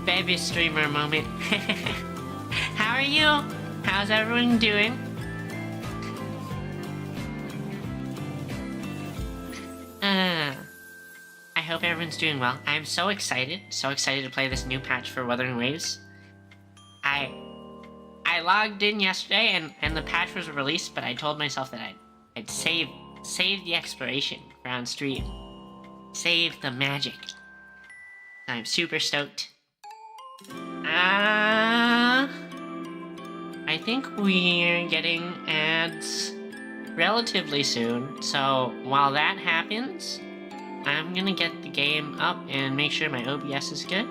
Baby streamer moment. How are you? How's everyone doing? I hope everyone's doing well. I'm so excited to play this new patch for Wuthering Waves. I logged in yesterday and the patch was released, but I told myself that I'd save the exploration for on stream. Save the magic. I'm super stoked. I think we're getting ads relatively soon, so while that happens, I'm gonna get the game up and make sure my OBS is good.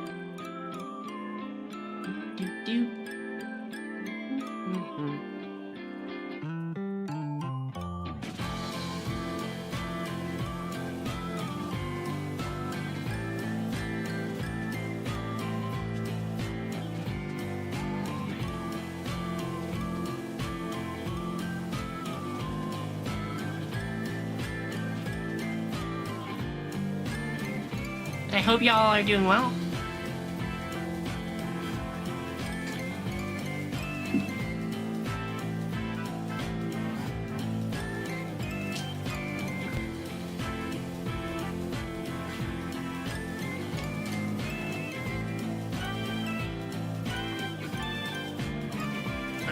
I hope y'all are doing well.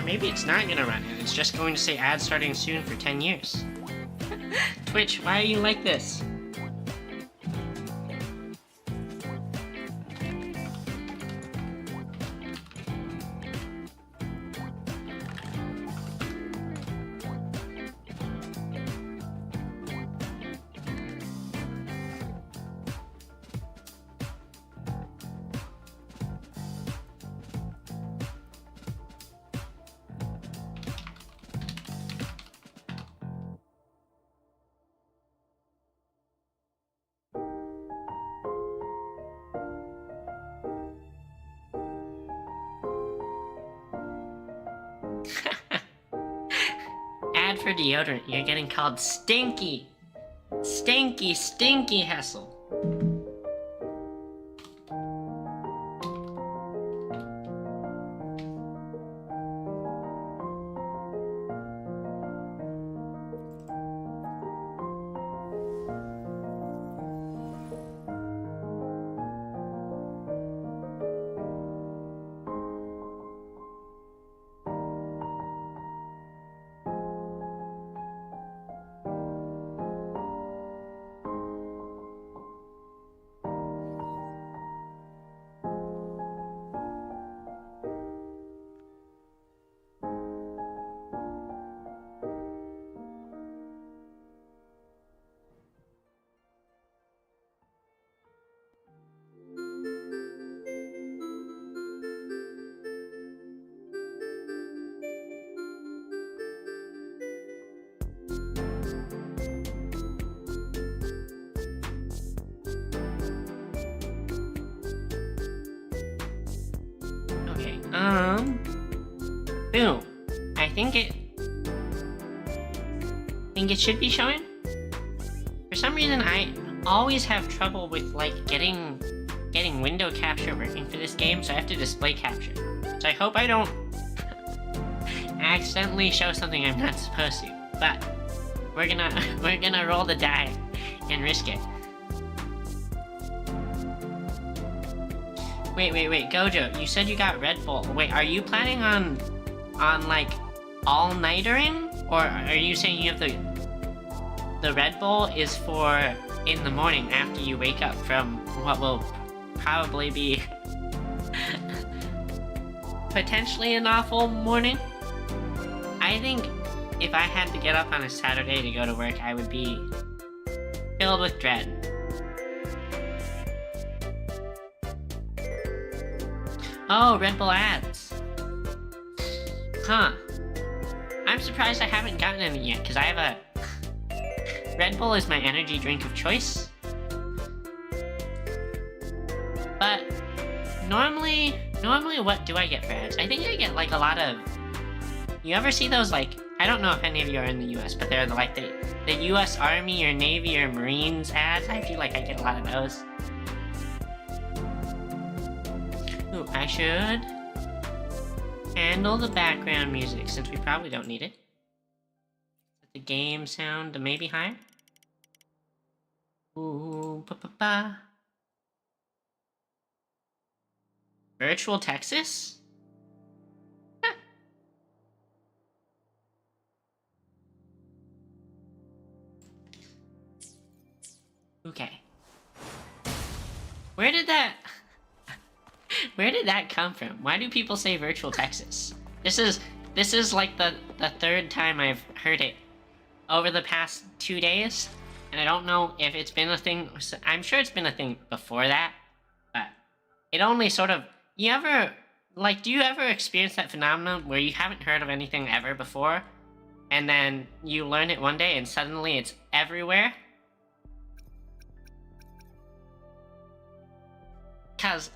maybe it's not gonna run and it's just going to say ads starting soon for 10 years. Twitch, why are you like this? Ad for deodorant, you're getting called stinky. Stinky, stinky Hessel. Boom. I think it should be showing. For some reason, I always have trouble with like getting window capture working for this game, so I have to display capture. So I hope I don't accidentally show something I'm not supposed to. But we're gonna roll the die and risk it. Wait, Gojo, you said you got Red Bull. Wait, are you planning on like all-nightering? Or are you saying you have the Red Bull is for in the morning after you wake up from what will probably be potentially an awful morning? I think if I had to get up on a Saturday to go to work, I would be filled with dread. Oh, Red Bull ads. Huh. I'm surprised I haven't gotten any yet, because I have a... Red Bull is my energy drink of choice. But normally what do I get for ads? I think I get like a lot of... You ever see those like... I don't know if any of you are in the US, but they're like the US Army or Navy or Marines ads. I feel like I get a lot of those. Ooh, I should handle the background music since we probably don't need it. Set the game sound to maybe higher. Ooh, ba-ba-ba. Virtual Texas? Huh. Okay. Where did that come from? Why do people say Virtual Texas? This is like the third time I've heard it over the past 2 days, and I don't know if it's been a thing. I'm sure it's been a thing before that, but it only sort of... do you ever experience that phenomenon where you haven't heard of anything ever before, and then you learn it one day and suddenly it's everywhere? Cause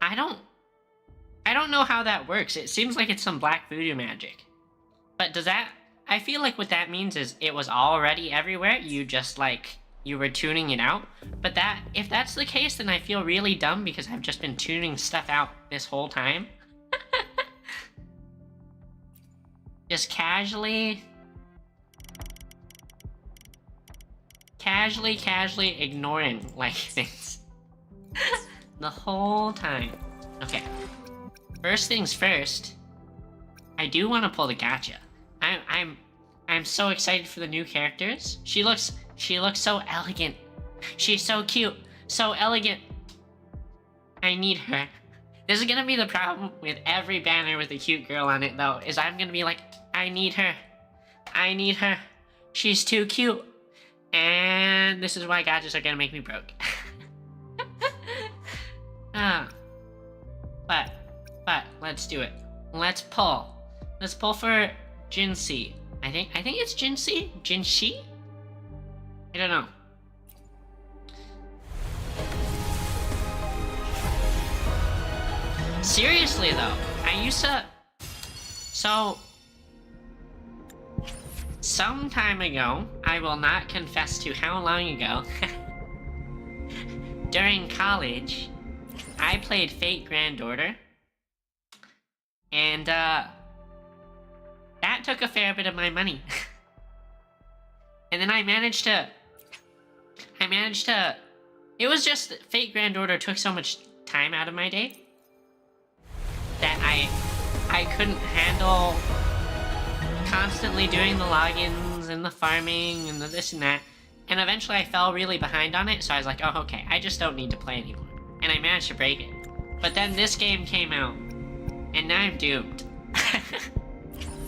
I don't know how that works. It seems like it's some black voodoo magic. But does that... I feel like what that means is it was already everywhere, you just like... you were tuning it out. But if that's the case, then I feel really dumb because I've just been tuning stuff out this whole time. Just casually ignoring like things. The whole time. Okay. First things first. I do want to pull the gacha. I'm so excited for the new characters. She looks so elegant. She's so cute, so elegant. I need her. This is gonna be the problem with every banner with a cute girl on it, though, is I'm gonna be like, I need her. I need her. She's too cute. And this is why gachas are gonna make me broke. But let's do it. Let's pull. Let's pull for Jinxie. I think it's Jinxie? Jinxie? I don't know. Seriously though, I used to... So... Some time ago, I will not confess to how long ago, during college, I played Fate Grand Order. And, that took a fair bit of my money. And then I managed to... It was just Fate Grand Order took so much time out of my day that I couldn't handle constantly doing the logins and the farming and the this and that. And eventually I fell really behind on it, so I was like, oh, okay, I just don't need to play anymore. And I managed to break it. But then this game came out, and now I'm doomed.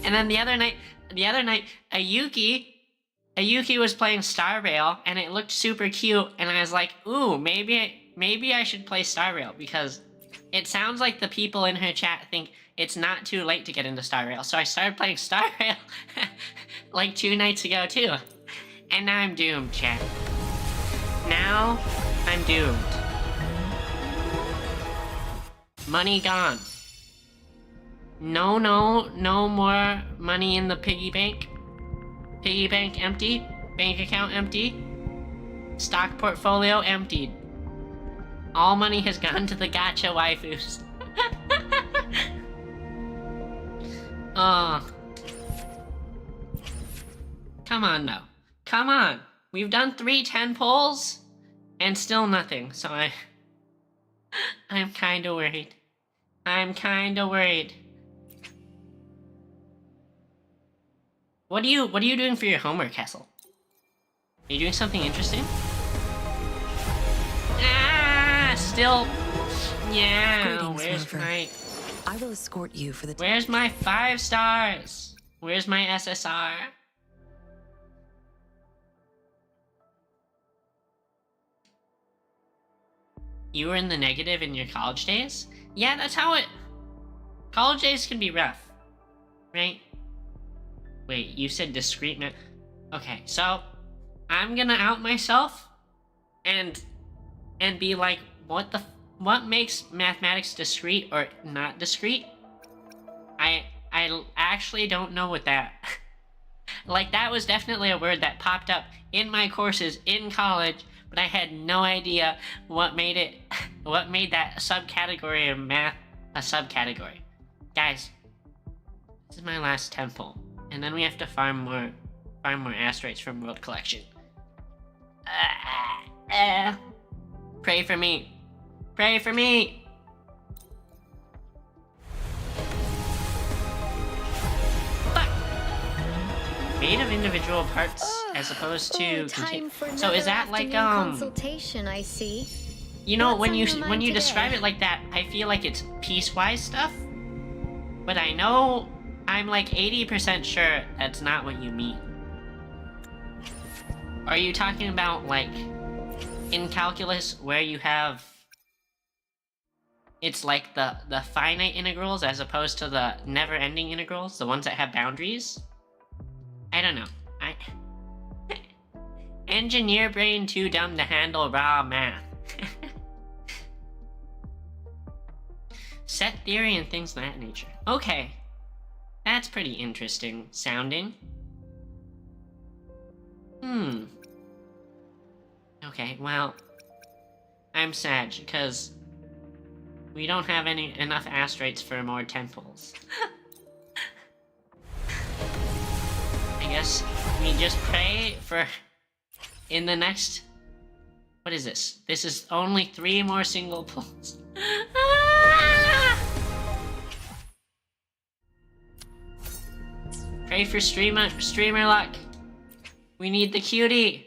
And then the other night, Ayuki was playing Star Rail, and it looked super cute, and I was like, ooh, maybe I should play Star Rail, because it sounds like the people in her chat think it's not too late to get into Star Rail. So I started playing Star Rail like 2 nights ago too. And now I'm doomed, chat. Now I'm doomed. Money gone. No more money in the piggy bank. Piggy bank empty. Bank account empty. Stock portfolio emptied. All money has gone to the gacha waifus. Oh. Come on now. Come on. We've done 3 10 pulls and still nothing. So I'm kind of worried. I'm kind of worried. What are you doing for your homework, Castle? Are you doing something interesting? Still. Yeah. Greetings, Where's Rover. my? I will escort you for the. Where's my 5 stars? Where's my SSR? You were in the negative in your college days? Yeah, that's how it... College days can be rough. Right? Wait, you said discrete ma... Okay, so... I'm gonna out myself... And be like, what makes mathematics discrete or not discrete? I actually don't know what that... Like, that was definitely a word that popped up in my courses in college, but I had no idea what made that subcategory of math a subcategory. Guys, this is my last temple, and then we have to farm more asteroids from World Collection. Pray for me. Pray for me. Made of individual parts as opposed to so is that like consultation, I see. You know, What's when on you your mind describe today? it like that, I feel like it's piecewise stuff. But I know I'm like 80% sure that's not what you mean. Are you talking about like in calculus where you have it's like the finite integrals as opposed to the never-ending integrals, the ones that have boundaries? I don't know. Engineer brain too dumb to handle raw math. Set theory and things of that nature. Okay. That's pretty interesting sounding. Okay, well, I'm sad because we don't have enough asteroids for more temples. I guess we just pray for in the next... What is this? This is only 3 more single pulls. Pray for streamer luck. We need the cutie.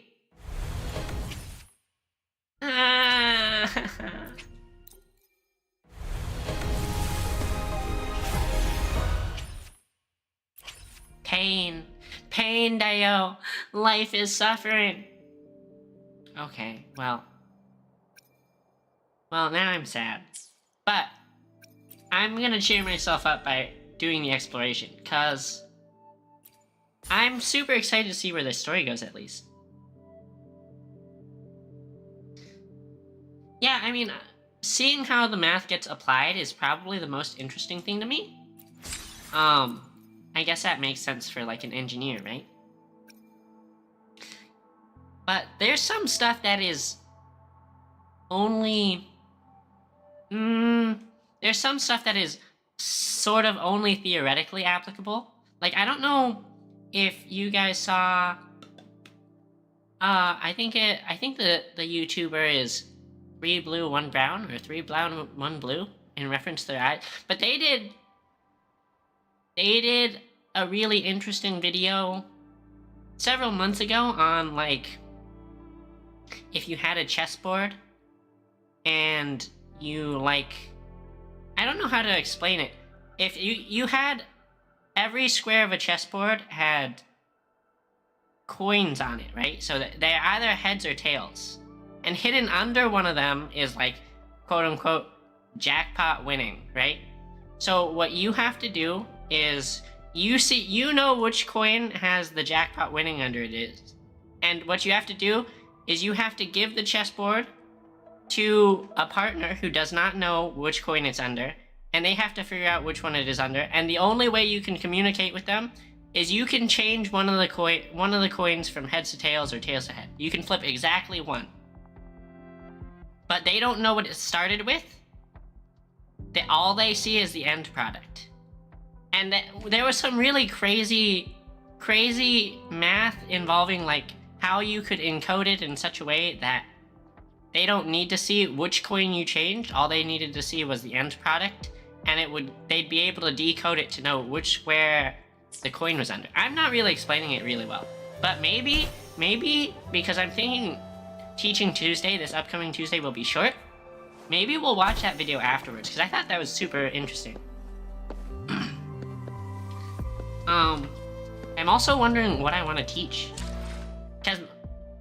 Ah. Pain. Pain, Dio. Life is suffering. Okay, well. Well, now I'm sad. But I'm gonna cheer myself up by doing the exploration, cause I'm super excited to see where this story goes, at least. Yeah, I mean, seeing how the math gets applied is probably the most interesting thing to me. I guess that makes sense for, like, an engineer, right? But there's some stuff that is only... there's some stuff that is sort of only theoretically applicable. Like, I don't know if you guys saw... I think the YouTuber is 3 blue, 1 brown, or 3 brown, 1 blue, in reference to their eyes. But they did a really interesting video several months ago on, like, if you had a chessboard and you, like, I don't know how to explain it. If you had every square of a chessboard had coins on it, right? So that they're either heads or tails. And hidden under one of them is, like, quote unquote jackpot winning, right? So what you have to do is you know which coin has the jackpot winning under it is. And what you have to do is you have to give the chessboard to a partner who does not know which coin it's under, and they have to figure out which one it is under. And the only way you can communicate with them is you can change one of the coins from heads to tails or tails to head. You can flip exactly one. But they don't know what it started with. All they see is the end product. And there was some really crazy math involving, like, how you could encode it in such a way that they don't need to see which coin you changed. All they needed to see was the end product, and they'd be able to decode it to know which square the coin was under. I'm not really explaining it really well, but maybe because I'm thinking Teaching Tuesday, this upcoming Tuesday, will be short. Maybe we'll watch that video afterwards, because I thought that was super interesting. I'm also wondering what I want to teach. Because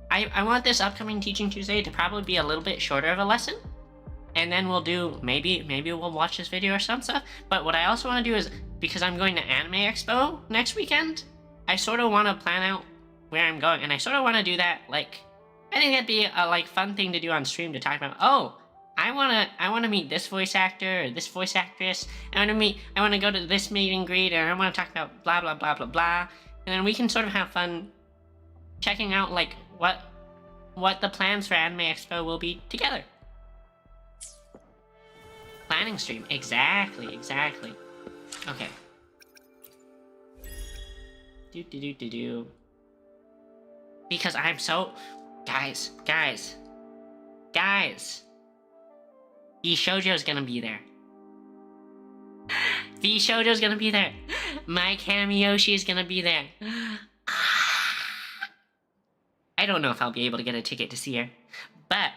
I want this upcoming Teaching Tuesday to probably be a little bit shorter of a lesson. And then we'll do, maybe we'll watch this video or some stuff. But what I also want to do is, because I'm going to Anime Expo next weekend, I sort of want to plan out where I'm going. And I sort of want to do that, like, I think that'd be a, like, fun thing to do on stream, to talk about, oh, I wanna meet this voice actor or this voice actress. I wanna go to this meet and greet, and I wanna talk about blah blah blah blah blah. And then we can sort of have fun checking out, like, what the plans for Anime Expo will be together. Planning stream, exactly. Okay. Do. Because I'm so, guys. V-Shoujo's gonna be there. V-Shoujo's gonna be there. My Kamiyoshi is gonna be there. I don't know if I'll be able to get a ticket to see her. But,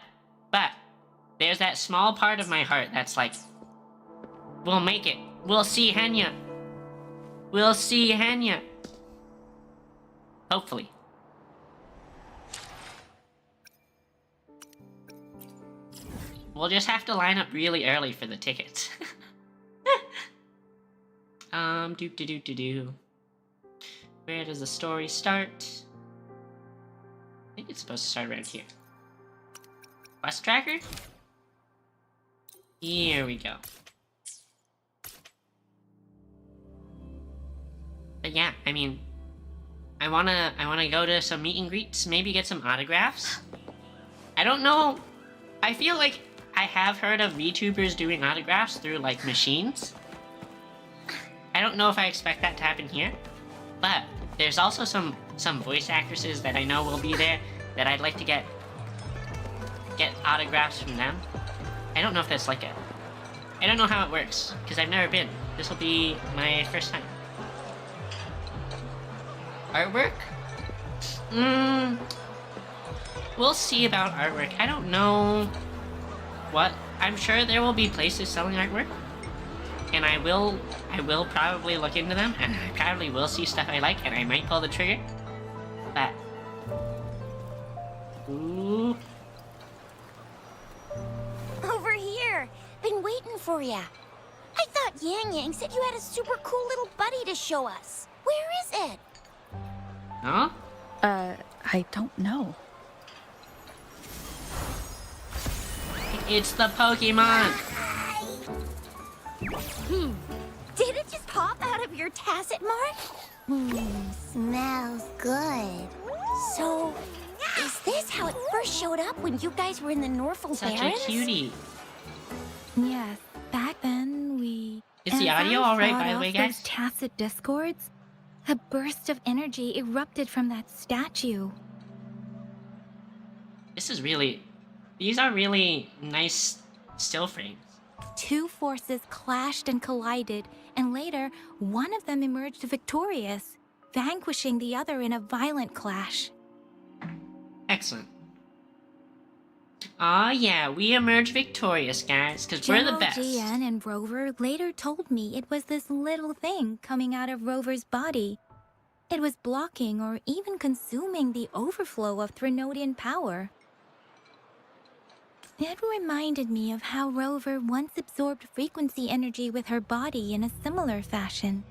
there's that small part of my heart that's like, we'll make it. We'll see Henya. Hopefully. We'll just have to line up really early for the tickets. Do. Where does the story start? I think it's supposed to start around here. Quest tracker? Here we go. But yeah, I mean, I wanna go to some meet and greets, maybe get some autographs. I don't know. I feel like I have heard of VTubers doing autographs through, like, machines. I don't know if I expect that to happen here, but there's also some voice actresses that I know will be there that I'd like to get autographs from them. I don't know if that's like I don't know how it works, because I've never been. This will be my first time. Artwork? Hmm. We'll see about artwork. I don't know what. I'm sure there will be places selling artwork. And I will probably look into them, and I probably will see stuff I like, and I might pull the trigger. But ooh. Over here. Been waiting for ya. I thought Yang Yang said you had a super cool little buddy to show us. Where is it? Huh? I don't know. It's the Pokemon! Did it just pop out of your tacit mark? Smells good. So, is this how it first showed up when you guys were in the Norfolk Such Barrens? a cutie. Yes, back then we... Is the As audio I alright, fought by the off way, those guys? tacit discords, a burst of energy erupted from that statue. This is really... These are really nice still frames. Two forces clashed and collided, and later, one of them emerged victorious, vanquishing the other in a violent clash. Excellent. Aw, yeah, we emerged victorious, guys, because we're the General best. GN and Rover later told me it was this little thing coming out of Rover's body. It was blocking or even consuming the overflow of Threnodian power. It reminded me of how Rover once absorbed frequency energy with her body in a similar fashion.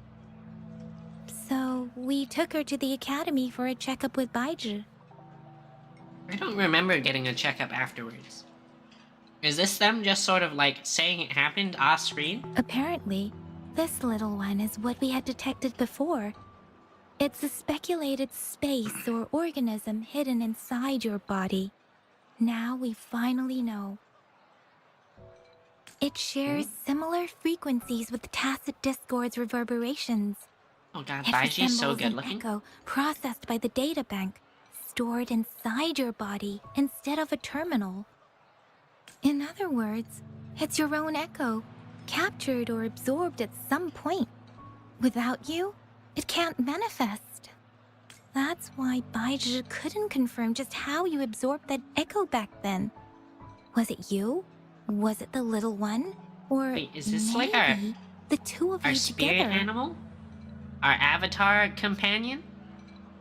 So, we took her to the academy for a checkup with Baiju. I don't remember getting a checkup afterwards. Is this them just sort of like saying it happened off screen? Apparently, this little one is what we had detected before. It's a speculated space or organism hidden inside your body. Now we finally know. It shares similar frequencies with the tacit discord's reverberations. Oh god, It Baiji's so resembles good an looking. echo processed by the data bank, stored inside your body instead of a terminal. In other words, it's your own echo, captured or absorbed at some point. Without you, it can't manifest. That's why Baiju couldn't confirm just how you absorbed that echo back then. Was it you? Was it the little one? Or Wait, is this maybe like our the two of you spirit together? animal? Our avatar companion?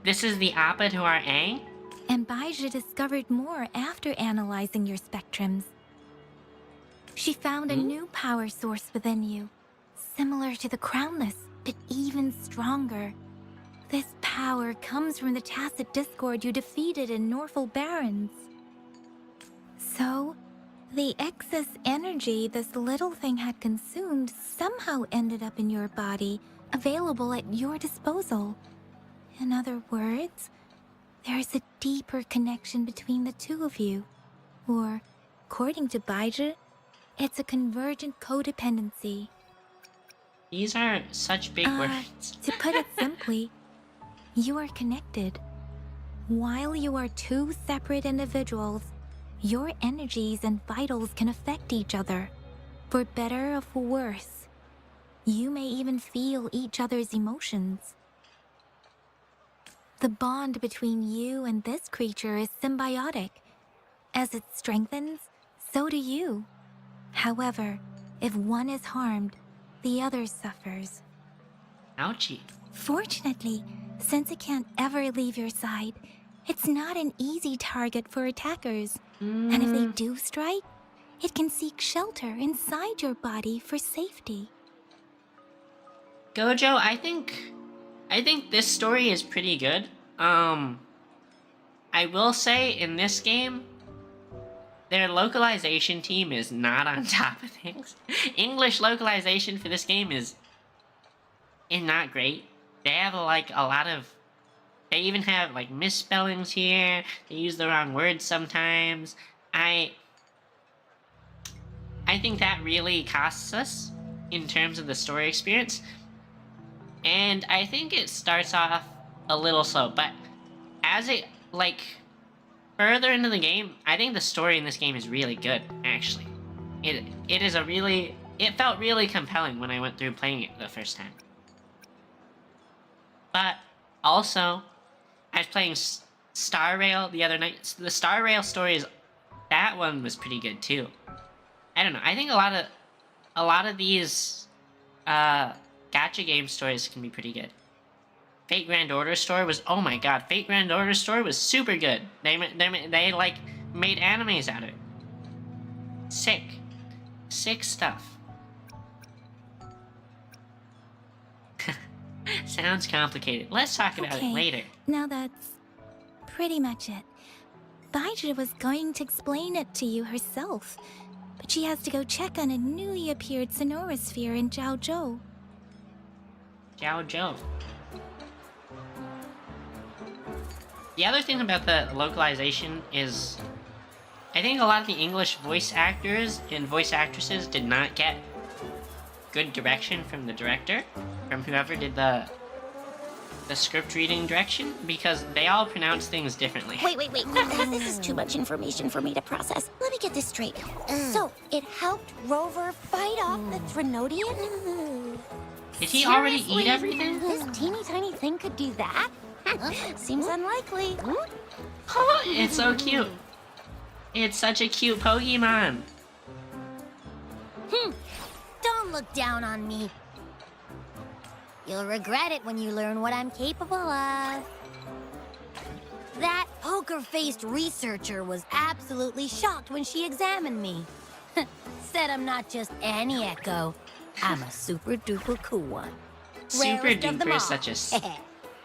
This is the Appa to our Aang? And Baiju discovered more after analyzing your spectrums. She found a new power source within you, similar to the Crownless, but even stronger. This power comes from the tacit discord you defeated in Norfolk Barrens. So, the excess energy this little thing had consumed somehow ended up in your body, available at your disposal. In other words, there's a deeper connection between the two of you. Or, according to Baiju, it's a convergent codependency. These are such big words. To put it simply, you are connected. While you are two separate individuals, your energies and vitals can affect each other, for better or for worse. You may even feel each other's emotions. The bond between you and this creature is symbiotic. As it strengthens, so do you. However, if one is harmed, the other suffers. Ouchie. Fortunately, since it can't ever leave your side, it's not an easy target for attackers. And if they do strike, it can seek shelter inside your body for safety. Gojo, I think this story is pretty good. I will say in this game, their localization team is not on top of things. English localization for this game is not great. They have like a lot of, they even have like misspellings here. They use the wrong words sometimes. I think that really costs us in terms of the story experience. And I think it starts off a little slow, but as it like further into the game, I think the story in this game is really good, actually. It felt really compelling when I went through playing it the first time. But Also, I was playing Star Rail the other night. The Star Rail stories, that one was pretty good too. I don't know. I think a lot of these gacha game stories can be pretty good. Fate Grand Order story was, oh my god, Fate Grand Order story was super good. They like made animes out of it. Sick stuff. Sounds complicated. Let's talk about it later. Now that's pretty much it. Baija was going to explain it to you herself, but she has to go check on a newly appeared Sonora sphere in Jiaozhou. Jiaozhou. The other thing about the localization is, I think a lot of the English voice actors and voice actresses did not get good direction from the director, from whoever did the script reading direction, because they all pronounce things differently. Wait. This is too much information for me to process. Let me get this straight. So, it helped Rover fight off the Threnodian? Did he already eat everything? This teeny tiny thing could do that? Seems unlikely. Oh, it's so cute. It's such a cute Pokemon. Don't look down on me. You'll regret it when you learn what I'm capable of. That poker-faced researcher was absolutely shocked when she examined me. Said I'm not just any Echo. I'm a super-duper cool one. Super Rarest of them duper all. is such a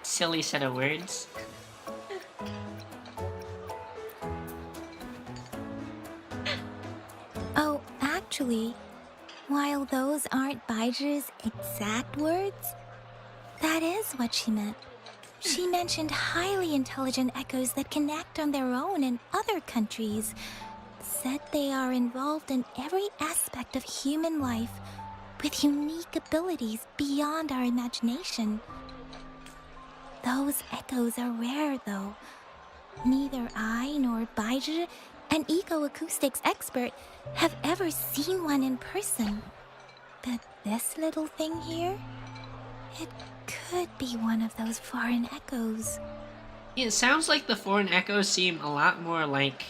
silly set of words. Oh, actually, while those aren't Baija's exact words, that is what she meant. She mentioned highly intelligent echoes that can act on their own in other countries. Said they are involved in every aspect of human life with unique abilities beyond our imagination. Those echoes are rare, though. Neither I nor Baija, an eco-acoustics expert, have ever seen one in person. But this little thing here, it could be one of those foreign echoes. It sounds like the foreign echoes seem a lot more like,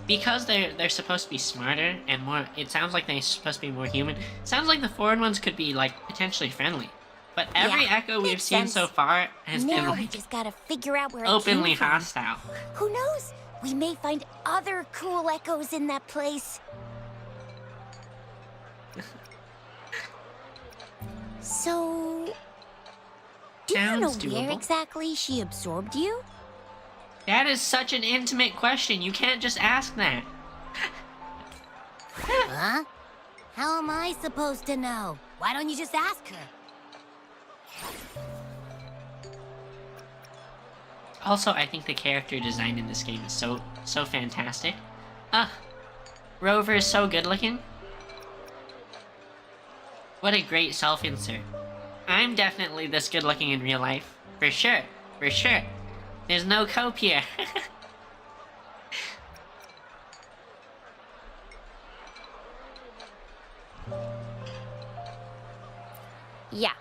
because they're supposed to be smarter and more. It sounds like they're supposed to be more human. It sounds like the foreign ones could be like potentially friendly. But every echo we've makes seen sense. so far has been Now we like just gotta figure out where it openly came from. hostile. Who knows? We may find other cool echoes in that place. So, do you know Sounds where doable. exactly she absorbed you? That is such an intimate question. You can't just ask that. Huh? How am I supposed to know? Why don't you just ask her? Also, I think the character design in this game is so fantastic. Rover is so good looking. What a great self-insert. I'm definitely this good looking in real life. For sure. There's no cope here. Yeah,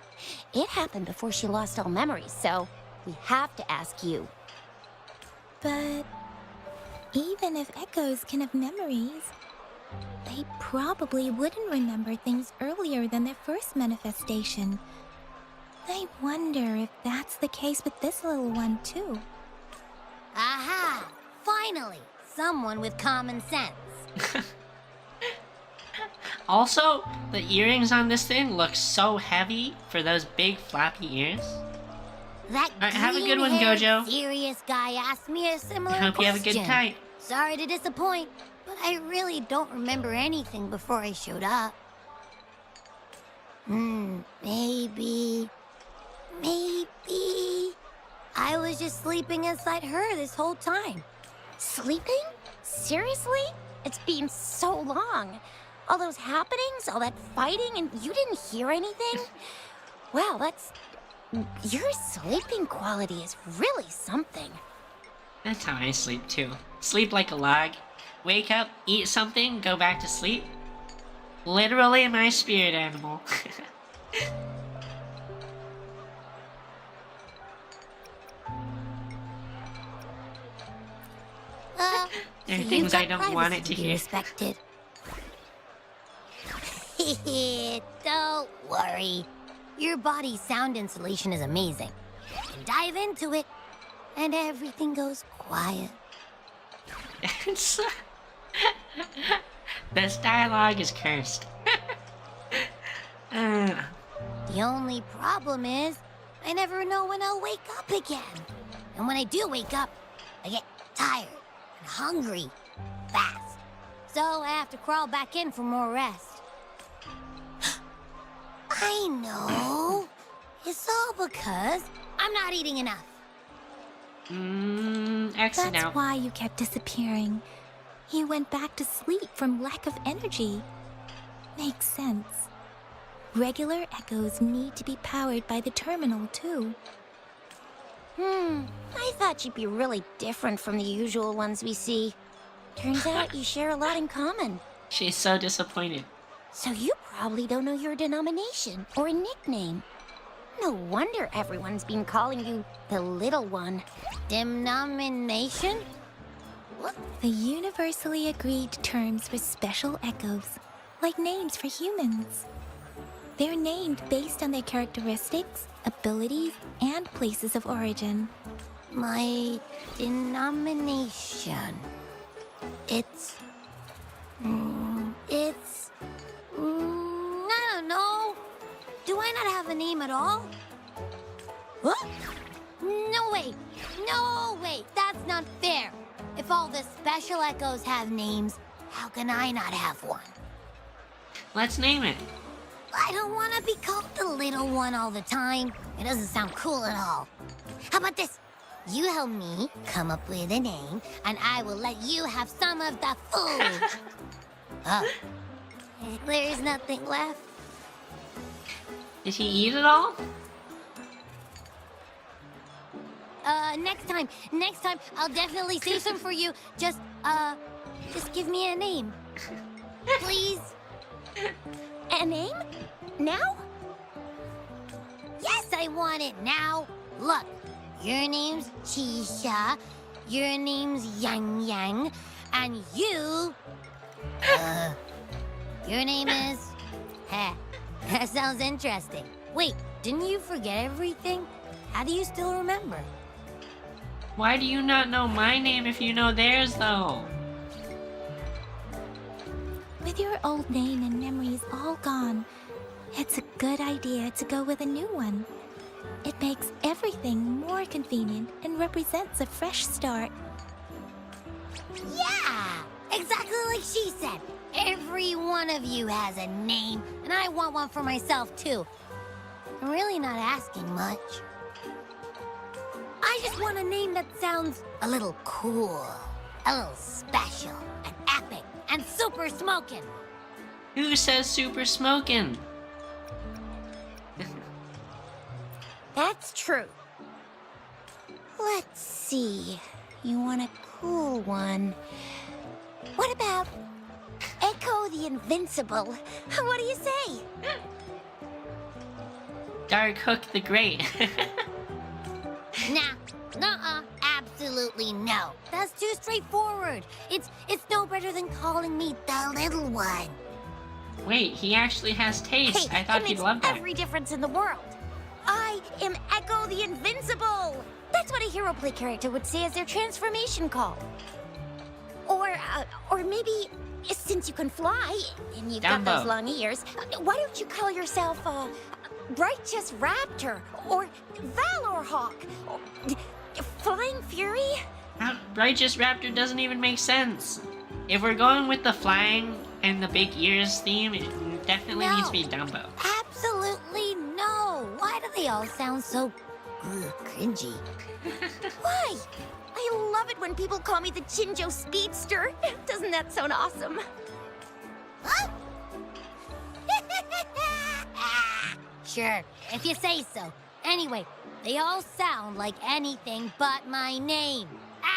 it happened before she lost all memories, so we have to ask you. But even if echoes can have memories, they probably wouldn't remember things earlier than their first manifestation. I wonder if that's the case with this little one, too. Aha! Finally! Someone with common sense. Also, the earrings on this thing look so heavy for those big floppy ears. That Alright, have a good one, green-haired, Gojo. serious guy asked me a similar I hope you question. have a good time. Sorry to disappoint, but I really don't remember anything before I showed up. Maybe I was just sleeping inside her this whole time. Sleeping? Seriously? It's been so long. All those happenings, all that fighting, and you didn't hear anything? Wow, that's... Your sleeping quality is really something. That's how I sleep too. Sleep like a log. Wake up, eat something, go back to sleep. Literally my spirit animal. There are So things you've I got don't want it privacy to be hear. respected. Don't worry. Your body's sound insulation is amazing. You can dive into it, and everything goes quiet. It's- this dialogue is cursed. The only problem is, I never know when I'll wake up again. And when I do wake up, I get tired and hungry fast. So I have to crawl back in for more rest. I know. It's all because I'm not eating enough. Exit That's out. why you kept disappearing. You went back to sleep from lack of energy. Makes sense. Regular echoes need to be powered by the terminal, too. I thought you'd be really different from the usual ones we see. Turns out you share a lot in common. She's so disappointed. So you probably don't know your denomination or a nickname. No wonder everyone's been calling you the Little One. Denomination? What? The universally agreed terms for special echoes, like names for humans. They're named based on their characteristics, abilities, and places of origin. My denomination. It's. I don't know. Do I not have a name at all? What? No way. No way. That's not fair. If all the special echoes have names, how can I not have one? Let's name it. I don't want to be called the little one all the time. It doesn't sound cool at all. How about this? You help me come up with a name, and I will let you have some of the food. Oh, there's nothing left. Did he eat it all? Next time, I'll definitely save some for you. Just give me a name. Please? A name? Now? Yes, I want it now. Look, your name's Chisha, your name's Yang Yang, and your name is... Heh, that sounds interesting. Wait, didn't you forget everything? How do you still remember? Why do you not know my name if you know theirs, though? With your old name and memories all gone, it's a good idea to go with a new one. It makes everything more convenient and represents a fresh start. Yeah, exactly like she said. Every one of you has a name, and I want one for myself, too. I'm really not asking much. I just want a name that sounds a little cool, a little special, and epic, and super smoking. Who says super smoking? That's true. Let's see. You want a cool one. What about Echo the Invincible? What do you say? Dark Hook the Great. Nah, nuh-uh, absolutely no. That's too straightforward. It's no better than calling me the little one. Wait, he actually has taste. Hey, I thought it he'd makes love that. every difference in the world. I am Echo the Invincible. That's what a hero play character would say as their transformation call. Or maybe since you can fly and you've got Dumbo. those long ears, why don't you call yourself Righteous Raptor or Valor Hawk or Flying Fury? Righteous Raptor doesn't even make sense. If we're going with the flying and the big ears theme, it definitely needs to be Dumbo. Absolutely no. Why do they all sound so cringy? Why? I love it when people call me the Chinjo Speedster. Doesn't that sound awesome? Huh? Sure, if you say so. Anyway, they all sound like anything but my name.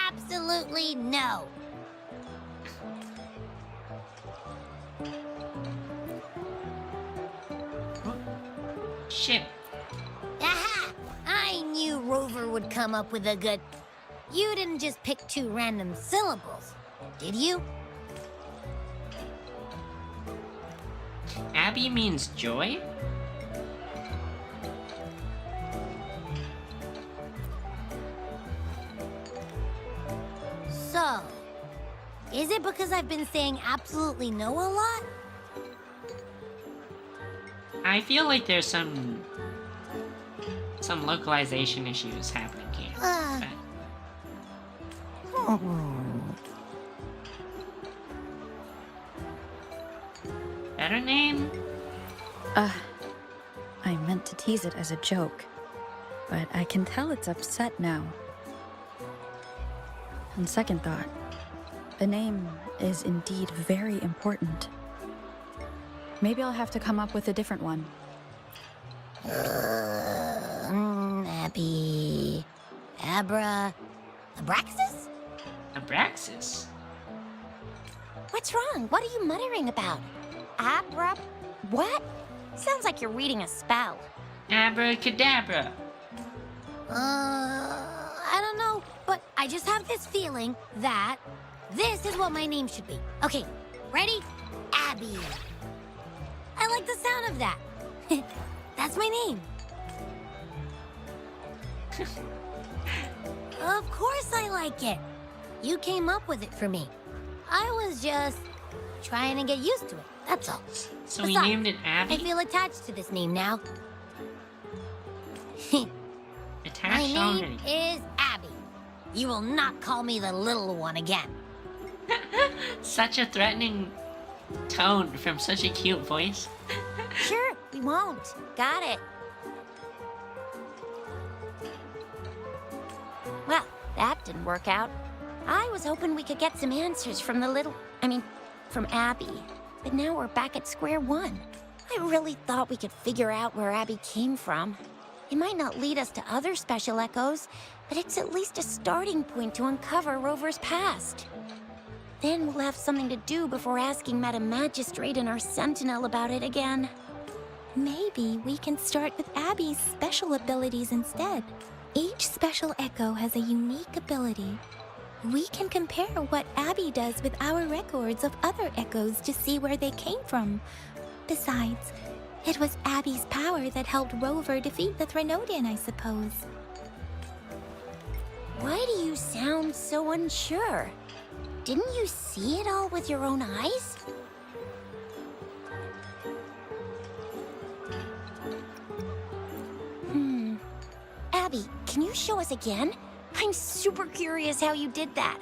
Absolutely no. Shit. Aha! I knew Rover would come up with a good... You didn't just pick two random syllables. Did you? Abby means joy? So, is it because I've been saying absolutely no a lot? I feel like there's some localization issues happening here. But better name? I meant to tease it as a joke, but I can tell it's upset now. On second thought, the name is indeed very important. Maybe I'll have to come up with a different one. Abby... Abraxas? Abraxas? What's wrong? What are you muttering about? What? Sounds like you're reading a spell. Abracadabra. I don't know, but I just have this feeling that this is what my name should be. Okay, ready? Abby. I like the sound of that. That's my name. Of course I like it. You came up with it for me. I was just trying to get used to it, that's all. So we Besides, named it Abby? I feel attached to this name now. Attached My name already. is Abby. You will not call me the little one again. Such a threatening tone from such a cute voice. Sure, we won't. Got it. Well, that didn't work out. I was hoping we could get some answers from from Abby. But now we're back at square one. I really thought we could figure out where Abby came from. It might not lead us to other special echoes, but it's at least a starting point to uncover Rover's past. Then we'll have something to do before asking Madam Magistrate and our Sentinel about it again. Maybe we can start with Abby's special abilities instead. Each special echo has a unique ability. We can compare what Abby does with our records of other echoes to see where they came from. Besides, it was Abby's power that helped Rover defeat the Threnodian, I suppose. Why do you sound so unsure? Didn't you see it all with your own eyes? Abby, can you show us again? I'm super curious how you did that.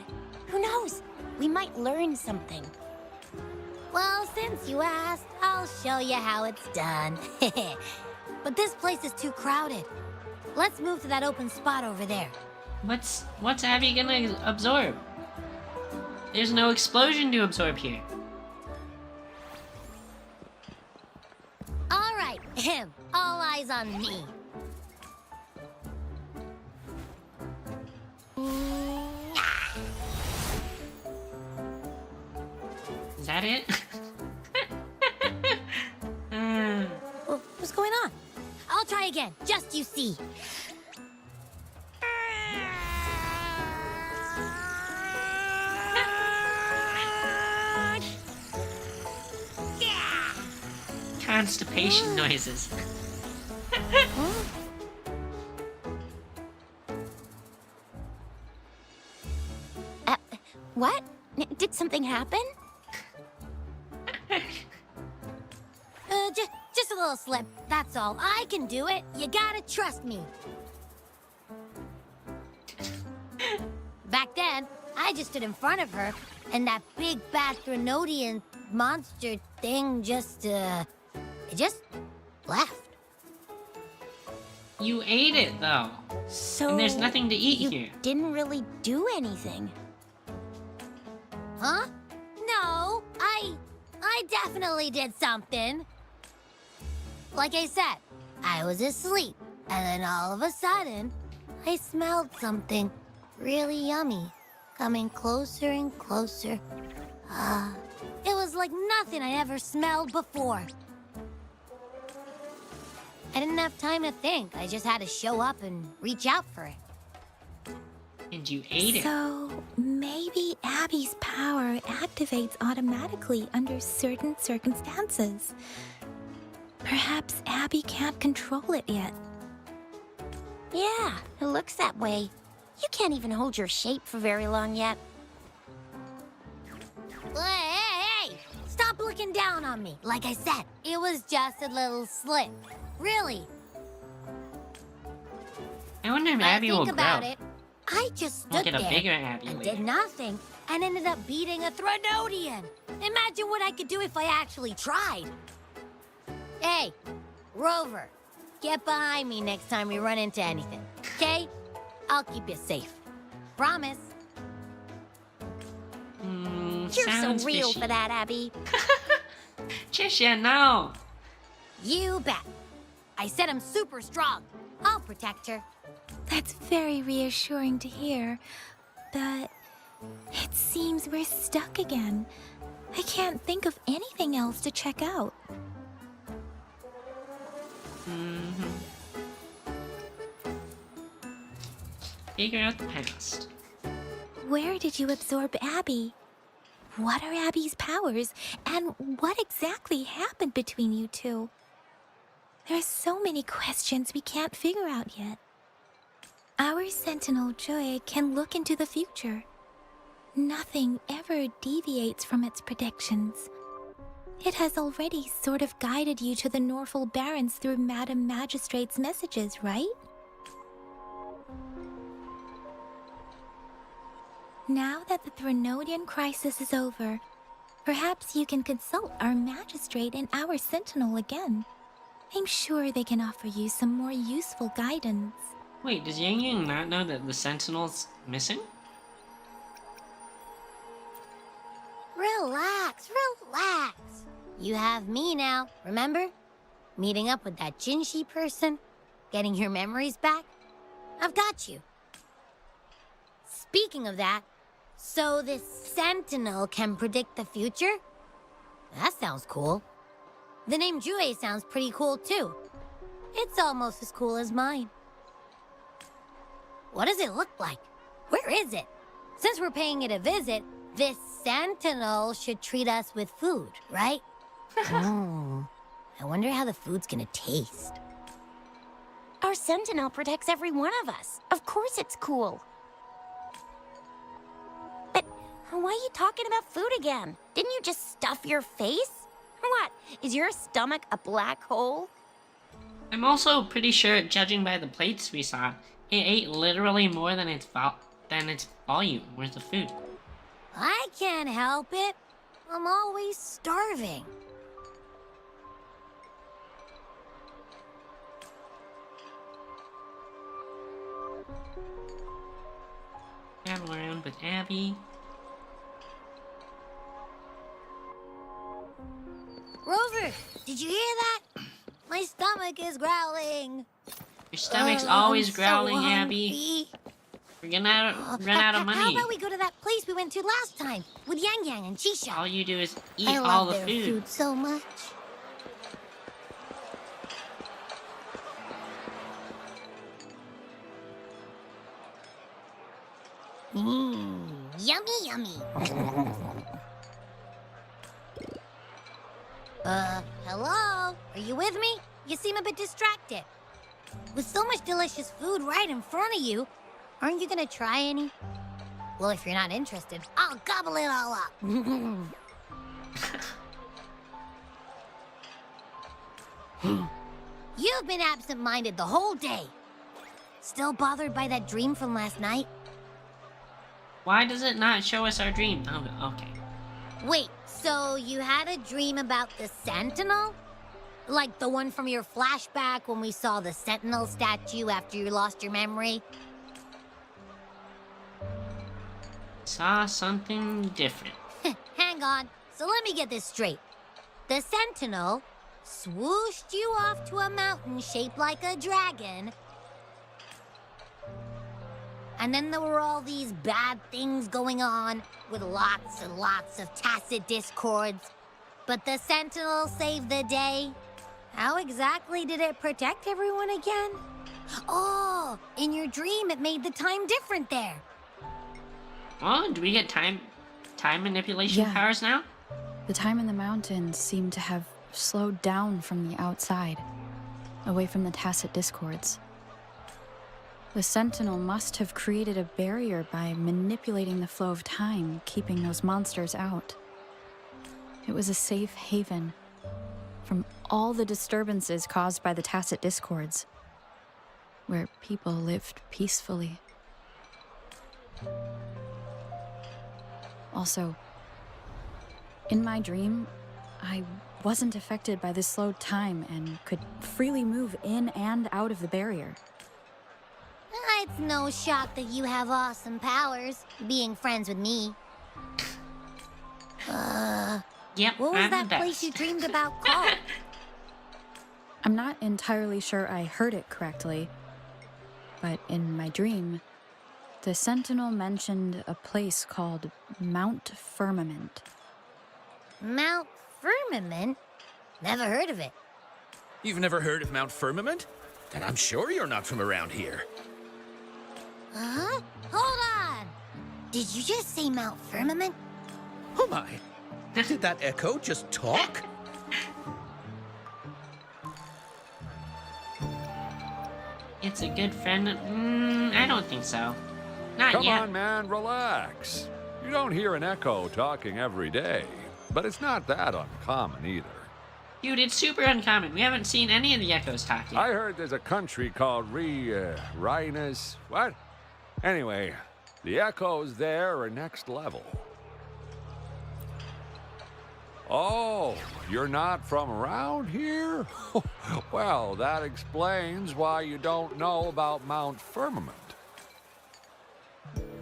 Who knows? We might learn something. Well, since you asked, I'll show you how it's done. But this place is too crowded. Let's move to that open spot over there. What's Abby gonna absorb? There's no explosion to absorb here. All right, all eyes on me. Is that it? What's going on? I'll try again, just you see. Constipation noises. What? Did something happen? Just a little slip, that's all. I can do it. You gotta trust me. Back then, I just stood in front of her, and that big bad Threnodian monster thing just left. You ate it, though. So And there's nothing to eat you here. didn't really do anything. Huh? No, I definitely did something. Like I said, I was asleep, and then all of a sudden, I smelled something really yummy coming closer and closer. It was like nothing I ever smelled before. I didn't have time to think. I just had to show up and reach out for it. And you ate it. So maybe Abby's power activates automatically under certain circumstances. Perhaps Abby can't control it yet. Yeah, it looks that way. You can't even hold your shape for very long yet. Hey! Stop looking down on me. Like I said, it was just a little slip. Really. I wonder if Now Abby will think grow. about it. I just We'll stood get a there bigger Abby and later. did nothing and ended up beating a Threnodian. Imagine what I could do if I actually tried. Hey, Rover, get behind me next time we run into anything, okay? I'll keep you safe. Promise. You're Sounds so real fishy. for that, Abby. Trisha, no! You bet. I said I'm super strong. I'll protect her. That's very reassuring to hear, but it seems we're stuck again. I can't think of anything else to check out. Figure out the past. Where did you absorb Abby? What are Abby's powers, and what exactly happened between you two? There are so many questions we can't figure out yet. Our Sentinel Joy can look into the future. Nothing ever deviates from its predictions. It has already sort of guided you to the Norfolk Barrens through Madam Magistrate's messages, right? Now that the Threnodian crisis is over, perhaps you can consult our Magistrate and our Sentinel again. I'm sure they can offer you some more useful guidance. Wait, does Yang Yang not know that the Sentinel's missing? Relax, relax. You have me now, remember? Meeting up with that Jinshi person, getting your memories back. I've got you. Speaking of that, so this Sentinel can predict the future? That sounds cool. The name Jue sounds pretty cool too. It's almost as cool as mine. What does it look like? Where is it? Since we're paying it a visit, this Sentinel should treat us with food, right? I wonder how the food's gonna taste. Our Sentinel protects every one of us. Of course it's cool. But why are you talking about food again? Didn't you just stuff your face? What? Is your stomach a black hole? I'm also pretty sure, judging by the plates we saw, it ate literally more than its volume worth of food. I can't help it. I'm always starving. Travel around with Abby. Rover, did you hear that? My stomach is growling. Your stomach's Ugh, always I'm so growling, Abby. hungry. We're gonna run out of How money. about we go to that place we went to last time with Yang Yang and Chisha? All you do is eat I all love the their food so much. Yummy, yummy. Hello? Are you with me? You seem a bit distracted. With so much delicious food right in front of you, aren't you gonna try any? Well, if you're not interested, I'll gobble it all up. You've been absent-minded the whole day. Still bothered by that dream from last night? Why does it not show us our dream? Oh, okay. Wait, so you had a dream about the Sentinel? Like the one from your flashback when we saw the Sentinel statue after you lost your memory? Saw something different. Hang on, so let me get this straight. The Sentinel swooshed you off to a mountain shaped like a dragon. And then there were all these bad things going on with lots and lots of tacit discords. But the Sentinel saved the day. How exactly did it protect everyone again? Oh, in your dream it made the time different there. Oh, do we get time time manipulation Yeah. powers now? The time in the mountains seemed to have slowed down from the outside, away from the tacit discords. The Sentinel must have created a barrier by manipulating the flow of time, keeping those monsters out. It was a safe haven from all the disturbances caused by the tacit discords, where people lived peacefully. Also, in my dream, I wasn't affected by the slowed time and could freely move in and out of the barrier. It's no shock that you have awesome powers, being friends with me. Yep, What was I'm the that place best. you dreamed about called? I'm not entirely sure I heard it correctly, but in my dream, the Sentinel mentioned a place called Mount Firmament. Mount Firmament? Never heard of it. You've never heard of Mount Firmament? Then I'm sure you're not from around here. Huh? Hold on! Did you just say Mount Firmament? Oh my! Did that echo just talk? It's a good friend. I don't think so. Not Come yet. on, man, relax. You don't hear an echo talking every day, but it's not that uncommon either. Dude, it's super uncommon. We haven't seen any of the echoes talking. I heard there's a country called Rhinus. What? Anyway, the echoes there are next level. Oh, you're not from around here? Well, that explains why you don't know about Mount Firmament.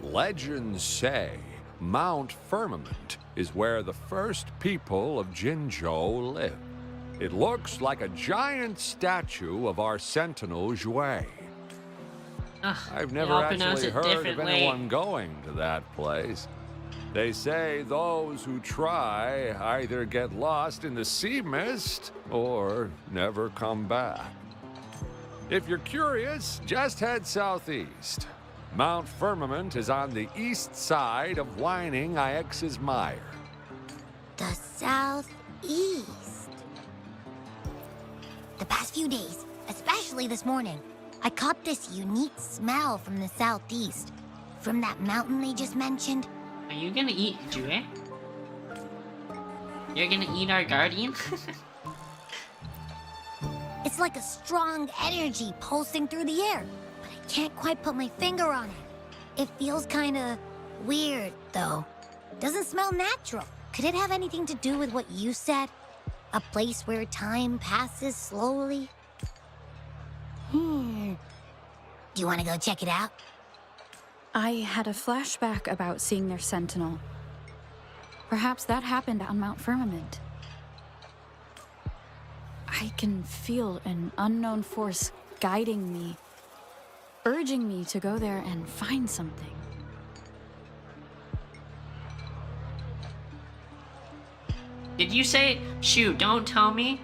Legends say Mount Firmament is where the first people of Jinzhou lived. It looks like a giant statue of our Sentinel Jue. Ugh, I've they never all pronounce actually it heard of differently. anyone going to that place. They say those who try either get lost in the sea mist or never come back. If you're curious, just head southeast. Mount Firmament is on the east side of Whining Ix's Mire. The southeast. The past few days, especially this morning, I caught this unique smell from the southeast. From that mountain they just mentioned. Are you gonna eat Jue? You're gonna eat our guardian? It's like a strong energy pulsing through the air, but I can't quite put my finger on it. It feels kinda weird, though. Doesn't smell natural. Could it have anything to do with what you said? A place where time passes slowly? Do you want to go check it out? I had a flashback about seeing their Sentinel. Perhaps that happened on Mount Firmament. I can feel an unknown force guiding me, urging me to go there and find something. Did you say, shoot, don't tell me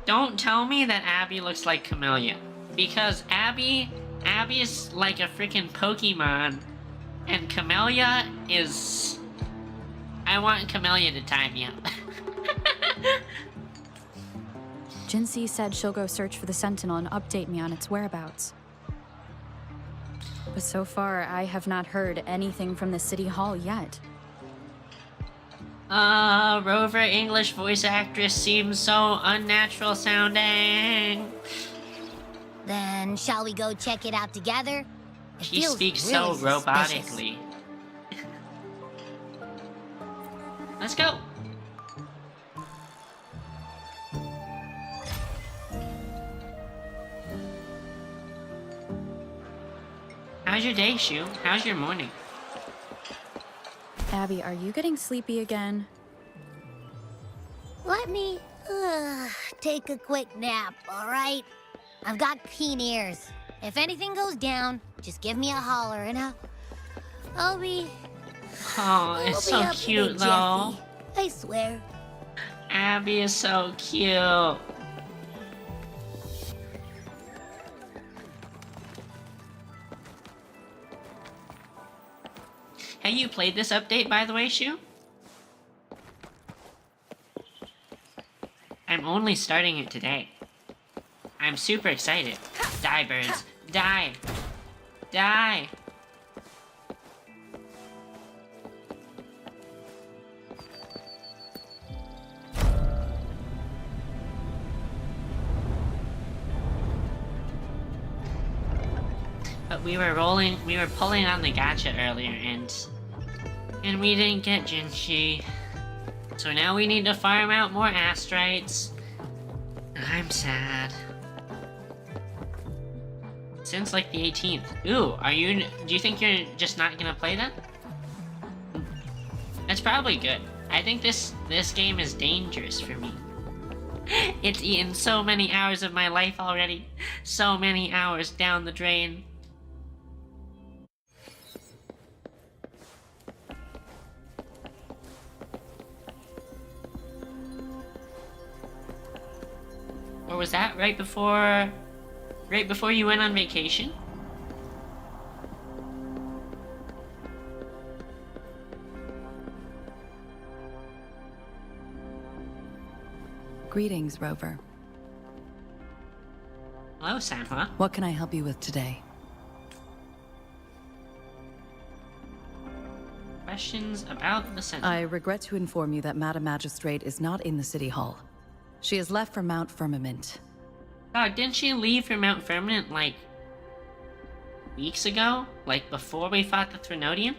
that Abby looks like Camellia. Because Abby is like a freaking Pokemon, and Camellia is... I want Camellia to tie me up. Jinxie said she'll go search for the Sentinel and update me on its whereabouts. But so far, I have not heard anything from the City Hall yet. Rover English voice actress seems so unnatural sounding. Then shall we go check it out together? It She feels speaks really so suspicious. robotically. Let's go. How's your day, Shu? How's your morning? Abby, are you getting sleepy again? Let me take a quick nap, all right? I've got keen ears. If anything goes down, just give me a holler and I'll be Oh, it's I'll so be up cute with though. Jesse. I swear. Abby is so cute. Have you played this update, by the way, Shu? I'm only starting it today. I'm super excited. Die, birds. Die. Die. But we were pulling on the gacha earlier, and we didn't get Jinshi. So now we need to farm out more astrites. I'm sad. Since like the 18th. Ooh, do you think you're just not gonna play then? That's probably good. I think this game is dangerous for me. It's eaten so many hours of my life already. So many hours down the drain. Or was that right before you went on vacation? Greetings, Rover. Hello, Sanhua. What can I help you with today? Questions about the Sentinel. I regret to inform you that Madam Magistrate is not in the City Hall. She has left for Mount Firmament. Dog, didn't she leave for Mount Firmament, like, weeks ago? Like, before we fought the Threnodian?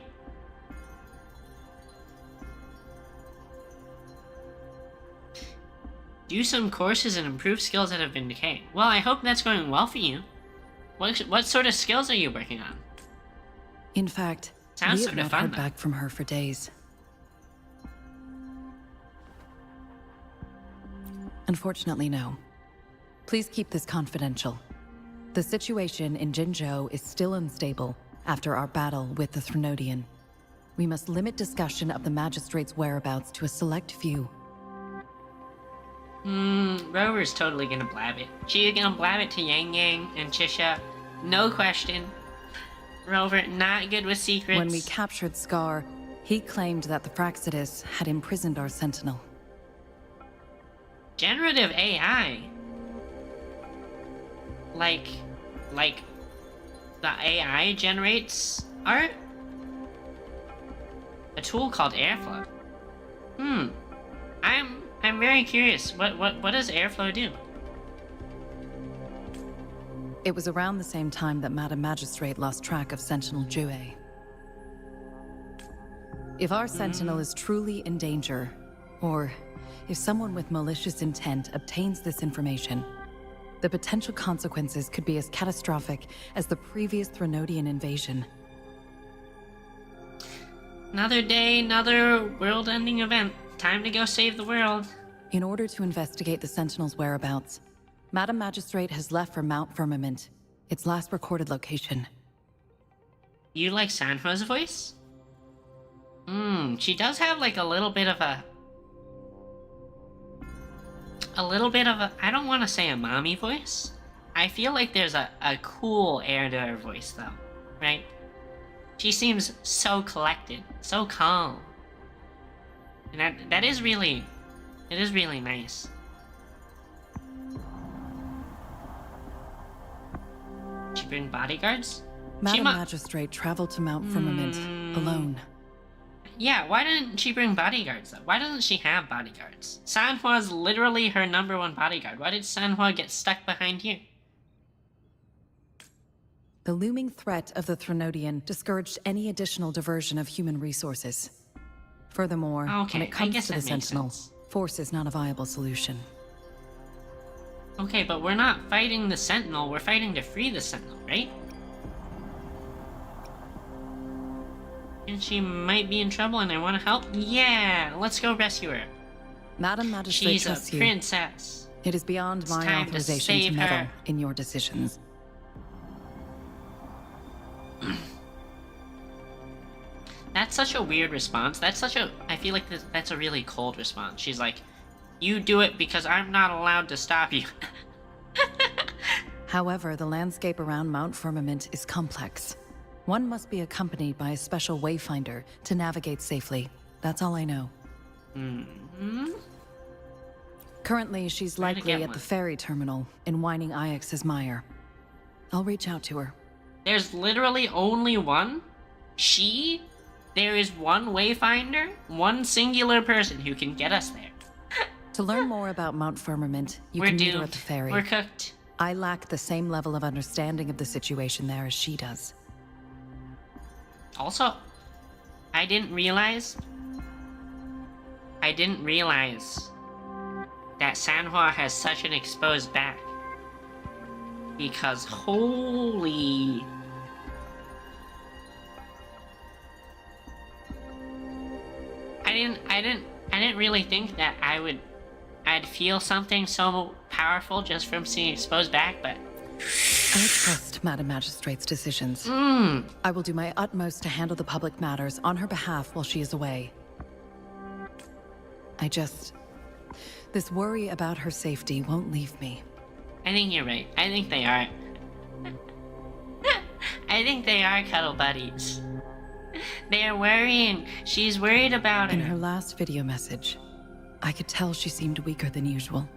Do some courses and improve skills that have been decaying. Well, I hope that's going well for you. What sort of skills are you working on? In fact, Sounds we sort have of not fun, heard though. back from her for days. Unfortunately, no. Please keep this confidential. The situation in Jinzhou is still unstable after our battle with the Threnodian. We must limit discussion of the Magistrate's whereabouts to a select few. Rover's totally gonna blab it. She's gonna blab it to Yang Yang and Chisha. No question. Rover, not good with secrets. When we captured Scar, he claimed that the Fraxidus had imprisoned our Sentinel. Generative AI? Like, the AI generates art? A tool called Airflow. I'm very curious. What does Airflow do? It was around the same time that Madam Magistrate lost track of Sentinel Jue. If our Sentinel is truly in danger, or if someone with malicious intent obtains this information, the potential consequences could be as catastrophic as the previous Threnodian invasion. Another day, another world-ending event. Time to go save the world. In order to investigate the Sentinel's whereabouts, Madam Magistrate has left for Mount Firmament, its last recorded location. You like Sanhua's voice? She does have like a little bit of a, I don't want to say a mommy voice. I feel like there's a cool air to her voice though, right? She seems so collected, so calm. And it is really nice. She bring bodyguards? Madam Magistrate traveled to Mount Firmament alone. Yeah, why didn't she bring bodyguards though? Why doesn't she have bodyguards? Sanhua's literally her #1 bodyguard. Why did Sanhua get stuck behind here? The looming threat of the Threnodian discouraged any additional diversion of human resources. Furthermore, Okay, when I it comes guess to the that makes Sentinel, sense. force is not a viable solution. Okay, but we're not fighting the Sentinel, we're fighting to free the Sentinel, right? And she might be in trouble and I want to help? Yeah, let's go rescue her. Madam Magistrate She's a trusts you. princess. It is beyond It's my time to authorization to save meddle her. in your decisions. That's such a weird response. I feel like that's a really cold response. She's like, you do it because I'm not allowed to stop you. However, the landscape around Mount Firmament is complex. One must be accompanied by a special wayfinder to navigate safely. That's all I know. Currently, she's Trying to likely get at one. the ferry terminal in Whining Ix's mire. I'll reach out to her. There's literally only one? She? There is one Wayfinder? One singular person who can get us there. To learn more about Mount Firmament, you We're can meet her doomed. at the ferry. We're cooked. I lack the same level of understanding of the situation there as she does. Also, I didn't realize that Sanhua has such an exposed back. Because holy... I didn't really think that I'd feel something so powerful just from seeing exposed back, but... I trust Madam Magistrate's decisions. I will do my utmost to handle the public matters on her behalf while she is away. This worry about her safety won't leave me. I think you're right. I think they are. I think they are cuddle buddies. They are worrying. She's worried about In her. her last video message, I could tell she seemed weaker than usual,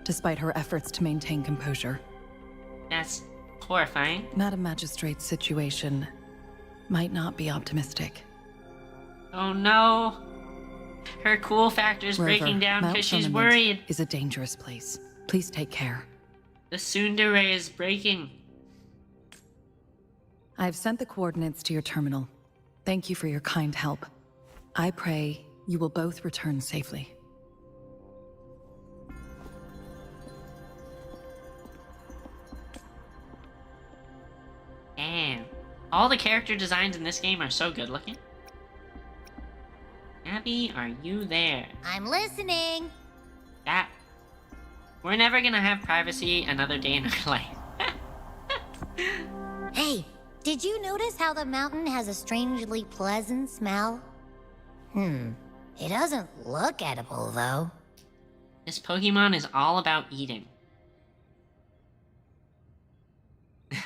despite her efforts to maintain composure. That's horrifying. Madam Magistrate's situation might not be optimistic. Oh no. Her cool factor's breaking down Mount because she's Firmament worried. is a dangerous place. Please take care. The tsundere is breaking. I've sent the coordinates to your terminal. Thank you for your kind help. I pray you will both return safely. Damn. All the character designs in this game are so good looking. Abby, are you there? I'm listening. That... We're never gonna have privacy another day in our life. Hey, did you notice how the mountain has a strangely pleasant smell? It doesn't look edible, though. This Pokemon is all about eating.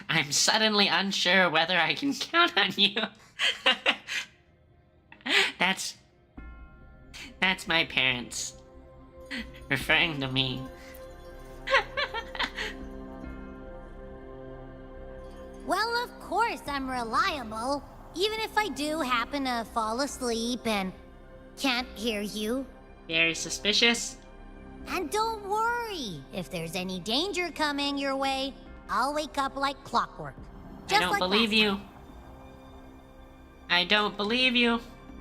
I'm suddenly unsure whether I can count on you. That's my parents referring to me. Well, of course I'm reliable. Even if I do happen to fall asleep and can't hear you. Very suspicious. And don't worry, if there's any danger coming your way, I'll wake up like clockwork. I Just don't like believe last you. time. I don't believe you.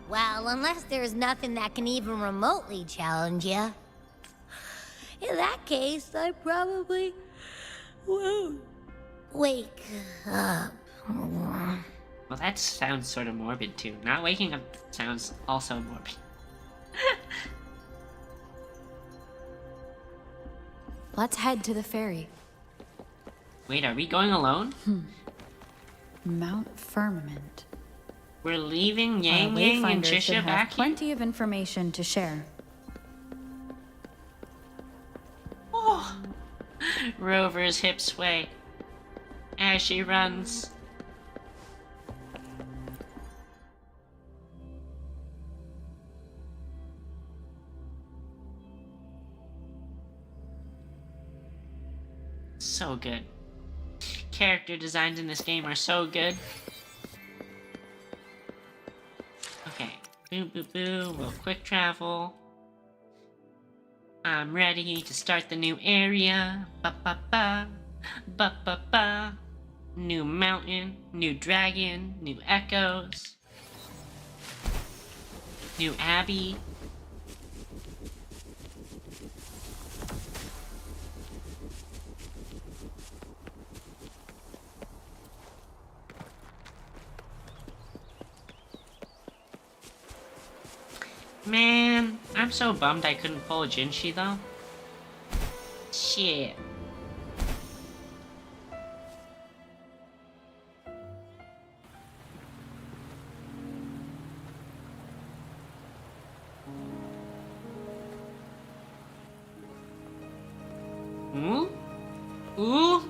Well, unless there's nothing that can even remotely challenge you. In that case, I probably won't wake up. Well, that sounds sort of morbid too. Not waking up sounds also morbid. Let's head to the ferry. Wait, are we going alone? Mount Firmament. We're leaving Our Yang Yang and wayfinders should Trisha have back here? plenty of information to share. Oh. Rover's hips sway as she runs. So good. Character designs in this game are so good. Okay. Boo boo boo. We'll quick travel. I'm ready to start the new area. Ba ba ba. Ba ba ba. New mountain. New dragon. New echoes. New Abby. Man, I'm so bummed I couldn't pull a Jinshi though. Shit. Ooh? Ooh?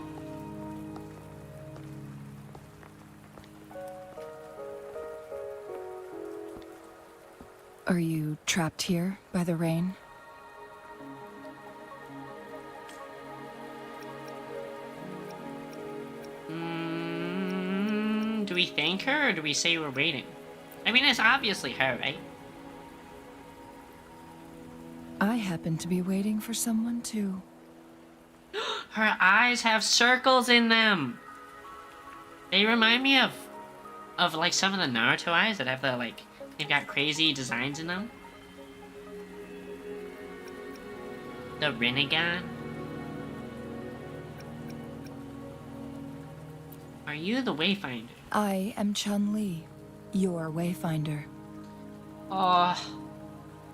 Are you trapped here by the rain? thank her, or do we say we're waiting? I mean, it's obviously her, right? I happen to be waiting for someone too. Her eyes have circles in them. They remind me of like some of the Naruto eyes that have the like, they've got crazy designs in them. The Rinnegan. Are you the Wayfinder? I am Chun-Li, your Wayfinder. Oh,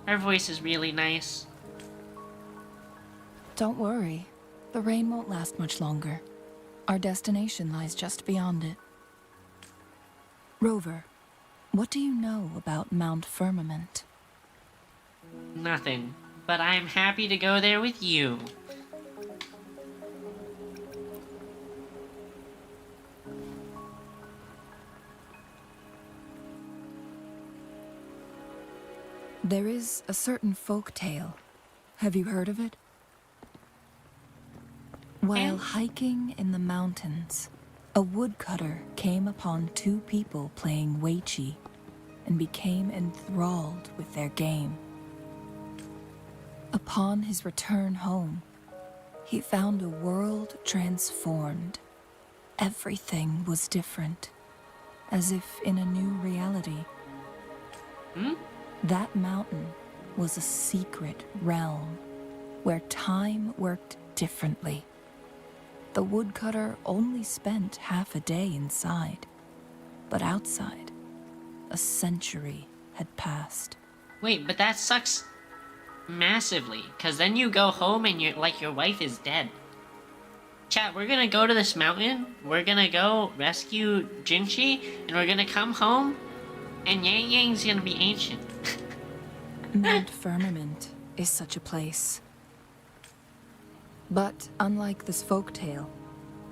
her voice is really nice. Don't worry, the rain won't last much longer. Our destination lies just beyond it. Rover, what do you know about Mount Firmament? Nothing, but I'm happy to go there with you. There is a certain folk tale. Have you heard of it? While hiking in the mountains, a woodcutter came upon two people playing Weiqi and became enthralled with their game. Upon his return home, he found a world transformed. Everything was different, as if in a new reality. That mountain was a secret realm where time worked differently. The woodcutter only spent half a day inside, but outside, a century had passed. Wait, but that sucks massively, because then you go home and you're like, your wife is dead. Chat, we're gonna go to this mountain, we're gonna go rescue Jinchi, and we're gonna come home, and Yang Yang's gonna be ancient. Mount Firmament is such a place. But unlike this folktale,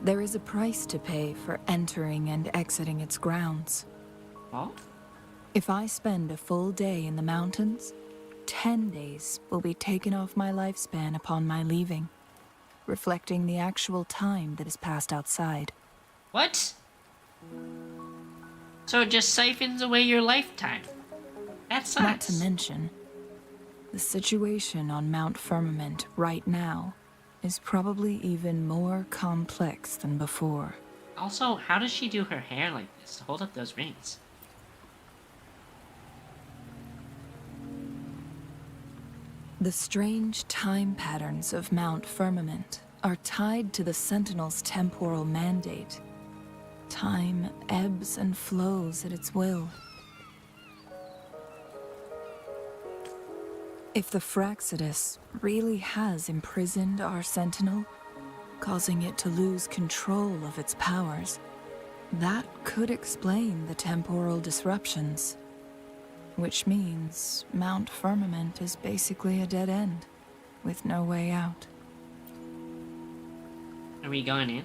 there is a price to pay for entering and exiting its grounds. Oh? If I spend a full day in the mountains, 10 days will be taken off my lifespan upon my leaving, reflecting the actual time that is passed outside. What? So it just siphons away your lifetime. That sucks. Not to mention, the situation on Mount Firmament right now is probably even more complex than before. Also, how does she do her hair like this to hold up those rings? The strange time patterns of Mount Firmament are tied to the Sentinel's temporal mandate. Time ebbs and flows at its will. If the Fraxidus really has imprisoned our Sentinel, causing it to lose control of its powers, that could explain the temporal disruptions. Which means Mount Firmament is basically a dead end, with no way out. Are we going in?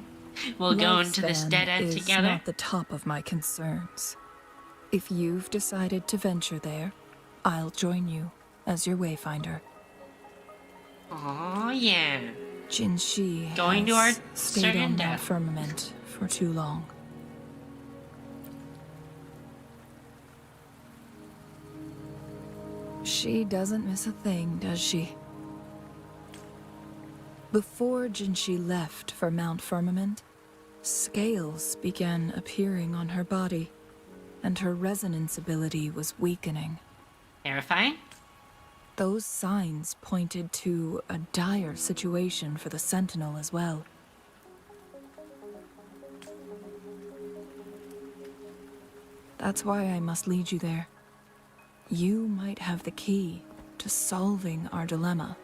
We'll go into this dead end Lifespan together? is not the top of my concerns. If you've decided to venture there, I'll join you as your wayfinder. Oh yeah. Jinshi Going to our has stayed certain on Mount death. Firmament for too long. She doesn't miss a thing, does she? Before Jinshi left for Mount Firmament, scales began appearing on her body, and her resonance ability was weakening. Terrifying? Those signs pointed to a dire situation for the Sentinel as well. That's why I must lead you there. You might have the key to solving our dilemma.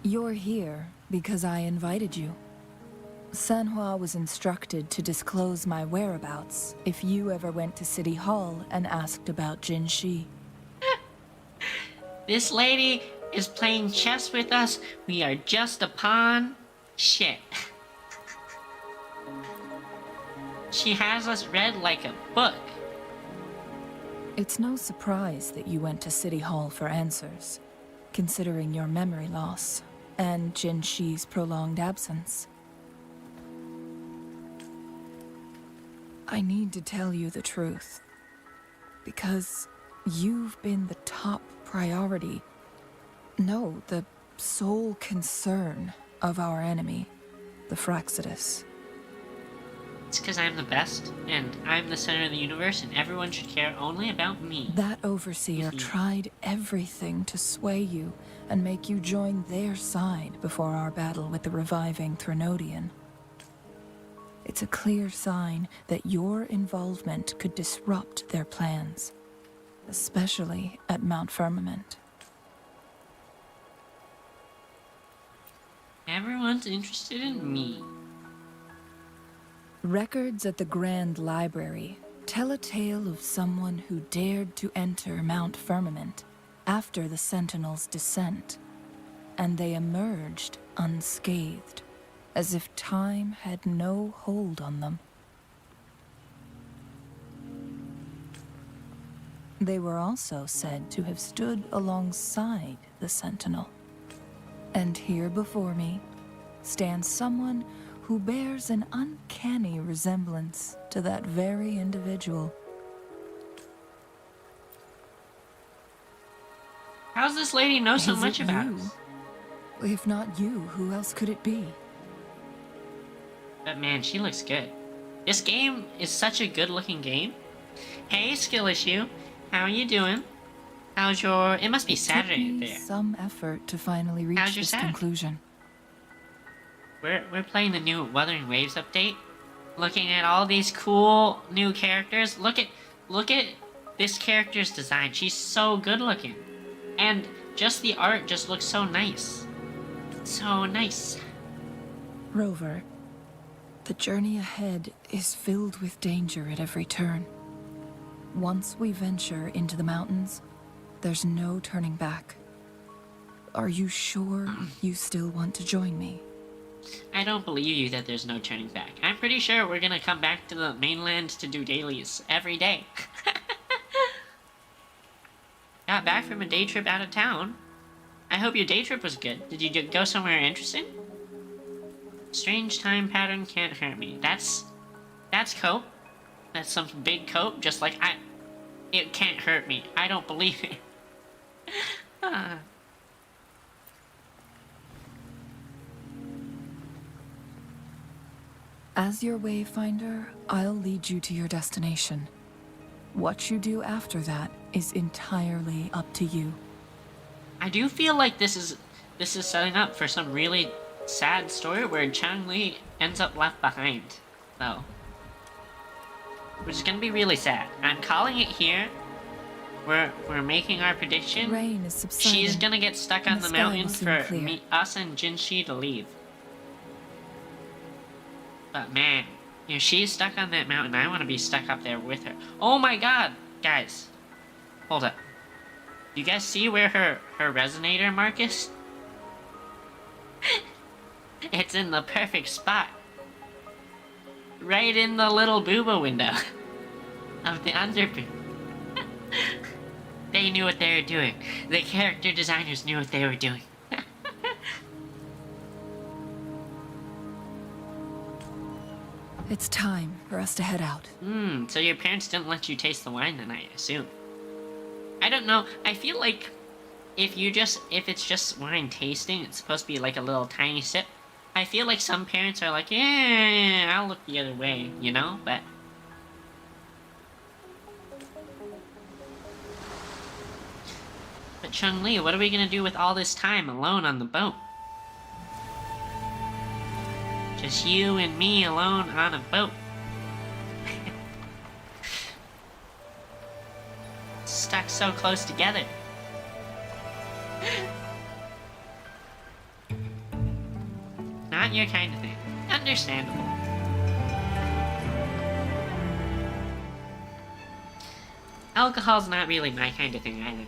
You're here because I invited you. Sanhua was instructed to disclose my whereabouts if you ever went to City Hall and asked about Jinshi. This lady is playing chess with us. We are just a pawn. Shit. She has us read like a book. It's no surprise that you went to City Hall for answers, considering your memory loss and Jinxi's prolonged absence. I need to tell you the truth, because you've been the top priority. No, the sole concern of our enemy, the Fraxidus. It's because I'm the best, and I'm the center of the universe, and everyone should care only about me. That overseer tried everything to sway you and make you join their side before our battle with the reviving Threnodian. It's a clear sign that your involvement could disrupt their plans, especially at Mount Firmament. Everyone's interested in me. Records at the Grand Library tell a tale of someone who dared to enter Mount Firmament after the Sentinels' descent, and they emerged unscathed, as if time had no hold on them. They were also said to have stood alongside the Sentinel. And here before me stands someone who bears an uncanny resemblance to that very individual. How's this lady know so Is much it about you? us? If not you, who else could it be? But man, she looks good. This game is such a good-looking game. Hey, Skill Issue. How are you doing? How's your... It must be Saturday Took me there. some effort to finally reach How's your this Saturday? conclusion. We're playing the new Wuthering Waves update. Looking at all these cool new characters. Look at this character's design. She's so good looking. And just the art just looks so nice. So nice. Rover, the journey ahead is filled with danger at every turn. Once we venture into the mountains, there's no turning back. Are you sure you still want to join me? I don't believe you that there's no turning back. I'm pretty sure we're gonna come back to the mainland to do dailies every day. Got back from a day trip out of town. I hope your day trip was good. Did you go somewhere interesting? Strange time pattern can't hurt me. That's cope. That's some big cope. Just like it can't hurt me. I don't believe it. Ah. As your wayfinder, I'll lead you to your destination. What you do after that is entirely up to you. I do feel like this is setting up for some really sad story where Chang-Li ends up left behind, though. Which is gonna be really sad. I'm calling it here. We're making our prediction. Rain is subsiding. She's gonna get stuck on and the the sky mountain will seem for clear. us and Jinshi to leave. But man, if she's stuck on that mountain, I want to be stuck up there with her. Oh my god! Guys, hold up. You guys see where her resonator mark is? It's in the perfect spot. Right in the little booba window of the underboob. They knew what they were doing. The character designers knew what they were doing. It's time for us to head out. So your parents didn't let you taste the wine then, I assume. I don't know. I feel like if it's just wine tasting, it's supposed to be like a little tiny sip. I feel like some parents are like, yeah, I'll look the other way, you know? But Chun-Li, what are we gonna do with all this time alone on the boat? Just you and me alone on a boat. Stuck so close together. Not your kind of thing. Understandable. Alcohol's not really my kind of thing either.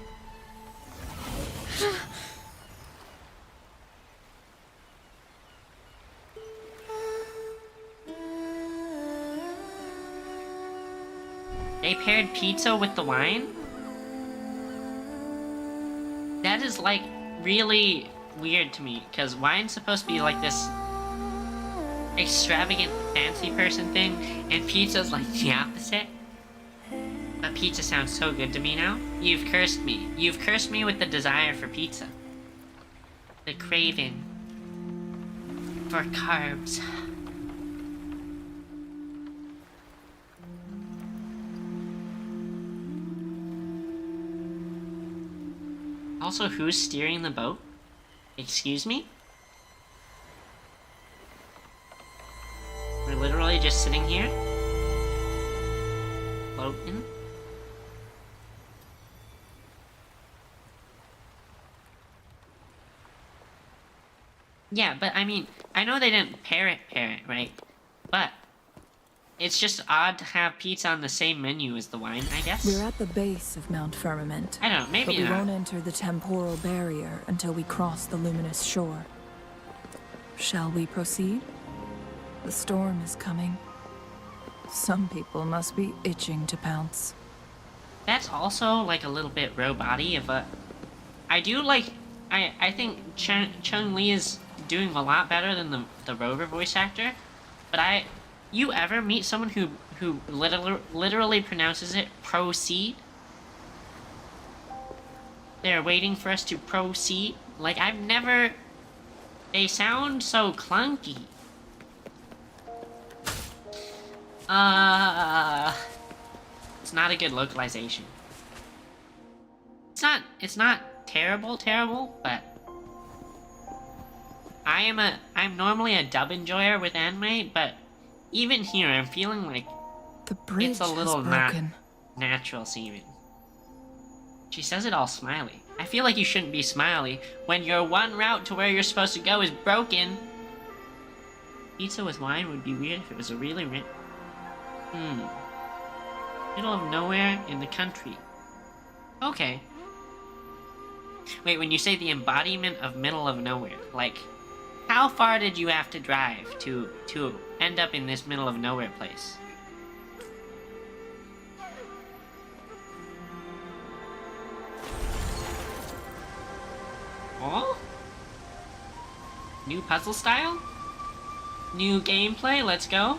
They paired pizza with the wine? That is like really weird to me, because wine's supposed to be like this extravagant fancy person thing, and pizza's like the opposite. But pizza sounds so good to me now. You've cursed me. You've cursed me with the desire for pizza. The craving for carbs. Also, who's steering the boat? Excuse me? We're literally just sitting here. Floating. Yeah, but I mean, I know they didn't pair it, right? But it's just odd to have pizza on the same menu as the wine, I guess. We're at the base of Mount Firmament. I don't know, maybe but we not. won't enter the temporal barrier until we cross the luminous shore. Shall we proceed? The storm is coming. Some people must be itching to pounce. That's also like a little bit robot-y of a... I do like... I think Chung-Li is doing a lot better than the Rover voice actor. But you ever meet someone who literally pronounces it proceed? They're waiting for us to proceed? Like, I've never... They sound so clunky. It's not a good localization. It's not terrible, but I'm normally a dub enjoyer with anime, but even here I'm feeling like the bridge it's a little has not broken. natural seeming. She says it all smiley. I feel like you shouldn't be smiley when your one route to where you're supposed to go is broken. Pizza with wine would be weird if it was a really middle of nowhere in the country. Okay. Wait, when you say the embodiment of middle of nowhere, like, how far did you have to drive to end up in this middle of nowhere place? Oh? New puzzle style? New gameplay, let's go.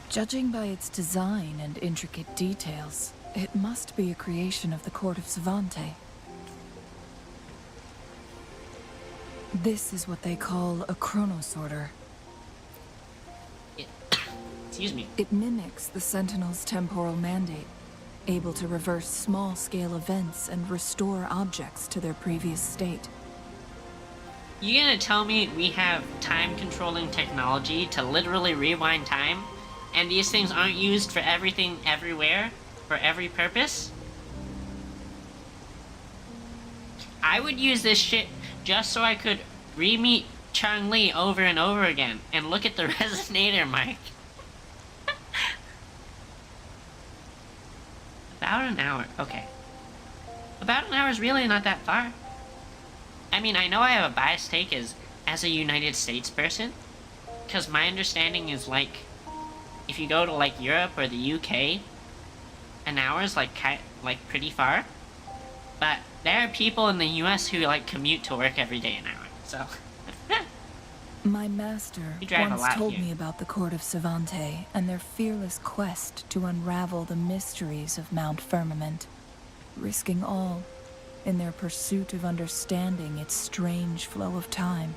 Judging by its design and intricate details, it must be a creation of the court of Savante. This is what they call a chronosorter. Excuse me. It mimics the Sentinel's temporal mandate, able to reverse small-scale events and restore objects to their previous state. You gonna tell me we have time-controlling technology to literally rewind time? And these things aren't used for everything, everywhere, for every purpose? I would use this shit just so I could re-meet Chung-Li over and over again and look at the resonator mic. About an hour, okay. About an hour is really not that far. I mean, I know I have a biased take as a United States person, because my understanding is like, if you go to like Europe or the UK, an hour is like pretty far. But there are people in the US who like commute to work every day an hour, so. My master You drive a once lot told here. me about the court of Savante and their fearless quest to unravel the mysteries of Mount Firmament, risking all in their pursuit of understanding its strange flow of time.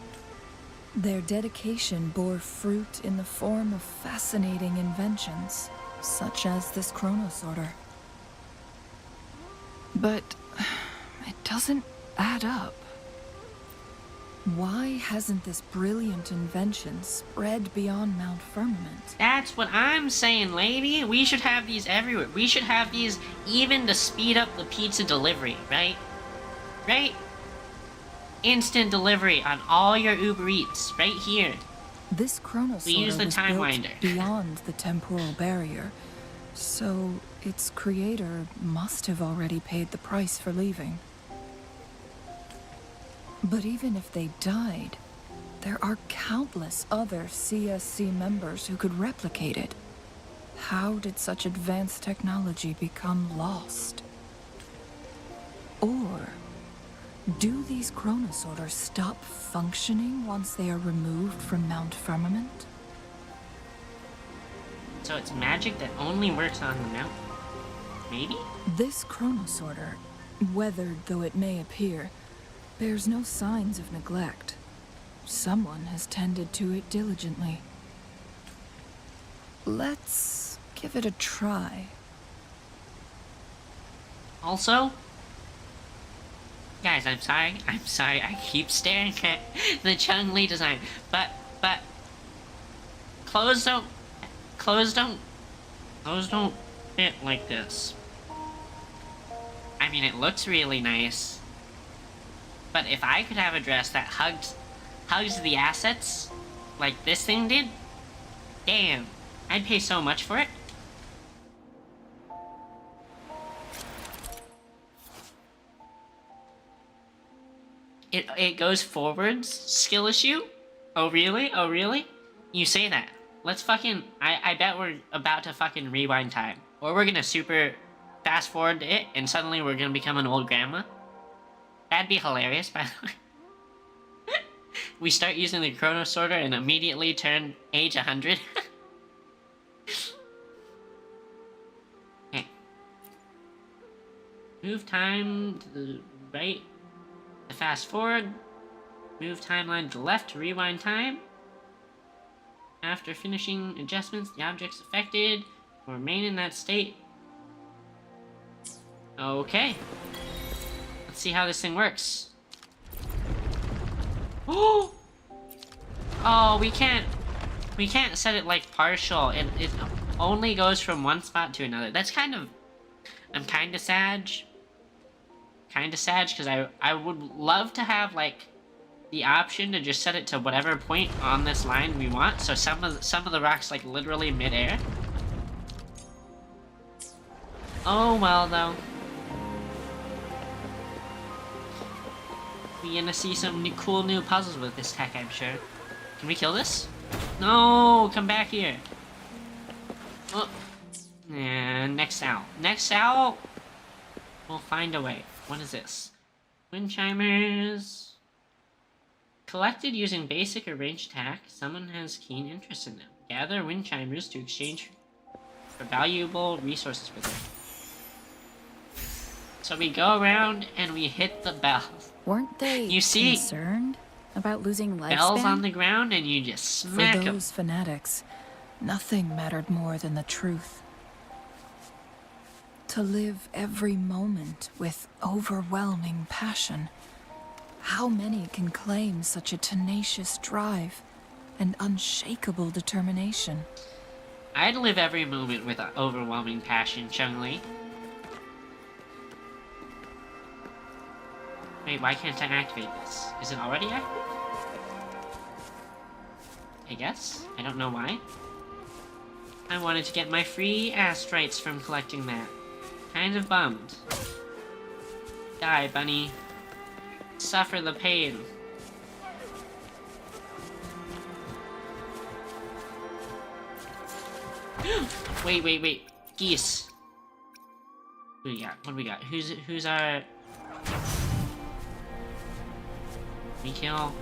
Their dedication bore fruit in the form of fascinating inventions, such as this chronosorter. But it doesn't add up. Why hasn't this brilliant invention spread beyond Mount Firmament? That's what I'm saying, lady. We should have these everywhere. We should have these even to speed up the pizza delivery, right? Right? Instant delivery on all your Uber Eats, right here. This chronosorter We use the was time built winder. beyond the temporal barrier, so its creator must have already paid the price for leaving. But even if they died, there are countless other CSC members who could replicate it. How did such advanced technology become lost? Or do these chronosorters stop functioning once they are removed from Mount Firmament? So it's magic that only works on the mountain. Maybe? This chronosorter, weathered though it may appear, bears no signs of neglect. Someone has tended to it diligently. Let's give it a try. Also, guys, I'm sorry, I keep staring at the Chun-Li design, but, clothes don't fit like this. I mean, it looks really nice, but if I could have a dress that hugs the assets, like this thing did, damn, I'd pay so much for it. It goes forwards, skill issue? Oh really? Oh really? You say that. Let's fucking, I bet we're about to fucking rewind time. Or we're gonna super fast forward it and suddenly we're gonna become an old grandma. That'd be hilarious, by the way. We start using the chrono sorter and immediately turn age 100. Okay. Move time to the right to fast forward. Move timeline to the left to rewind time. After finishing adjustments, the objects affected will remain in that state. Okay. Let's see how this thing works. Oh! Oh, we can't set it like partial. It only goes from one spot to another. That's kind of, I'm kinda sad. Kinda sad, because I would love to have, like, the option to just set it to whatever point on this line we want, so some of the rocks, like, literally mid-air. Oh, well, though. We're gonna see some cool new puzzles with this tech, I'm sure. Can we kill this? No! Come back here! Oh. And next owl. Next owl! We'll find a way. What is this? Wind chimers. Collected using basic or ranged attack. Someone has keen interest in them. Gather wind chimers to exchange for valuable resources with them. So we go around and we hit the bells. Weren't they You see concerned about losing lifespan? bells on the ground and you just smack For them. those fanatics, nothing mattered more than the truth. To live every moment with overwhelming passion. How many can claim such a tenacious drive and unshakable determination? I'd live every moment with overwhelming passion, Chung-Li. Wait, why can't I activate this? Is it already active? I guess. I don't know why. I wanted to get my free astrites from collecting that. Kind of bummed. Die, bunny. Suffer the pain. Wait. Geese. What do we got? What do we got? Who's our... We kill...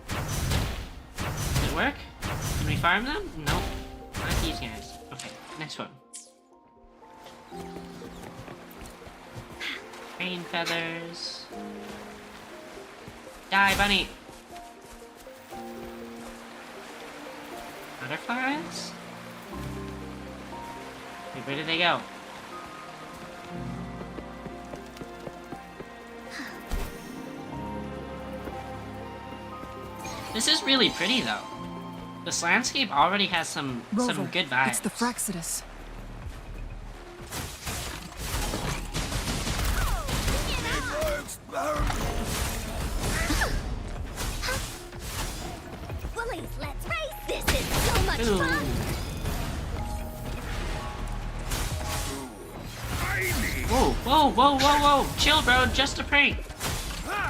Does it work? Can we farm them? Nope. Not these guys. Okay, next one. Rain feathers. Die, bunny! Butterflies? Wait, where did they go? This is really pretty, though. This landscape already has some good vibes. It's the Fraxidus. Bullies, let's race! This is so much Ooh. fun! Whoa. Chill, bro. Just a prank.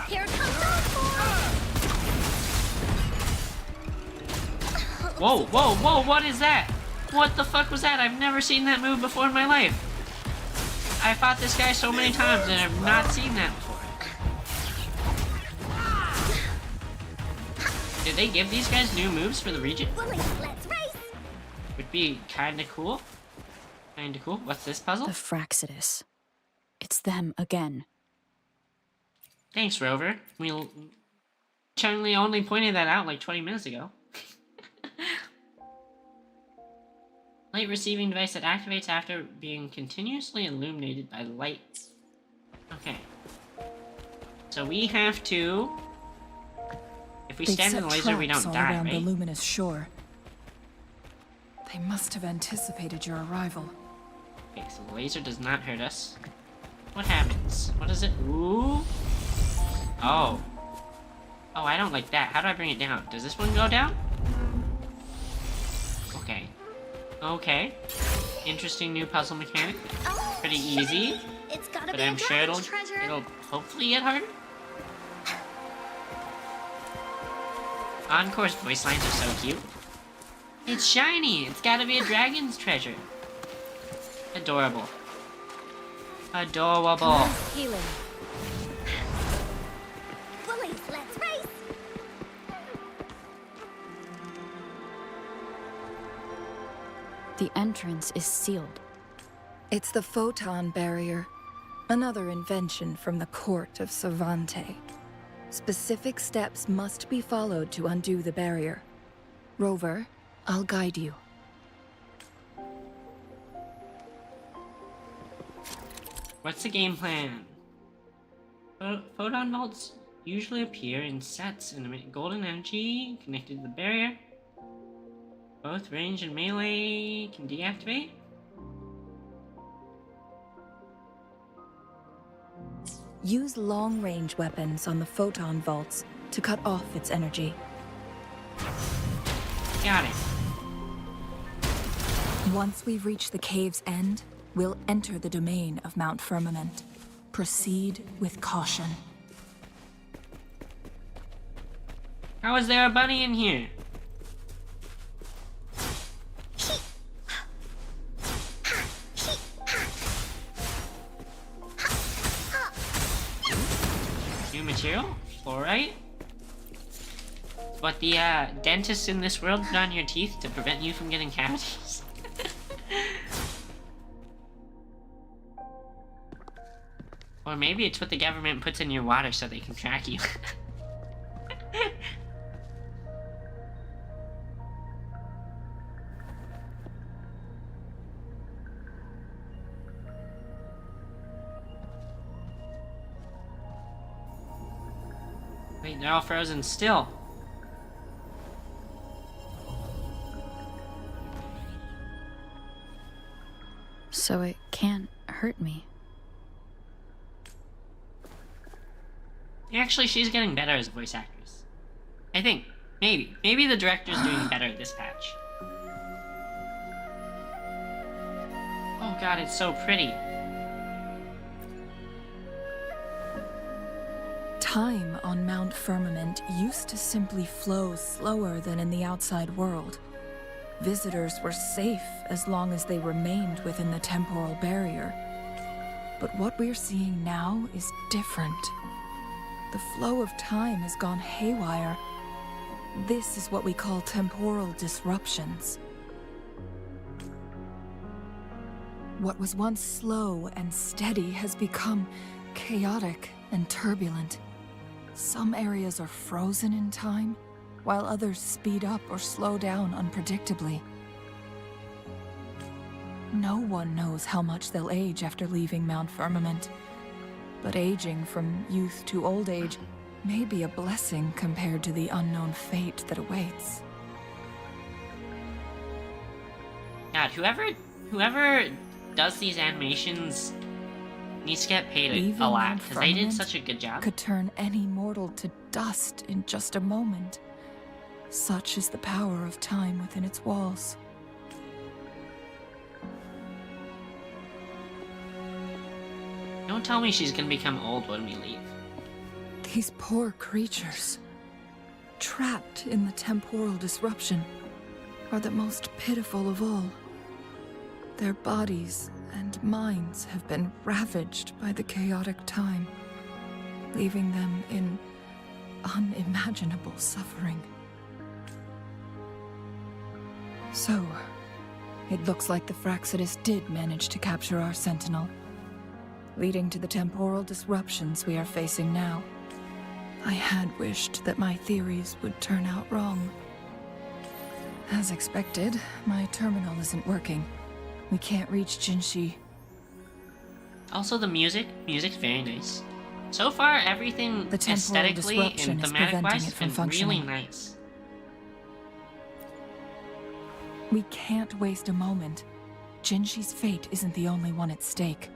Here comes the Whoa. What is that? What the fuck was that? I've never seen that move before in my life. I fought this guy so many times and I've not seen that before. Did they give these guys new moves for the region? Let's race! Would be kinda cool. Kinda cool. What's this puzzle? The Fraxidus. It's them again. Thanks, Rover. We Chun-Li only pointed that out like 20 minutes ago. Light receiving device that activates after being continuously illuminated by light. Okay. So we have to... If we stand in the laser, we don't die, around right? the luminous shore. They must have anticipated your arrival. Okay, so the laser does not hurt us. What happens? What is it? Ooh. Oh. Oh, I don't like that. How do I bring it down? Does this one go down? Okay. Okay. Interesting new puzzle mechanic. Pretty easy. It's gotta But be I'm a sure dragon's treasure. it'll hopefully get harder. Encore's voice lines are so cute. It's shiny! It's gotta be a dragon's treasure. Adorable. Adorable. Healing. Bullies, let's race! The entrance is sealed. It's the photon barrier, another invention from the court of Savante. Specific steps must be followed to undo the barrier. Rover, I'll guide you. What's the game plan? Photon vaults usually appear in sets and emit golden energy connected to the barrier. Both range and melee can deactivate. Use long-range weapons on the photon vaults to cut off its energy. Got it. Once we reach the cave's end, we'll enter the domain of Mount Firmament. Proceed with caution. How is there a bunny in here? New material? Fluorite? What the dentists in this world put on your teeth to prevent you from getting cavities? Or maybe it's what the government puts in your water so they can track you. Wait, they're all frozen still. So it can't hurt me. Actually, she's getting better as a voice actress. I think. Maybe. Maybe the director's doing better at this patch. Oh god, it's so pretty. Time on Mount Firmament used to simply flow slower than in the outside world. Visitors were safe as long as they remained within the temporal barrier. But what we're seeing now is different. The flow of time has gone haywire. This is what we call temporal disruptions. What was once slow and steady has become chaotic and turbulent. Some areas are frozen in time, while others speed up or slow down unpredictably. No one knows how much they'll age after leaving Mount Firmament, but aging from youth to old age may be a blessing compared to the unknown fate that awaits. God, whoever does these animations needs to get paid Leaving a lot, Mount because they did Firmament such a good job. could turn any mortal to dust in just a moment. Such is the power of time within its walls. Don't tell me she's gonna become old when we leave. These poor creatures, trapped in the temporal disruption. are the most pitiful of all. Their bodies and minds have been ravaged by the chaotic time, leaving them in unimaginable suffering. So, it looks like the Fraxidus did manage to capture our Sentinel, leading to the temporal disruptions we are facing now. I had wished that my theories would turn out wrong. As expected, my terminal isn't working. We can't reach Jinshi. Also, the music's very nice. So far, everything The temporal aesthetically disruption and is thematic-wise preventing has it from been functioning. really nice. We can't waste a moment. Jinshi's fate isn't the only one at stake.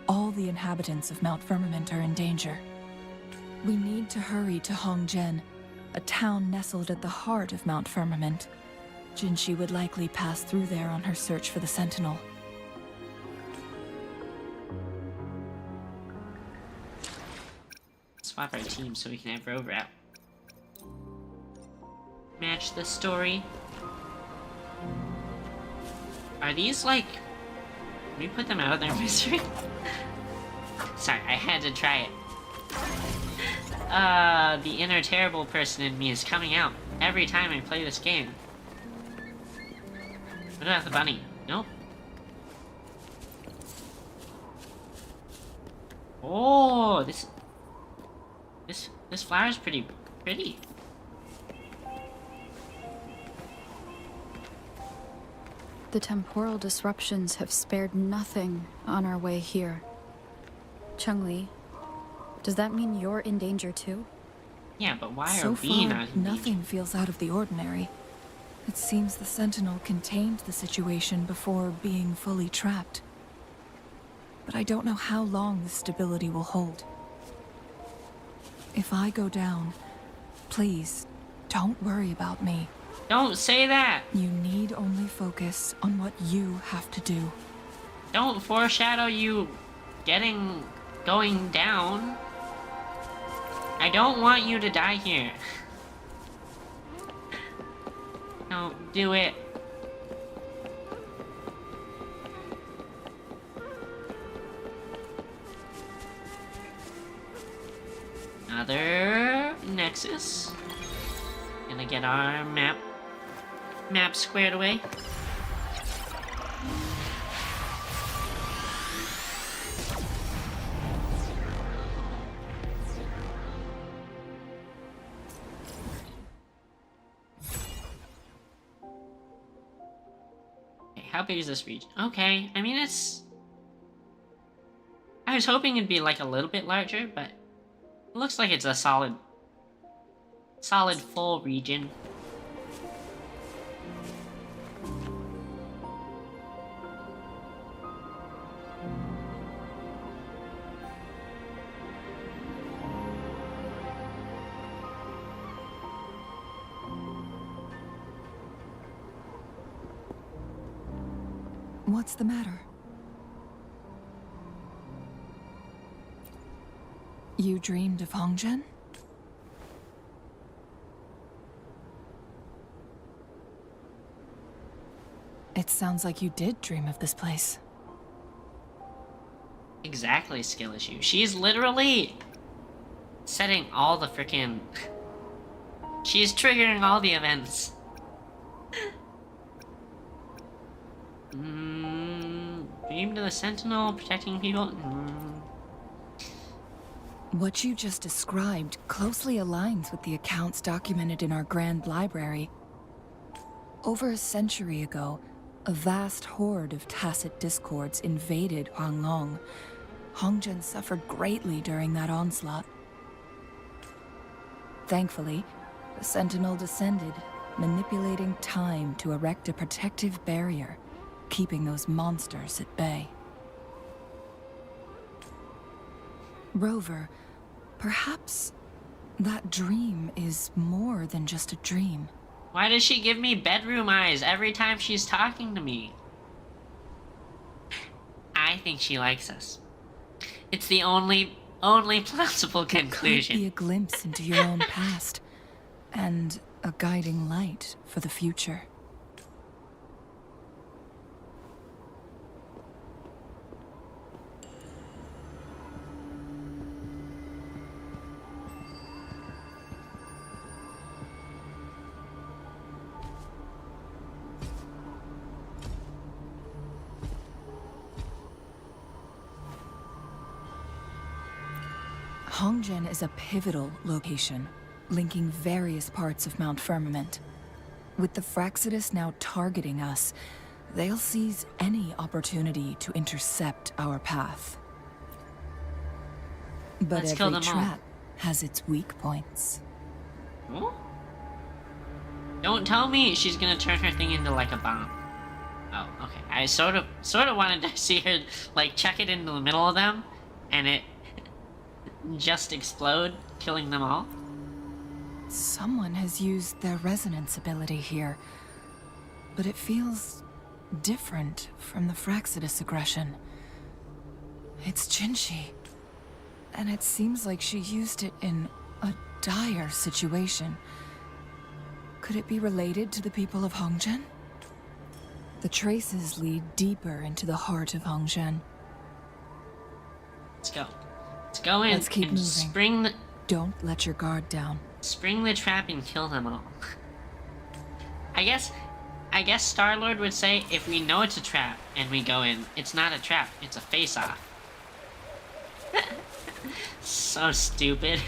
All the inhabitants of Mount Firmament are in danger. We need to hurry to Hongjian, a town nestled at the heart of Mount Firmament. Jinshi would likely pass through there on her search for the Sentinel. Swap our team so we can have Rover out. Match the story. Are these like... Can we put them out of their misery? Sorry, I had to try it. The inner terrible person in me is coming out every time I play this game. What about the bunny? Nope. Oh, this flower's pretty. The temporal disruptions have spared nothing on our way here. Chun-Li, does that mean you're in danger too? Yeah, but why So are we far, not in nothing danger? feels out of the ordinary. It seems the Sentinel contained the situation before being fully trapped. But I don't know how long this stability will hold. If I go down, please, don't worry about me. Don't say that! You need only focus on what you have to do. Don't foreshadow you going down. I don't want you to die here. Don't do it. Another Nexus. Gonna get our map squared away. Okay, how big is this region? Okay, I mean I was hoping it'd be like a little bit larger, but it looks like it's a solid full region. What's the matter? You dreamed of Hongjian? It sounds like you did dream of this place. Exactly, skill issue. She's literally setting all the freaking... She's triggering all the events. Dream to the Sentinel, protecting people. What you just described closely aligns with the accounts documented in our Grand Library. Over a century ago, a vast horde of tacit discords invaded Huanglong. Hongjian suffered greatly during that onslaught. Thankfully, the Sentinel descended, manipulating time to erect a protective barrier, keeping those monsters at bay. Rover, perhaps that dream is more than just a dream. Why does she give me bedroom eyes every time she's talking to me? I think she likes us. It's the only plausible conclusion. Could be a glimpse into your own past, and a guiding light for the future. Hongzhen is a pivotal location, linking various parts of Mount Firmament. With the Fraxidus now targeting us, they'll seize any opportunity to intercept our path. But Let's kill every them all. trap has its weak points. Huh? Don't tell me she's gonna turn her thing into like a bomb. Oh, okay. I sort of wanted to see her like chuck it into the middle of them, and it just explode, killing them all. Someone has used their resonance ability here, but it feels different from the Fraxidus aggression. It's Jinshi, and it seems like she used it in a dire situation. Could it be related to the people of Hongzhen? The traces lead deeper into the heart of Hongzhen. Let's go. Let's go in Let's keep and moving. Don't let your guard down. Spring the trap and kill them all. I guess Star-Lord would say if we know it's a trap and we go in, it's not a trap, it's a face-off. So stupid.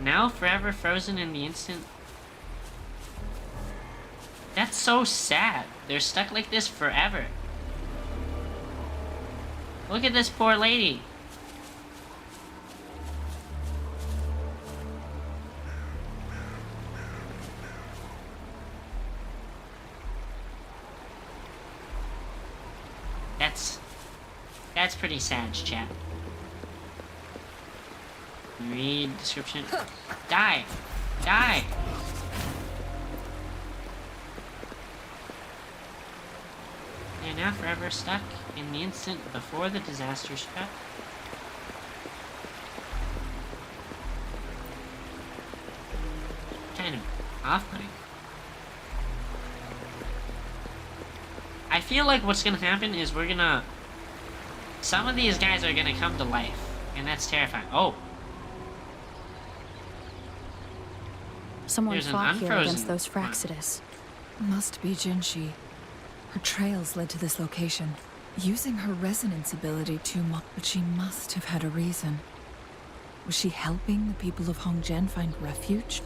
Now forever frozen in the instant. That's so sad. They're stuck like this forever. Look at this poor lady. That's pretty sad, chat. Read description. Die! Die! They are now forever stuck in the instant before the disaster struck. Kind of off-putting. I feel like what's gonna happen is some of these guys are gonna come to life, and that's terrifying. Oh! Someone There's an fought here unfrozen against those one. Fraxidus. Must be Jinshi. Her trails led to this location. Using her resonance ability but she must have had a reason. Was she helping the people of Hongzhen find refuge?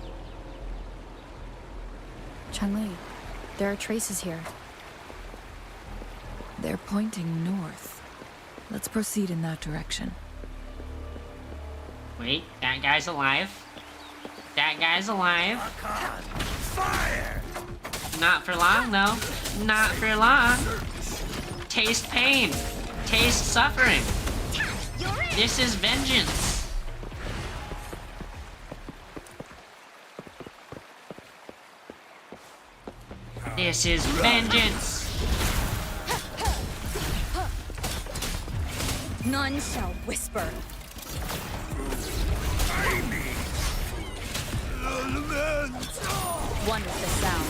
Chun-Li, there are traces here. They're pointing north. Let's proceed in that direction. Wait, that guy's alive. That guy's alive. Fire! Not for long, though. Not for long. Taste pain. Taste suffering. This is vengeance. This is vengeance. None shall whisper. One is the sound.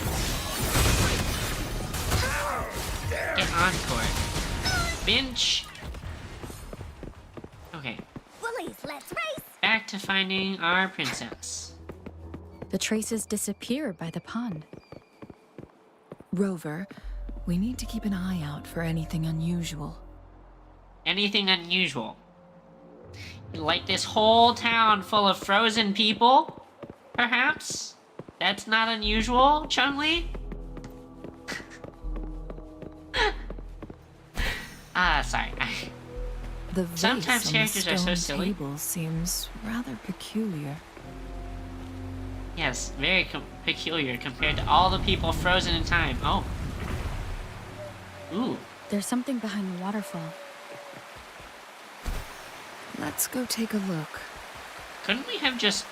Get encore. Binch. Okay, Bullies, let's race! back to finding our princess. The traces disappear by the pond. Rover, we need to keep an eye out for anything unusual. Anything unusual? Like this whole town full of frozen people? Perhaps? That's not unusual, Chun-Li? Sorry. The vase Sometimes on characters the are so stone silly. table seems rather peculiar. Yes, very peculiar compared to all the people frozen in time. Oh. Ooh. There's something behind the waterfall. Let's go take a look. Couldn't we have just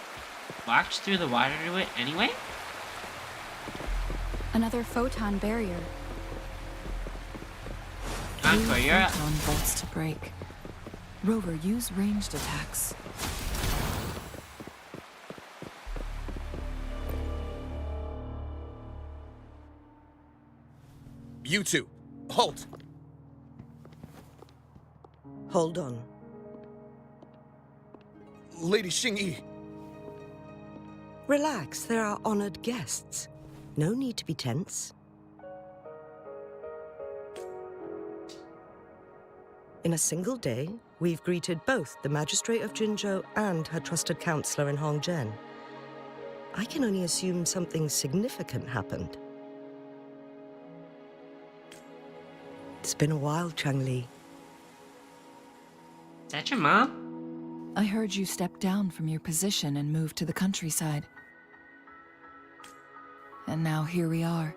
walked through the water to it anyway? Another photon barrier. Encore, you're up. Photon bolts to break. Rover, use ranged attacks. You two, halt! Hold on. Lady Xingyi, Relax, they're our honored guests. No need to be tense. In a single day, we've greeted both the Magistrate of Jinzhou and her trusted counselor in Hongzhen. I can only assume something significant happened. It's been a while, Changli. Is that your mom? I heard you step down from your position and move to the countryside. And now here we are,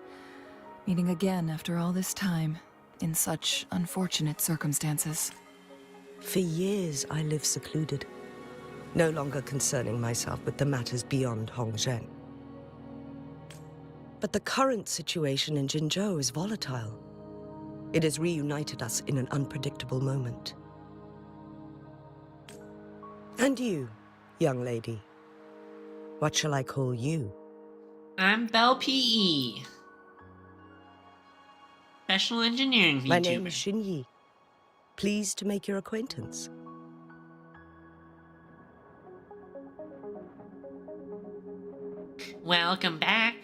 meeting again after all this time, in such unfortunate circumstances. For years, I lived secluded, no longer concerning myself with the matters beyond Hongzhen. But the current situation in Jinzhou is volatile. It has reunited us in an unpredictable moment. And you, young lady, what shall I call you? I'm Belle PE. Special engineering VTuber. My name is Xinyi. Pleased to make your acquaintance. Welcome back.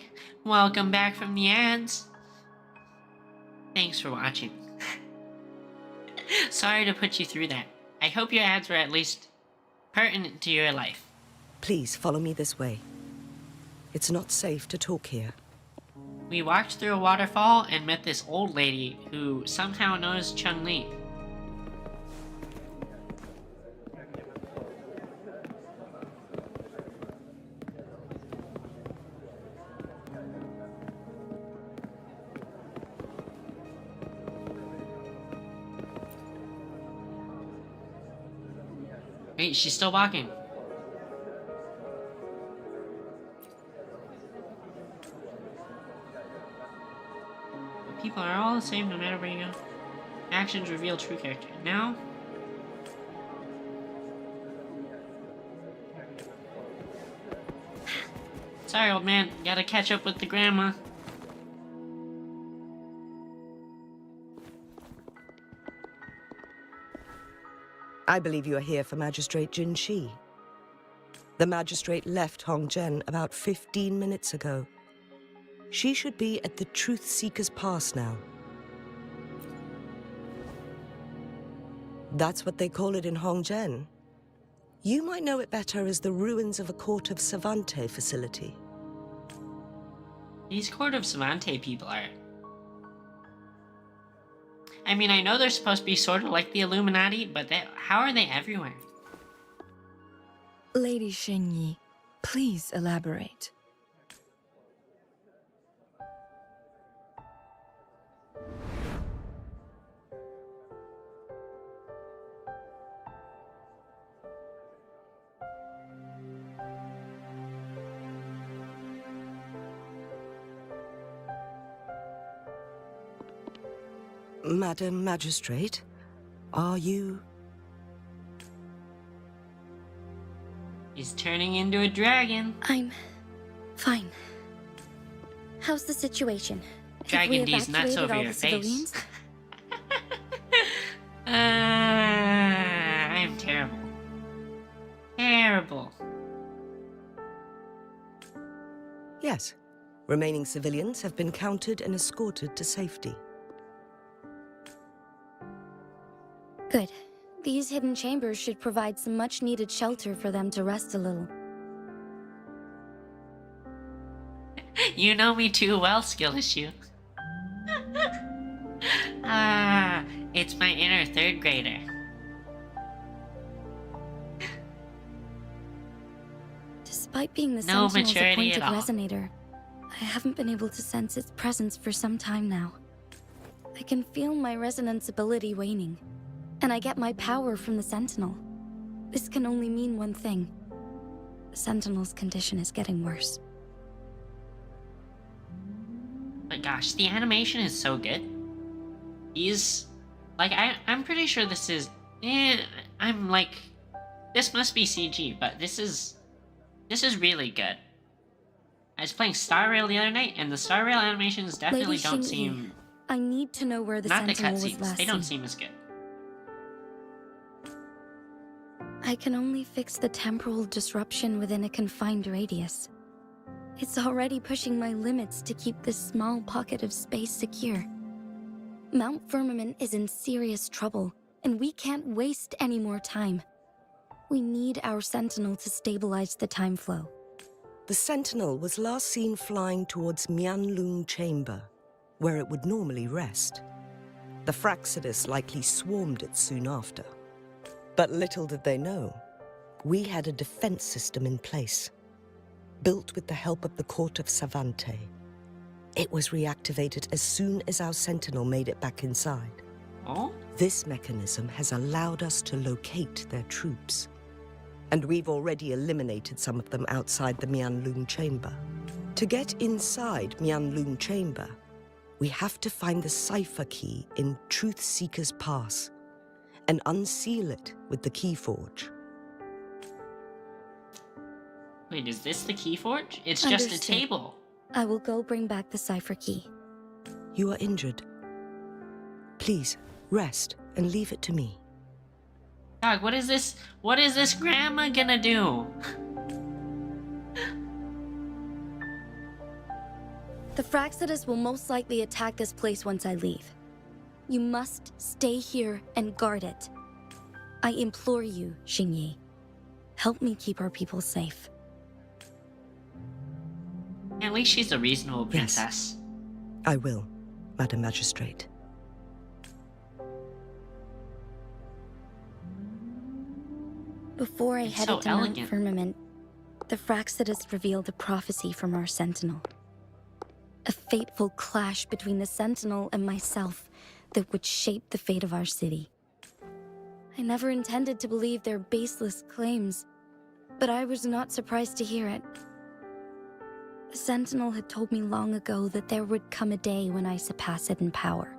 Welcome back from the ads. Thanks for watching. Sorry to put you through that. I hope your ads were at least pertinent to your life. Please follow me this way. It's not safe to talk here. We walked through a waterfall and met this old lady who somehow knows Chun-Li. Wait, she's still walking. People are all the same no matter where you go. Actions reveal true character. Now? Sorry, old man. Gotta catch up with the grandma. I believe you are here for Magistrate Jin Shi. The magistrate left Hongzhen about 15 minutes ago. She should be at the Truth Seeker's Pass now. That's what they call it in Hongzhen. You might know it better as the ruins of a Court of Savante facility. These Court of Savante people are... I mean, I know they're supposed to be sort of like the Illuminati, but how are they everywhere? Lady Xinyi, please elaborate. Madam Magistrate, are you... He's turning into a dragon. I'm fine. How's the situation? Dragon Have we D's nuts evacuated over all your the face. civilians? I'm terrible. Terrible. Yes. Remaining civilians have been counted and escorted to safety. Good. These hidden chambers should provide some much-needed shelter for them to rest a little. You know me too well, skill issue. It's my inner third grader. Despite being the No Sentinel's maturity appointed at all. resonator, I haven't been able to sense its presence for some time now. I can feel my resonance ability waning, and I get my power from the Sentinel. This can only mean one thing. The Sentinel's condition is getting worse. But gosh, the animation is so good. He's... Like, I'm pretty sure this is... I'm like... This must be CG, but this is really good. I was playing Star Rail the other night, and the Star Rail animations definitely Lady don't Xinyi, seem... I need to know where the Not the Sentinel was cutscenes, last they don't seen. seem as good. I can only fix the temporal disruption within a confined radius. It's already pushing my limits to keep this small pocket of space secure. Mount Firmament is in serious trouble, and we can't waste any more time. We need our Sentinel to stabilize the time flow. The Sentinel was last seen flying towards Mianlung Chamber, where it would normally rest. The Fraxidus likely swarmed it soon after. But little did they know, we had a defense system in place, built with the help of the court of Savante. It was reactivated as soon as our Sentinel made it back inside. Oh? This mechanism has allowed us to locate their troops. And we've already eliminated some of them outside the Mianlung Chamber. To get inside Mianlung Chamber, we have to find the cipher key in Truth Seeker's Pass and unseal it with the Keyforge. Wait, is this the Keyforge? It's just a Understood. table. I will go bring back the cipher key. You are injured. Please, rest and leave it to me. Dog, what is this? What is this grandma gonna do? The Fraxidus will most likely attack this place once I leave. You must stay here and guard it. I implore you, Xingyi. Help me keep our people safe. At least she's a reasonable Yes. princess. I will, Madam Magistrate. Before I It's headed so to Mount elegant. Firmament, the Fraxidus revealed a prophecy from our Sentinel. A fateful clash between the Sentinel and myself that would shape the fate of our city. I never intended to believe their baseless claims, but I was not surprised to hear it. The Sentinel had told me long ago that there would come a day when I surpass it in power.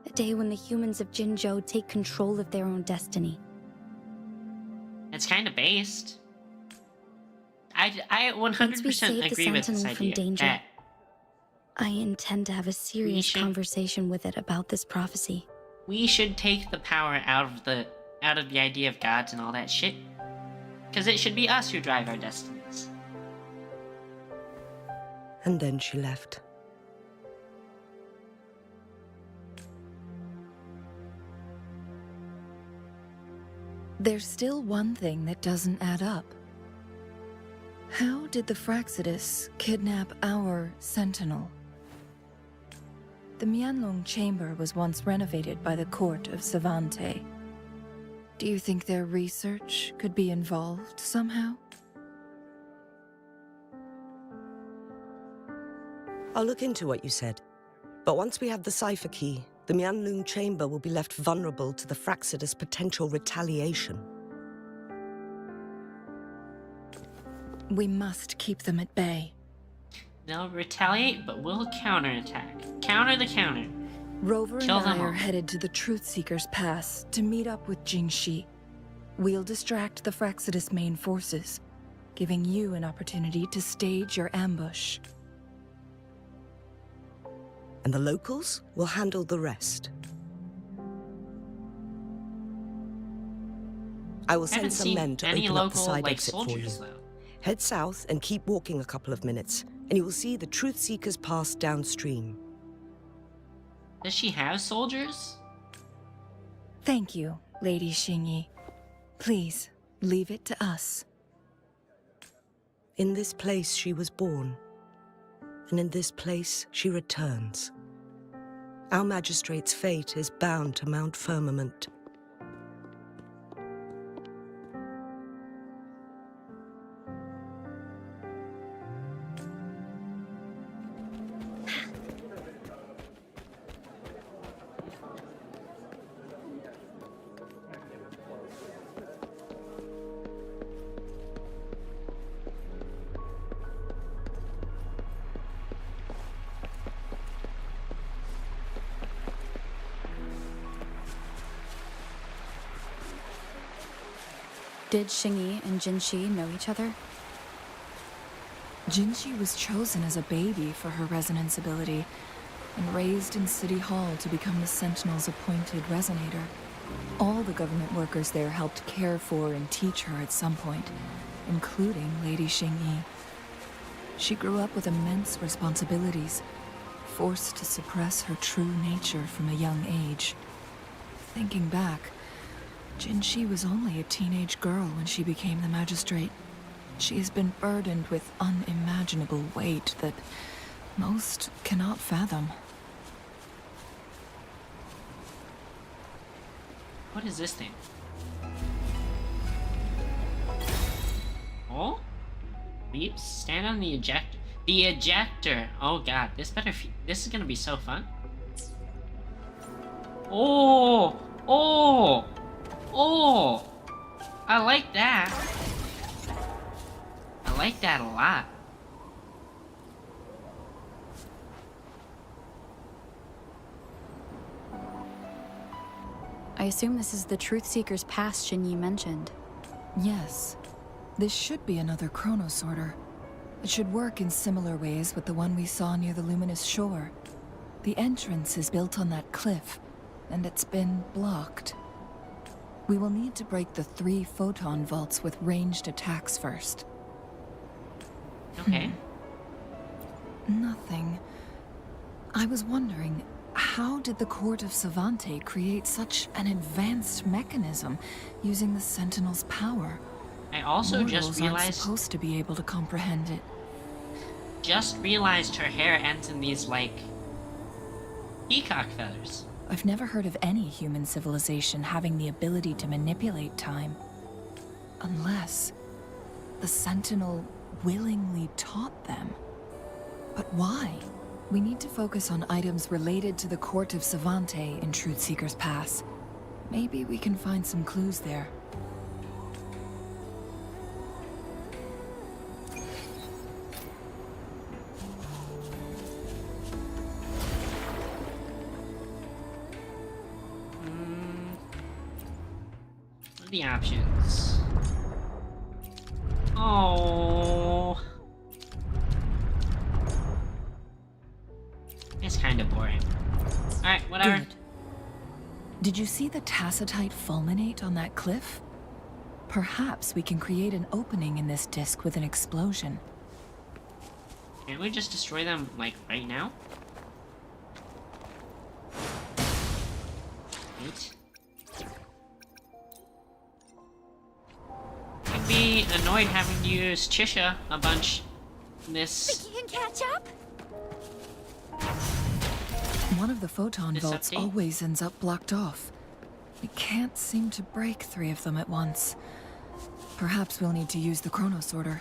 A day when the humans of Jinzhou take control of their own destiny. It's kind of based. I Once we 100% save the agree with this Sentinel from idea. danger, That I intend to have a serious should- conversation with it about this prophecy. we should take the power out of the idea of gods and all that shit. Because it should be us who drive our destinies. And then she left. There's still one thing that doesn't add up. How did the Fraxidus kidnap our Sentinel? The Mianlong Chamber was once renovated by the court of Savante. Do you think their research could be involved somehow? I'll look into what you said. But once we have the cipher key, the Mianlung Chamber will be left vulnerable to the Fraxidus' potential retaliation. We must keep them at bay. They'll retaliate, but we'll counterattack. Counter the counter. Rover and Kill I them are all. headed to the Truth Seeker's Pass to meet up with Jingxi. We'll distract the Fraxidus' main forces, giving you an opportunity to stage your ambush. And the locals will handle the rest. I will I send haven't some seen men to any open up the local, side like, exit for you. soldiers, though. Head south and keep walking a couple of minutes, and you will see the Truth Seeker's Pass downstream. Does she have soldiers? Thank you, Lady Xingyi. Please, leave it to us. In this place she was born, and in this place she returns. Our magistrate's fate is bound to Mount Firmament. Did Xingyi and Jinxi know each other? Jinxi was chosen as a baby for her resonance ability and raised in City Hall to become the Sentinel's appointed resonator. All the government workers there helped care for and teach her at some point, including Lady Xingyi. She grew up with immense responsibilities, forced to suppress her true nature from a young age. Thinking back, Jinshi was only a teenage girl when she became the magistrate. She has been burdened with unimaginable weight that most cannot fathom. What is this thing? Oh? Leaps? Stand on the ejector. The ejector! Oh god, this is gonna be so fun. Oh! Oh! Oh! I like that. I like that a lot. I assume this is the Truth Seeker's Pass Shinyi mentioned. Yes. This should be another chronosorter. It should work in similar ways with the one we saw near the luminous shore. The entrance is built on that cliff, and it's been blocked. We will need to break the 3 photon vaults with ranged attacks first. Okay. Nothing. I was wondering, how did the Court of Savante create such an advanced mechanism using the Sentinel's power? I also just Mortals aren't realized supposed to be able to comprehend it. her hair ends in these, like, peacock feathers. I've never heard of any human civilization having the ability to manipulate time. Unless the Sentinel willingly taught them. But why? We need to focus on items related to the Court of Savante in Truth Seeker's Pass. Maybe we can find some clues there. What are the options? Oh. It's kind of boring. Alright, whatever. Good. Did you see the tacitite fulminate on that cliff? Perhaps we can create an opening in this disk with an explosion. Can't we just destroy them, like, right now? Wait. I'd be annoyed having to use Chisha a bunch this... We can catch up? One of the photon This vaults update? always ends up blocked off. We can't seem to break 3 of them at once. Perhaps we'll need to use the chronosorter.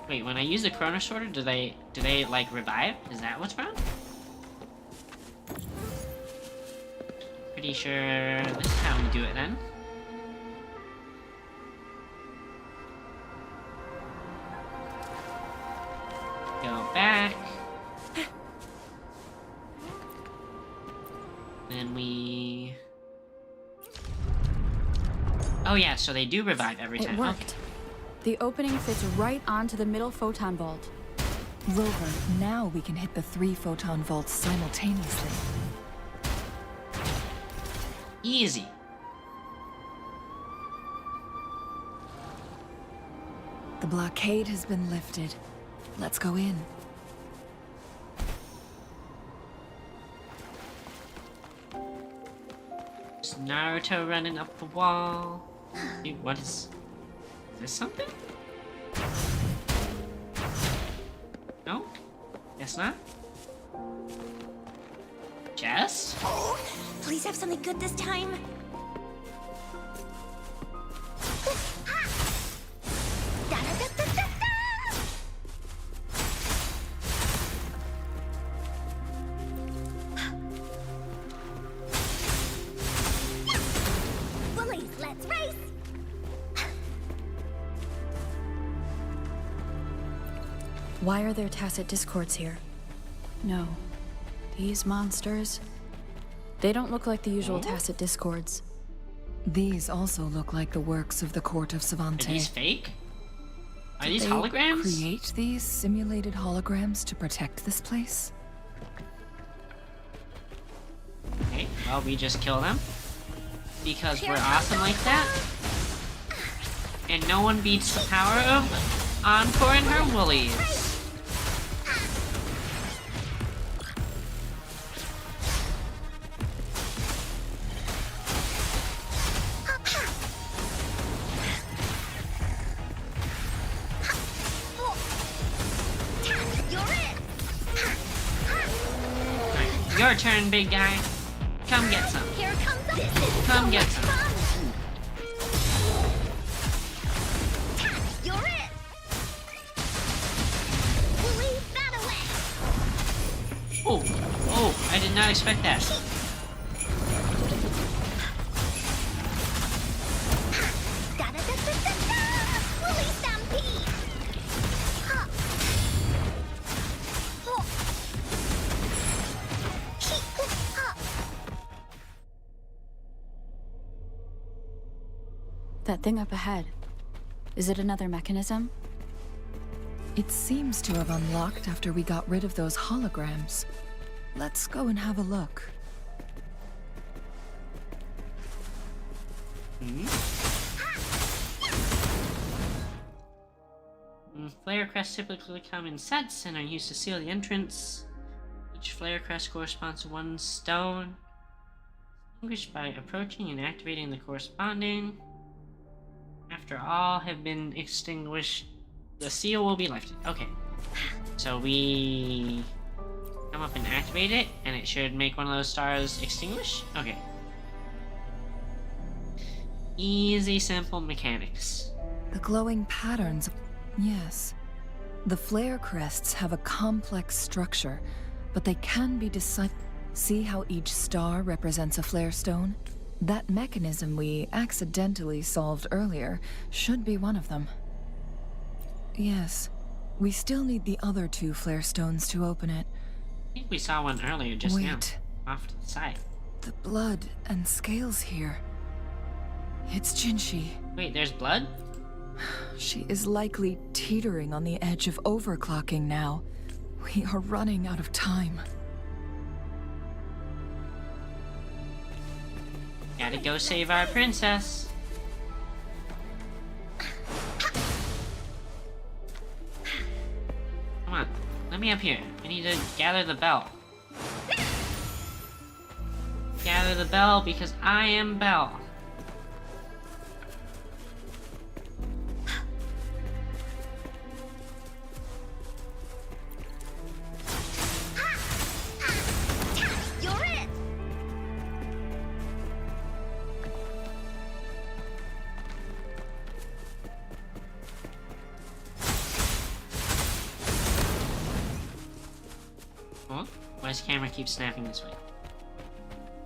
Wait, when I use the chronosorter, do they like revive? Is that what's wrong? Pretty sure this is how we do it then. Go back. Then we... Oh yeah, so they do revive every time. It worked. The opening fits right onto the middle photon vault. Rover, now we can hit the 3 photon vaults simultaneously. Easy. The blockade has been lifted. Let's go in. There's Naruto running up the wall. Dude, what is this something? No? Guess not. Jess? Oh, please have something good this time. Bullies, let's race! Why are there tacit discords here? No. These monsters... They don't look like the usual tacit discords. These also look like the works of the Court of Are Savante. these fake? Are these They holograms? create these simulated holograms to protect this place? Okay, well, we just kill them. Because we're awesome like that. And no one beats the power of Encore and her woolies. turn, big guy. Come get some. Here comes a Come get some. You're it. We'll leave that away. Oh, oh, I did not expect that. Da-da-da-da-da-da. Woolly stampede. Huh. Oh. That thing up ahead. Is it another mechanism? It seems to have unlocked after we got rid of those holograms. Let's go and have a look. Flare crests typically come in sets and are used to seal the entrance. Each flare crest corresponds to one stone, distinguished by approaching and activating the corresponding. After all have been extinguished, the seal will be lifted. Okay. So we come up and activate it, and it should make one of those stars extinguish? Okay. Easy, simple mechanics. The glowing patterns. Yes. The flare crests have a complex structure, but they can be decided. See how each star represents a flare stone? That mechanism we accidentally solved earlier should be one of them. Yes. We still need the other two flare stones to open it. I think we saw one earlier just now. Wait. Off to the side. The blood and scales here. It's Jinshi. Wait, there's blood? She is likely teetering on the edge of overclocking now. We are running out of time. Gotta go save our princess. Come on, let me up here. I need to gather the bell. Gather the bell because I am Belle. You're it. Oh, why does the camera keep snapping this way?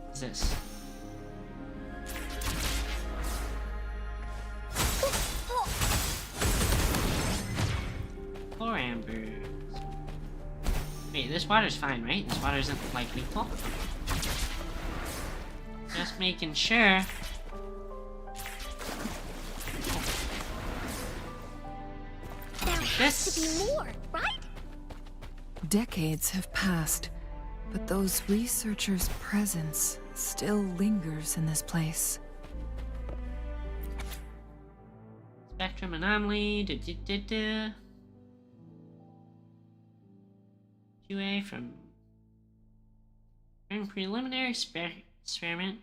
What's this? Four ambers. Wait, this water's fine, right? This water isn't, like, lethal? Just making sure. There has to be more, right? Decades have passed, but those researchers' presence still lingers in this place. Spectrum anomaly. QA from preliminary experiment.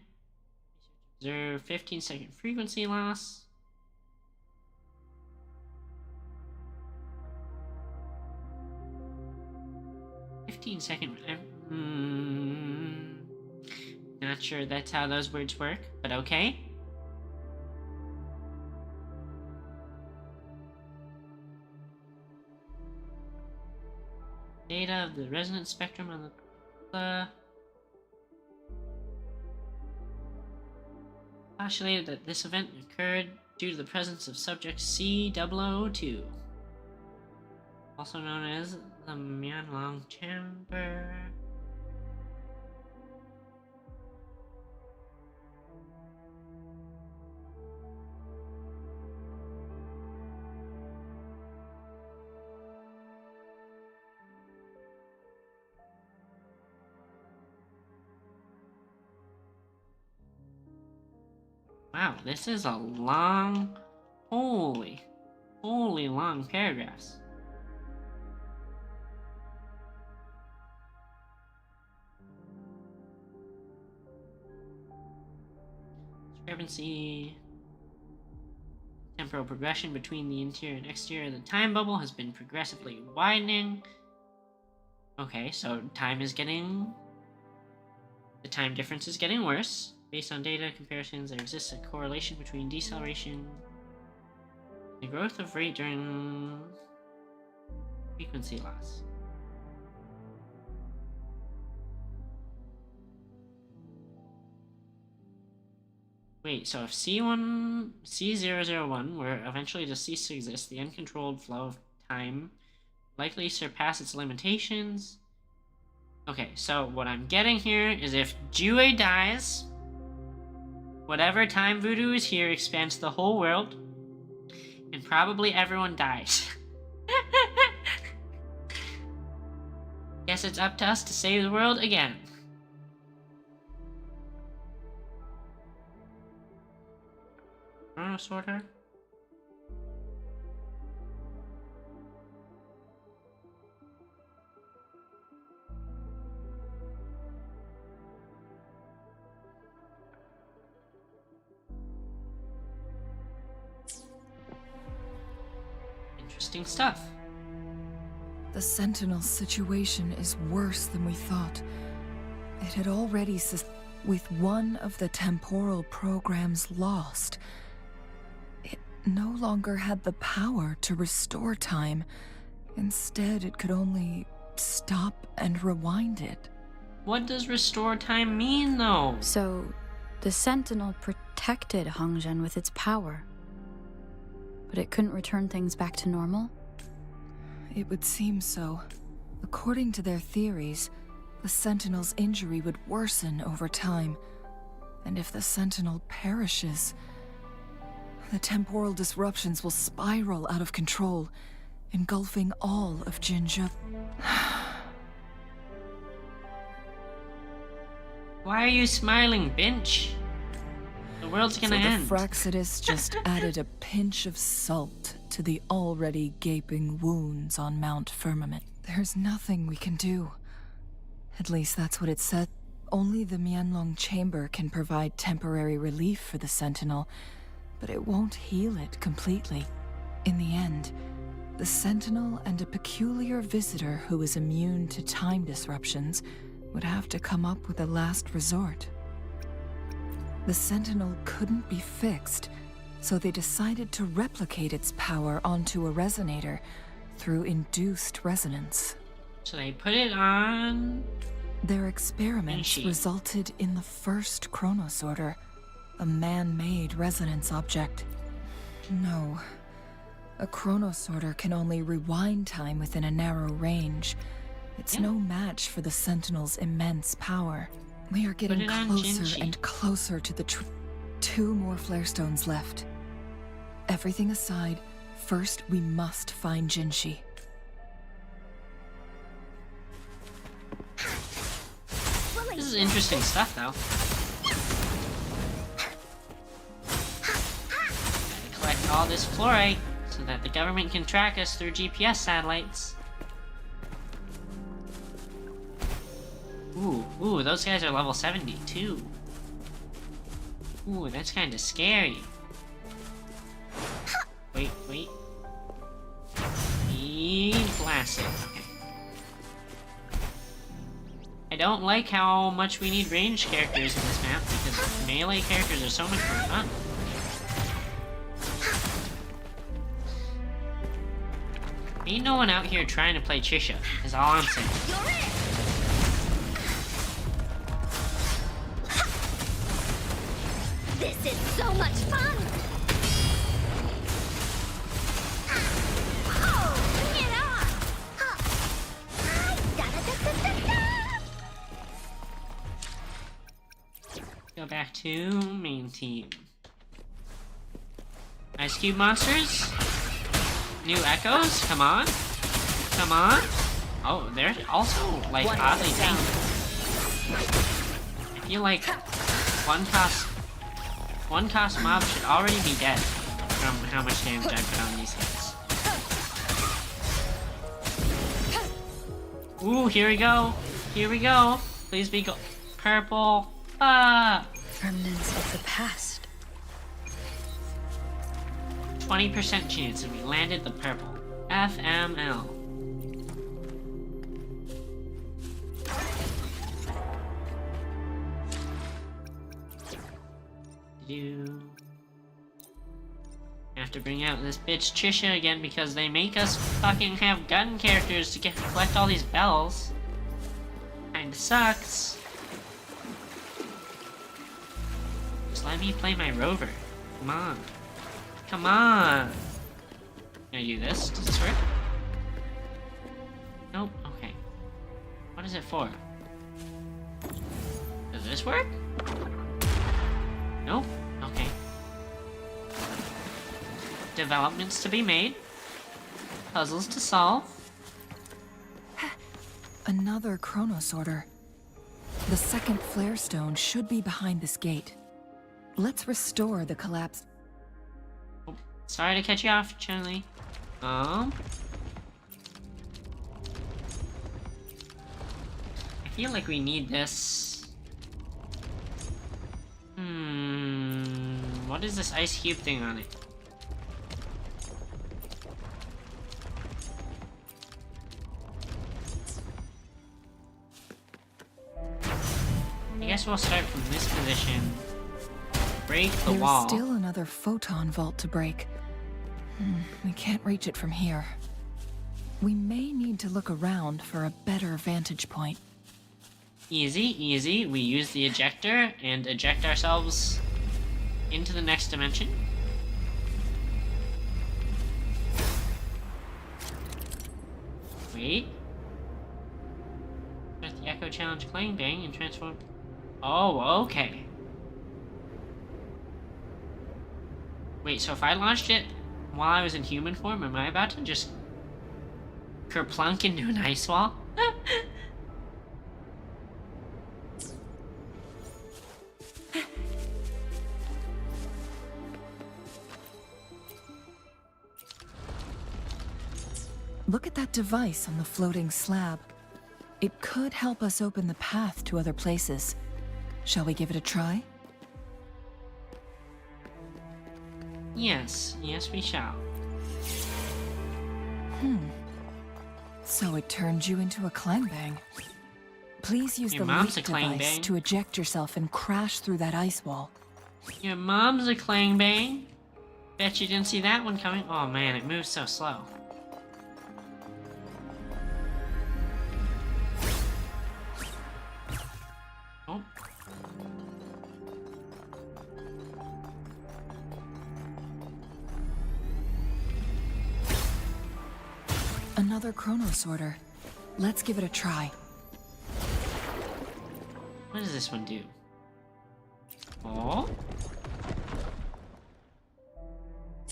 Observe 15-second frequency loss. Not sure that's how those words work, but okay. Data of the resonance spectrum on the postulated that this event occurred due to the presence of subject C002, also known as the Mianlong Chamber. Wow, this is a long, holy long paragraphs. Discrepancy. Temporal progression between the interior and exterior of the time bubble has been progressively widening. Okay, so time is getting The time difference is getting worse. Based on data comparisons, there exists a correlation between deceleration and the growth of rate during frequency loss. Wait, so if C001 were eventually to cease to exist, the uncontrolled flow of time likely surpass its limitations. Okay, so what I'm getting here is if Jue dies, whatever time voodoo is here expands the whole world, and probably everyone dies. Guess it's up to us to save the world again. Sorter. Interesting stuff. The Sentinel's situation is worse than we thought. It had already with one of the temporal programs lost. It no longer had the power to restore time. Instead, it could only stop and rewind it. What does restore time mean, though? So, the Sentinel protected Hongzhen with its power. But it couldn't return things back to normal? It would seem so. According to their theories, the Sentinel's injury would worsen over time. And if the Sentinel perishes, the temporal disruptions will spiral out of control, engulfing all of Jinzhou. Why are you smiling, Binch? The world's gonna end. So the Fraxidus just added a pinch of salt to the already gaping wounds on Mount Firmament. There's nothing we can do. At least that's what it said. Only the Mianlong Chamber can provide temporary relief for the Sentinel, but it won't heal it completely. In the end, the Sentinel and a peculiar visitor who is immune to time disruptions would have to come up with a last resort. The Sentinel couldn't be fixed, so they decided to replicate its power onto a resonator through induced resonance. So they put it on... Their experiments resulted in the first chronosorter, a man-made resonance object. No, a chronosorter can only rewind time within a narrow range. It's no match for the Sentinel's immense power. We are getting closer and closer to the 2 more flare stones left. Everything aside, first we must find Jinshi. This is interesting stuff, though. Gotta collect all this fluorite so that the government can track us through GPS satellites. Ooh, those guys are level 70 too. Ooh, that's kind of scary. Wait. Need blasted. Okay. I don't like how much we need ranged characters in this map because melee characters are so much more fun. Ain't no one out here trying to play Trisha, is all I'm saying. This is so much fun! Oh, bring it on! Go back to main team. Ice Cube monsters? New echoes? Come on. Oh, they're also, like, oddly tanky. I feel like one cost mob should already be dead from how much damage I put on these hits. Ooh, here we go. Please be purple. Remnants of the past. 20% chance and we landed the purple. FML. have to bring out this bitch Trisha again because they make us fucking have gun characters to collect all these bells. Kinda sucks. Just let me play my rover. Come on. Come on! Can I do this? Does this work? Nope. Okay. What is it for? Does this work? Nope. Okay. Developments to be made. Puzzles to solve. Another Chronos order. The second flare stone should be behind this gate. Let's restore the collapsed... Oh, sorry to cut you off, Chun-Li. I feel like we need this. What is this ice cube thing on it? I guess we'll start from this position. Break the wall. There's still another photon vault to break. We can't reach it from here. We may need to look around for a better vantage point. Easy, easy. We use the ejector and eject ourselves into the next dimension. Wait. Press the Echo Challenge Clang Bang and transform. Oh, okay. Wait, so if I launched it while I was in human form, am I about to just kerplunk into an ice wall? Look at that device on the floating slab. It could help us open the path to other places. Shall we give it a try? Yes, yes we shall. So it turned you into a clangbang. Please use Your the mom's leap a clangbang. device to eject yourself and crash through that ice wall. Your mom's a clangbang. Bet you didn't see that one coming. Oh man, it moves so slow. Oh. Another Chronos order. Let's give it a try. What does this one do? Oh.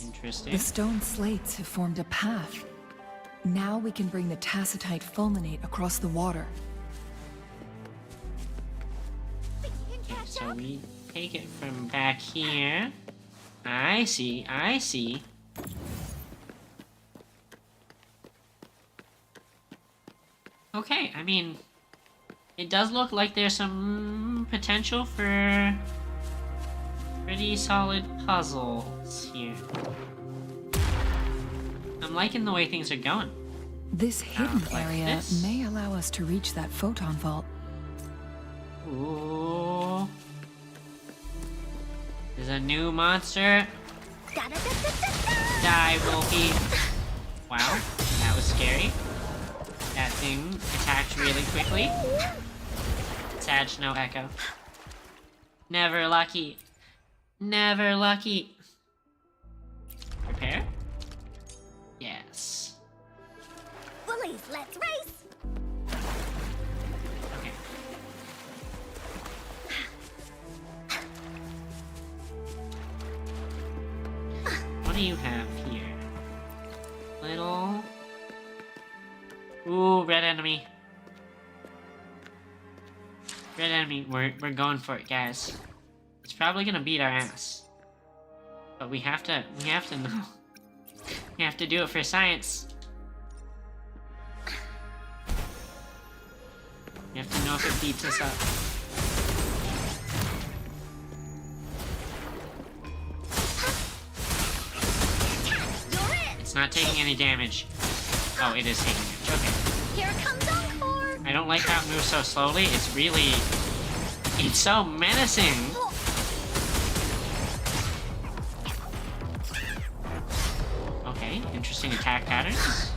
Interesting. The stone slates have formed a path. Now we can bring the tacitite fulminate across the water. Okay, so we take it from back here. I see, I see. Okay, I mean, it does look like there's some potential for pretty solid puzzles here. I'm liking the way things are going. This hidden like area this. may allow us to reach that photon vault. Ooh. There's a new monster. Die, Wolfie. Wow, that was scary. That thing attacked really quickly. Sag, no echo. Never lucky. Never lucky. Prepare? Yes. Bullies, let's race! Okay. What do you have here? Little... Ooh, red enemy. Red enemy. We're going for it, guys. It's probably gonna beat our ass. But we have to know. We have to do it for science. We have to know if it beats us up. It's not taking any damage. Oh, it is taking damage. Okay. Here comes Encore! I don't like how it moves so slowly. It's really... It's so menacing. interesting attack patterns.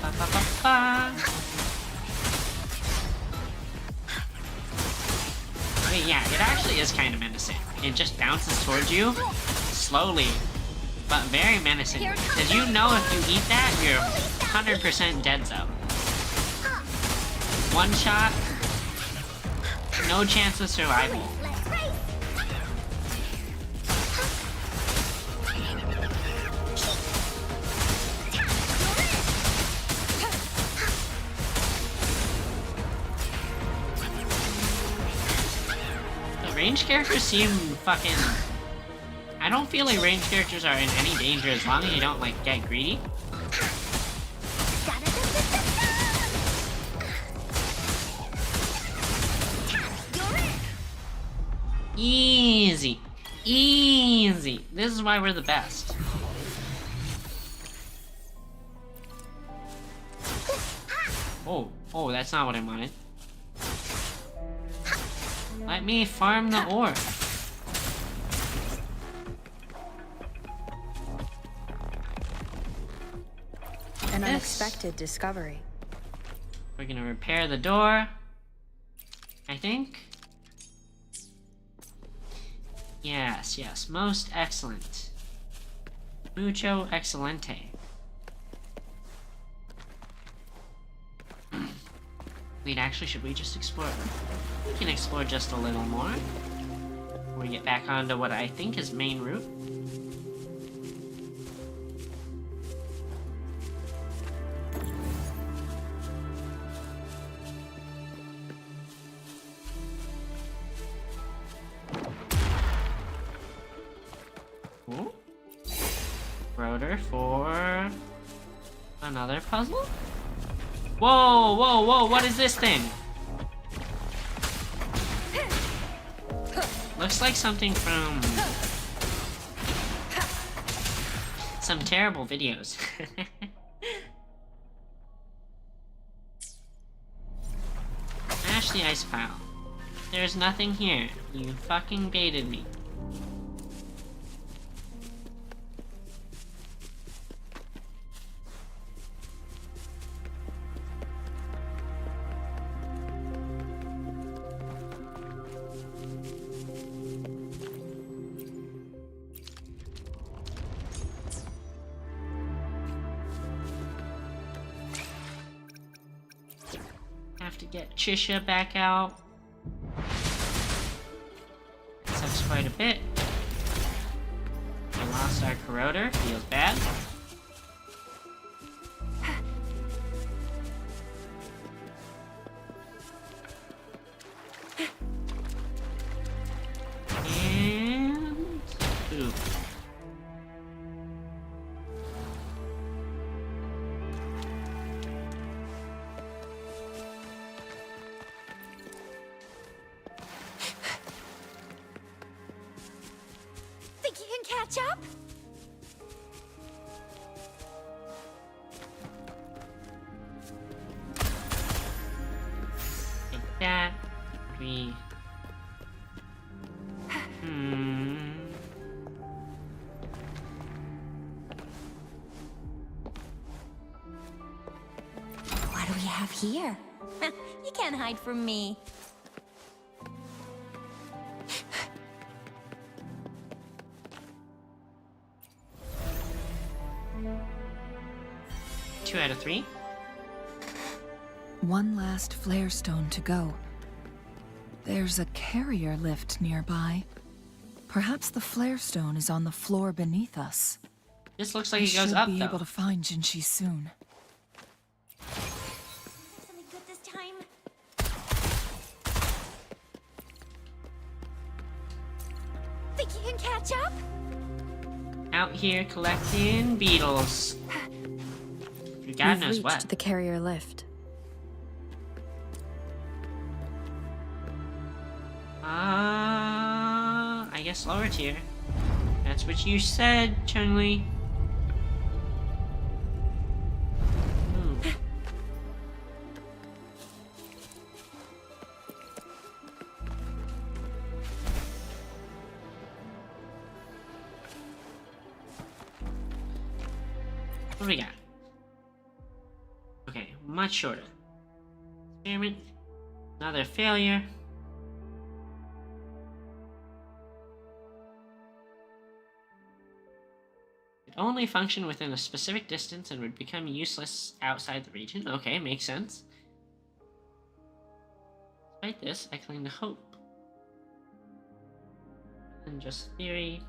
Ba, ba, ba, ba. Wait, yeah, it actually is kind of menacing. It just bounces towards you, slowly, but very menacing. Because you know if you eat that, you're 100% dead zone. One shot, no chance of survival. Ranged characters seem fucking... I don't feel like ranged characters are in any danger as long as you don't, like, get greedy. Easy. Easy. This is why we're the best. Oh, that's not what I wanted. Let me farm the ore. An unexpected discovery. We're gonna repair the door, I think. Yes, most excellent. Mucho excelente. Wait, actually, should we just explore? We can explore just a little more. Before we get back onto what I think is main route. Ooh. Rotor for another puzzle? Whoa, what is this thing? Looks like something from some terrible videos. Smash the ice pile. There's nothing here. You fucking baited me. Have to get Chisha back out. Sucks quite a bit. We lost our corroder. Feels bad. And... ooh. Think you can catch up? Like that. We... What do we have here? You can't hide from me. Two out of 3. One last flare stone to go. There's a carrier lift nearby. Perhaps the flare stone is on the floor beneath us. This looks like it I goes should up, be though. able to find Jinshi soon. Something good this time. Think you can catch up? Out here collecting beetles. God We've knows reached what. the carrier lift. I guess lower tier. That's what you said, Chun-Li. Ooh. What do we got? Okay, much shorter. Experiment. Another failure. It only functioned within a specific distance and would become useless outside the region. Okay, makes sense. Despite this, I cling to hope. And just theory.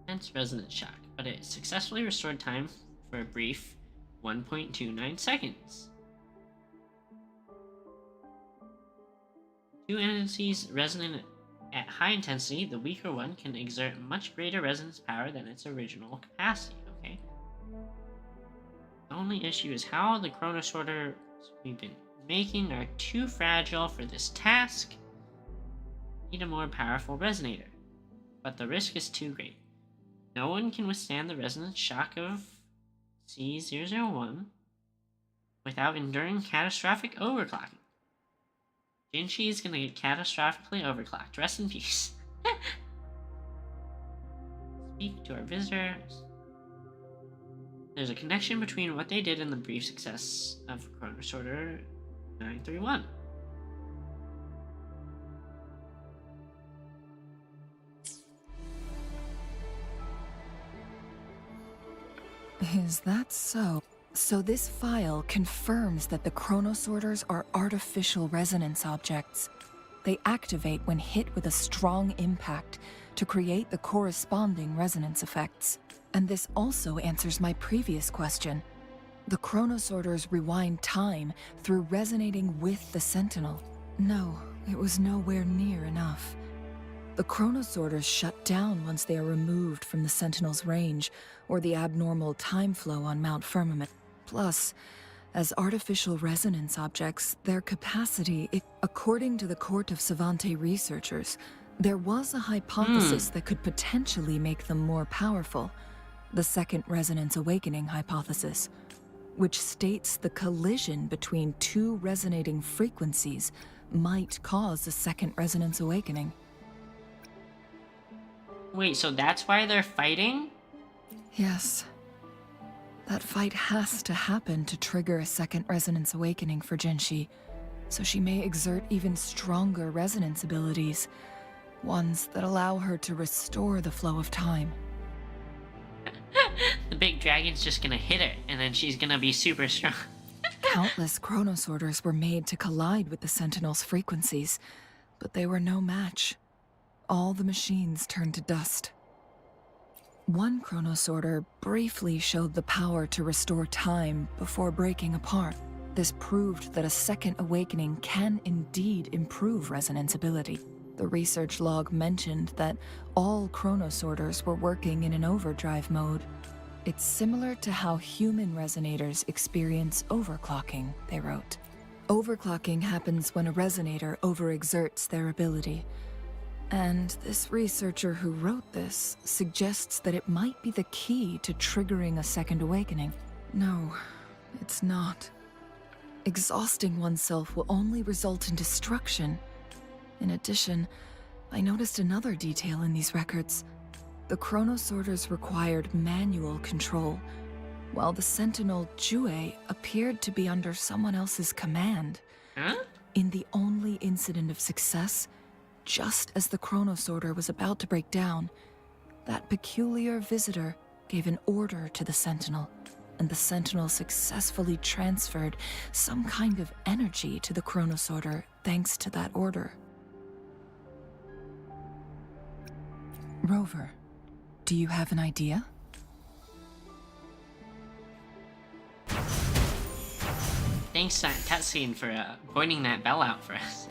Intense resonance shock, but it successfully restored time for a brief 1.29 seconds. Two entities resonant at high intensity, the weaker one can exert much greater resonance power than its original capacity. Okay. The only issue is how the chronosorters we've been making are too fragile for this task. Need a more powerful resonator, but the risk is too great. No one can withstand the resonance shock of C001 without enduring catastrophic overclocking. Jinshi is gonna get catastrophically overclocked. Rest in peace. Speak to our visitors. There's a connection between what they did and the brief success of Chronosorter 931. Is that so? So this file confirms that the chronosorters are artificial resonance objects. They activate when hit with a strong impact to create the corresponding resonance effects. And this also answers my previous question. The chronosorters rewind time through resonating with the Sentinel. No, it was nowhere near enough. The chronosorters shut down once they are removed from the Sentinel's range, or the abnormal time flow on Mount Firmament. Plus, as artificial resonance objects, their capacity, according to the Court of Savante researchers, there was a hypothesis that could potentially make them more powerful. The Second Resonance Awakening hypothesis, which states the collision between two resonating frequencies might cause a Second Resonance Awakening. Wait, so that's why they're fighting? Yes. That fight has to happen to trigger a Second Resonance Awakening for Jinshi, so she may exert even stronger resonance abilities, ones that allow her to restore the flow of time. The big dragon's just gonna hit her, and then she's gonna be super strong. Countless chronosorters were made to collide with the Sentinel's frequencies, but they were no match. All the machines turned to dust. One chronosorter briefly showed the power to restore time before breaking apart. This proved that a second awakening can indeed improve resonance ability. The research log mentioned that all chronosorters were working in an overdrive mode. It's similar to how human resonators experience overclocking, they wrote. Overclocking happens when a resonator overexerts their ability. And this researcher who wrote this suggests that it might be the key to triggering a second awakening. No, it's not. Exhausting oneself will only result in destruction. In addition, I noticed another detail in these records. The chronosorters required manual control, while the Sentinel Jue appeared to be under someone else's command. Huh? In the only incident of success, just as the chronosorter was about to break down, that peculiar visitor gave an order to the Sentinel, and the Sentinel successfully transferred some kind of energy to the chronosorter thanks to that order. Rover, do you have an idea? Thanks, cutscene, for pointing that bell out for us.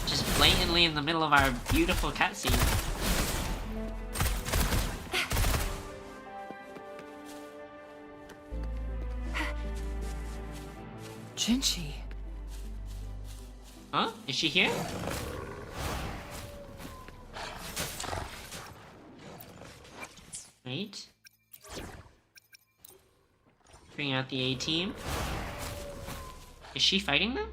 Just blatantly in the middle of our beautiful cutscene. Jinshi. Huh? Is she here? Wait. Bring out the A-team. Is she fighting them?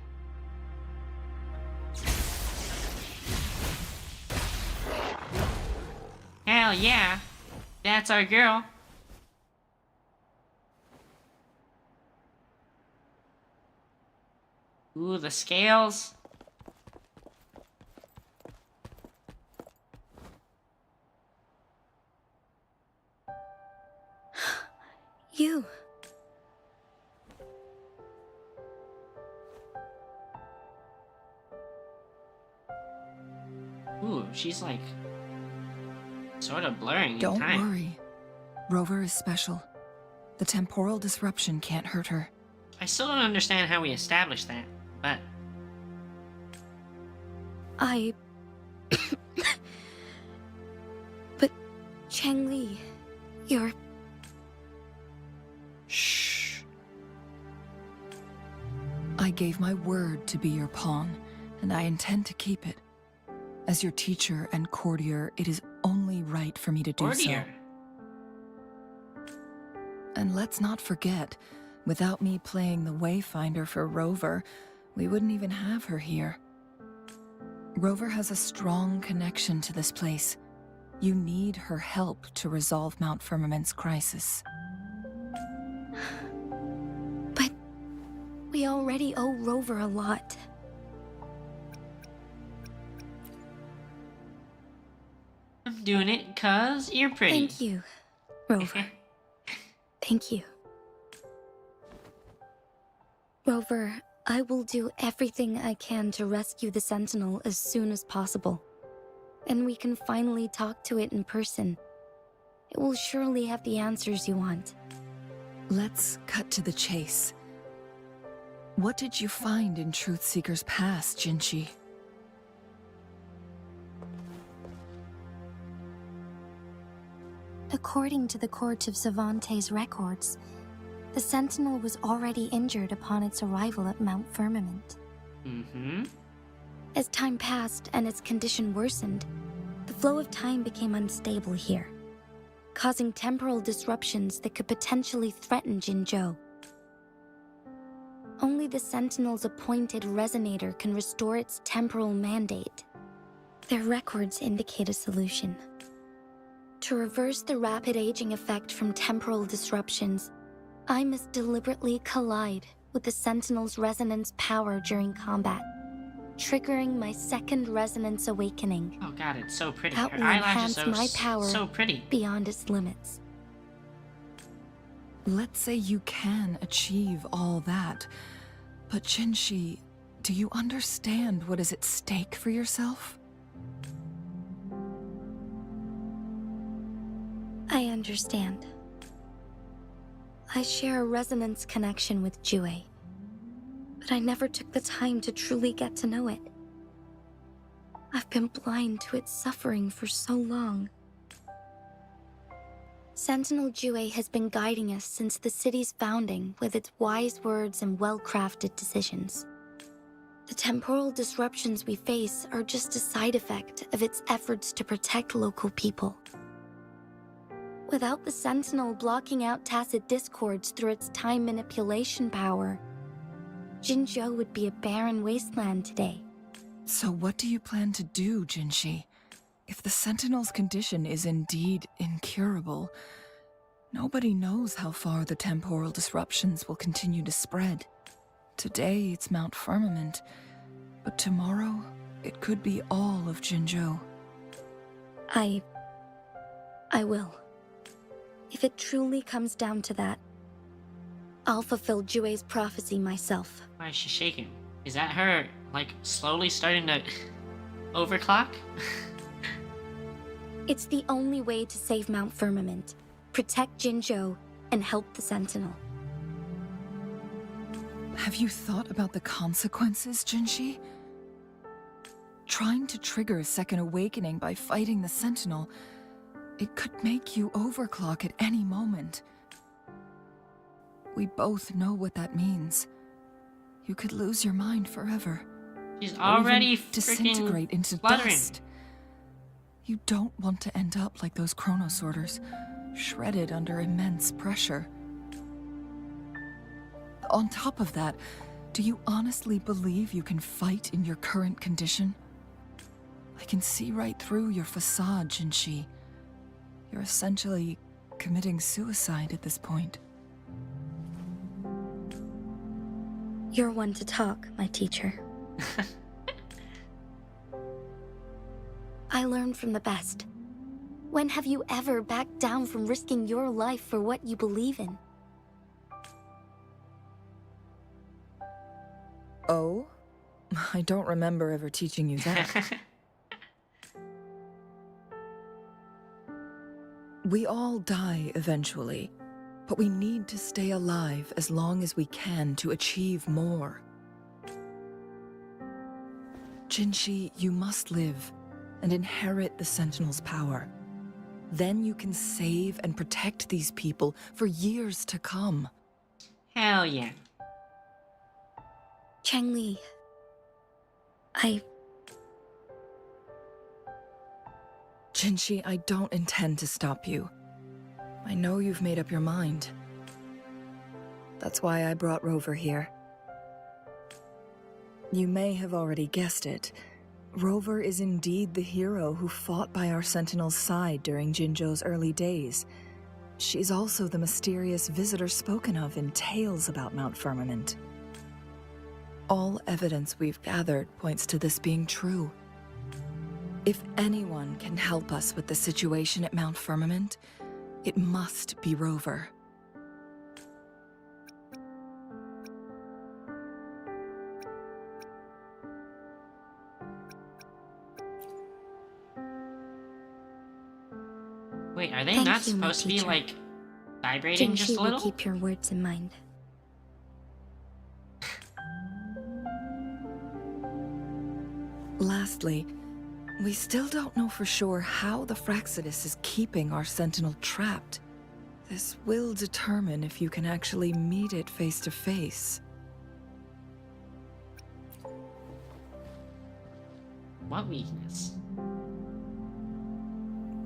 Hell yeah. That's our girl. Ooh, the scales. You. Ooh, she's like sort of blurring in Don't time. worry. Rover is special. The temporal disruption can't hurt her. I still don't understand how we established that, but I... But, Changli, you're... Shh. I gave my word to be your pawn, and I intend to keep it. As your teacher and courtier, it is only right for me to do courtier. so. And let's not forget, without me playing the Wayfinder for Rover, we wouldn't even have her here. Rover has a strong connection to this place. You need her help to resolve Mount Firmament's crisis. But we already owe Rover a lot. I'm doing it 'cause you're pretty. Thank you, Rover. Thank you. Rover, I will do everything I can to rescue the Sentinel as soon as possible. And we can finally talk to it in person. It will surely have the answers you want. Let's cut to the chase. What did you find in Truthseeker's past, Jinshi? According to the Court of Savante's records, the Sentinel was already injured upon its arrival at Mount Firmament. Mm-hmm. As time passed and its condition worsened, the flow of time became unstable here, causing temporal disruptions that could potentially threaten Jinzhou. Only the Sentinel's appointed resonator can restore its temporal mandate. Their records indicate a solution. To reverse the rapid aging effect from temporal disruptions, I must deliberately collide with the Sentinel's resonance power during combat, triggering my second resonance awakening. Oh god, it's so pretty. That Her will eyelashes enhance are my power so pretty. beyond its limits. Let's say you can achieve all that, but Jinshi, do you understand what is at stake for yourself? I understand. I share a resonance connection with Jue, but I never took the time to truly get to know it. I've been blind to its suffering for so long. Sentinel Jue has been guiding us since the city's founding with its wise words and well-crafted decisions. The temporal disruptions we face are just a side effect of its efforts to protect local people. Without the Sentinel blocking out tacit discords through its time manipulation power, Jinzhou would be a barren wasteland today. So what do you plan to do, Jinshi? If the Sentinel's condition is indeed incurable, nobody knows how far the temporal disruptions will continue to spread. Today it's Mount Firmament, but tomorrow it could be all of Jinzhou. I will. If it truly comes down to that, I'll fulfill Jue's prophecy myself. Why is she shaking? Is that her, like, slowly starting to overclock? It's the only way to save Mount Firmament, protect Jinzhou, and help the Sentinel. Have you thought about the consequences, Jinshi? Trying to trigger a second awakening by fighting the Sentinel, it could make you overclock at any moment. We both know what that means. You could lose your mind forever. She's or already even disintegrate freaking into fluttering. dust. You don't want to end up like those chronosorters, shredded under immense pressure. On top of that, do you honestly believe you can fight in your current condition? I can see right through your facade, Jinshi. You're essentially committing suicide at this point. You're one to talk, my teacher. I learned from the best. When have you ever backed down from risking your life for what you believe in? Oh? I don't remember ever teaching you that. We all die eventually, but we need to stay alive as long as we can to achieve more. Jinshi, you must live and inherit the Sentinel's power. Then you can save and protect these people for years to come. Hell yeah. Changli, Jinshi, I don't intend to stop you. I know you've made up your mind. That's why I brought Rover here. You may have already guessed it. Rover is indeed the hero who fought by our Sentinel's side during Jinzhou's early days. She's also the mysterious visitor spoken of in tales about Mount Firmament. All evidence we've gathered points to this being true. If anyone can help us with the situation at Mount Firmament, it must be Rover. Wait, are they Thank not you, my supposed to be, teacher. like, vibrating just Jinshi a will little? keep your words in mind. Lastly, we still don't know for sure how the Fraxidus is keeping our Sentinel trapped. This will determine if you can actually meet it face to face. What weakness?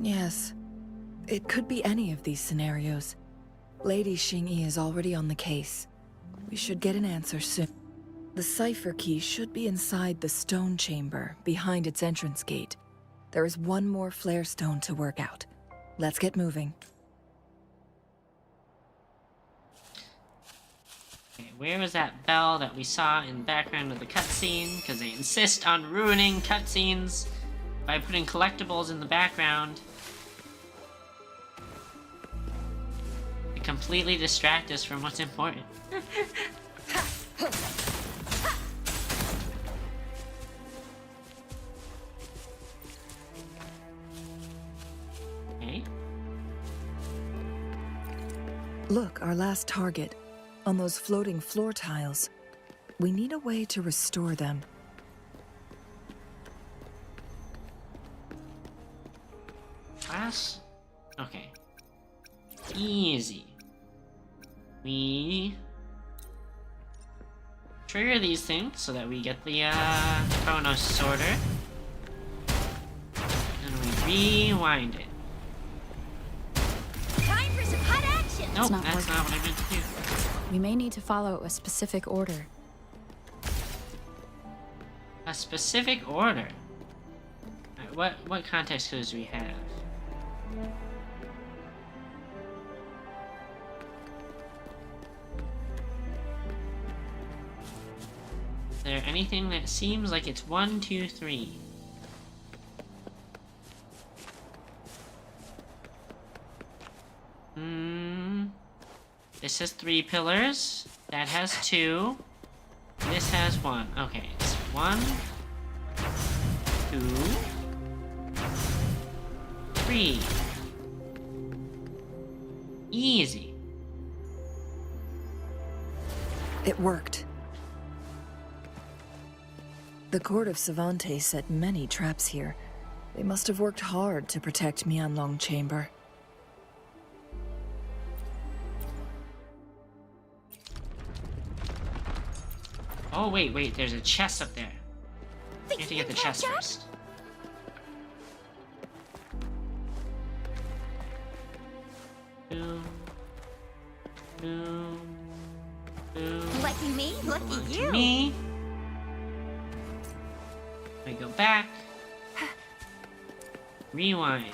Yes, it could be any of these scenarios. Lady Xingyi is already on the case. We should get an answer soon. The cipher key should be inside the stone chamber, behind its entrance gate. There is one more flare stone to work out. Let's get moving. Okay, where was that bell that we saw in the background of the cutscene? Because they insist on ruining cutscenes by putting collectibles in the background to completely distract us from what's important. Okay. Look, our last target. On those floating floor tiles. We need a way to restore them. Class? Okay. Easy. We trigger these things so that we get the Chronos Sorter. And we rewind it. Time for some hot action! Nope, not that's working. not what I meant to do. We may need to follow a specific order. A specific order? What context clues do we have? Is there anything that seems like it's 1, 2, 3? This has 3 pillars. That has 2. This has 1. Okay, it's 1, 2, 3. Easy. It worked. The court of Savante set many traps here. They must have worked hard to protect Mianlong Chamber. Oh, wait, there's a chest up there. We have to get the chest first. Boom. Boom. Boom. Lucky me, lucky you. Me. We go back. Rewind.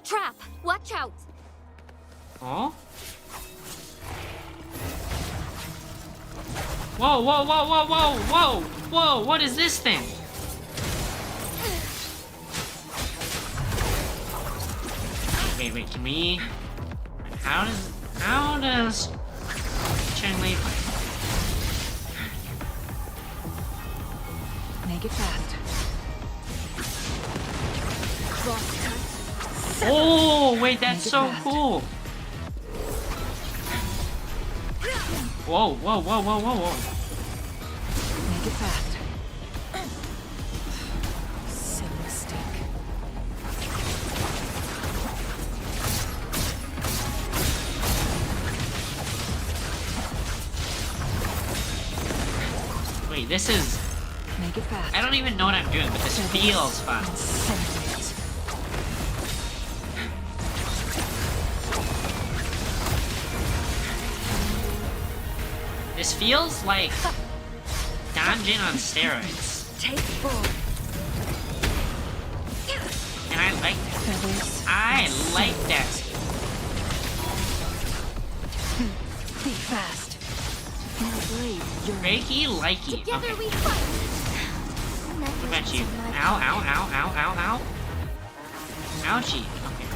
trap! Watch out! Oh? Whoa, whoa, whoa, whoa, whoa, whoa! Whoa, what is this thing? Wait, can we... How does Chun-Li play? Make it fast. Oh, wait, that's so cool. Whoa, whoa, whoa, whoa, whoa, whoa. Make it fast. Silly stick. Wait, this is... Make it fast. I don't even know what I'm doing, but this feels fun. Incinerate. This feels like Dungeon on steroids. Take full. And I like that. Feathers. I like that. Be fast. My blade. Reiki likey. Together Okay. we fight! What about you? Ow, ow, ow, ow, ow, ow. Ouchie. Okay.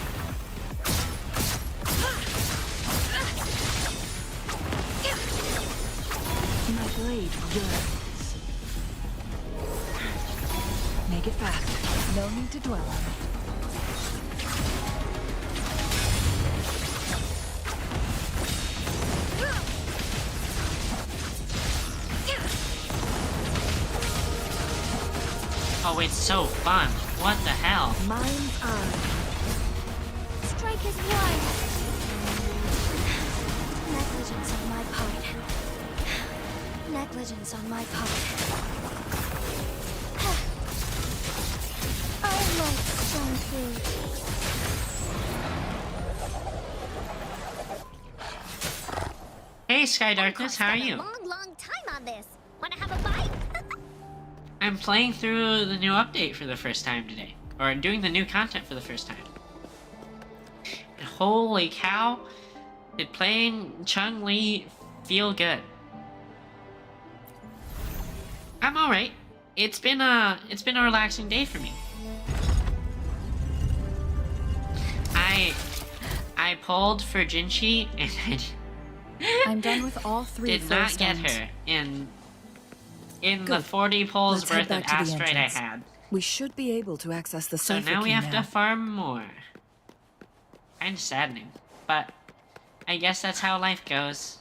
My blade yearns. Make it fast. No need to dwell on it. Oh, it's so fun. What the hell? Mind's eye. Strike is one! Negligence on my part. Negligence on my part. I like strong food. Hey, Sky Darkness, how are you? Long time on this. Wanna have a bite? I'm playing through the new update for the first time today. Or doing the new content for the first time. And holy cow, did playing Chun-Li feel good. I'm alright. It's been a relaxing day for me. I pulled for Jinchi and I'm done with all three did not first get ends. her in the Good. 40 pulls Let's head worth of back to the asteroid I entrance. had. We should be able to access the So cipher now we key have to farm more. Kinda saddening, but I guess that's how life goes.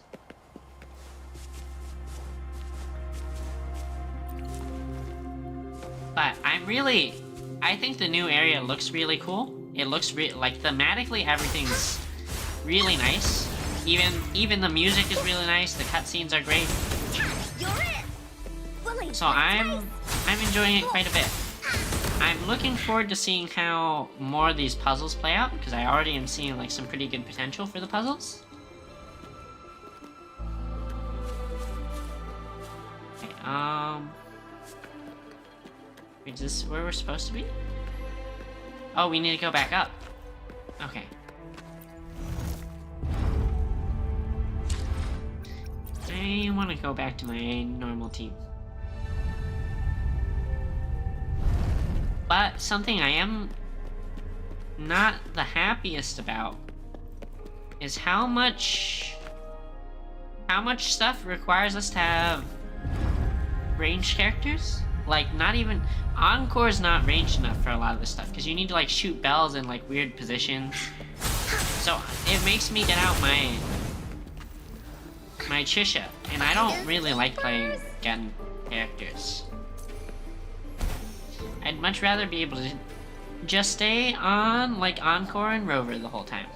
But I think the new area looks really cool. It looks like thematically everything's really nice. Even the music is really nice. The cutscenes are great. You're it! Willie, So I'm enjoying it quite a bit. I'm looking forward to seeing how more of these puzzles play out, because I already am seeing like some pretty good potential for the puzzles. Okay, is this where we're supposed to be? Oh, we need to go back up. Okay. I want to go back to my normal team. But something I am not the happiest about is how much stuff requires us to have ranged characters. Like, not even Encore is not ranged enough for a lot of this stuff, because you need to like shoot bells in like weird positions. So it makes me get out my Chisha, and I don't really like playing Gen characters. I'd much rather be able to just stay on like Encore and Rover the whole time.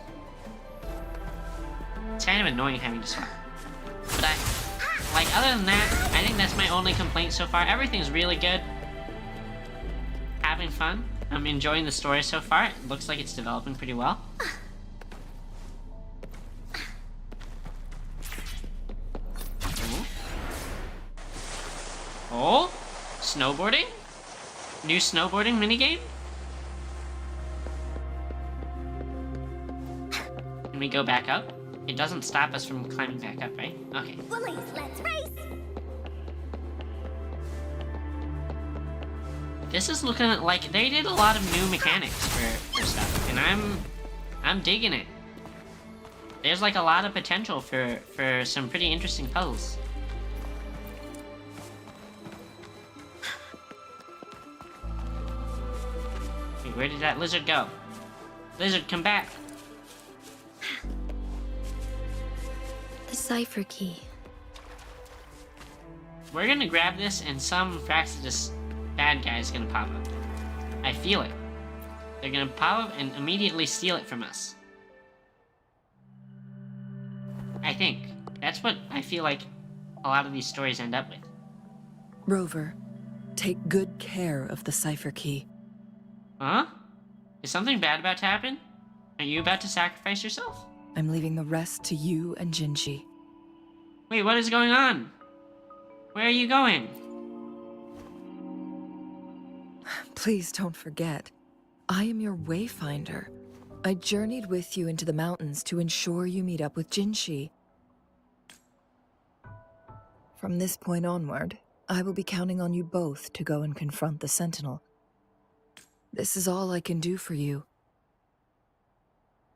It's kind of annoying having to swap. But other than that, I think that's my only complaint so far. Everything's really good. Having fun. I'm enjoying the story so far. It looks like it's developing pretty well. Oh, snowboarding? New snowboarding minigame? Can we go back up? It doesn't stop us from climbing back up, right? Okay. Bullies, let's race! This is looking like they did a lot of new mechanics for stuff, and I'm digging it. There's like a lot of potential for some pretty interesting puzzles. Wait, where did that lizard go? Lizard, come back! The cipher key. We're gonna grab this, and some Fraxidus bad guy is gonna pop up. I feel it. They're gonna pop up and immediately steal it from us. I think. That's what I feel like a lot of these stories end up with. Rover, take good care of the cipher key. Huh? Is something bad about to happen? Are you about to sacrifice yourself? I'm leaving the rest to you and Jinshi. Wait, what is going on? Where are you going? Please don't forget, I am your wayfinder. I journeyed with you into the mountains to ensure you meet up with Jinshi. From this point onward, I will be counting on you both to go and confront the Sentinel. This is all I can do for you.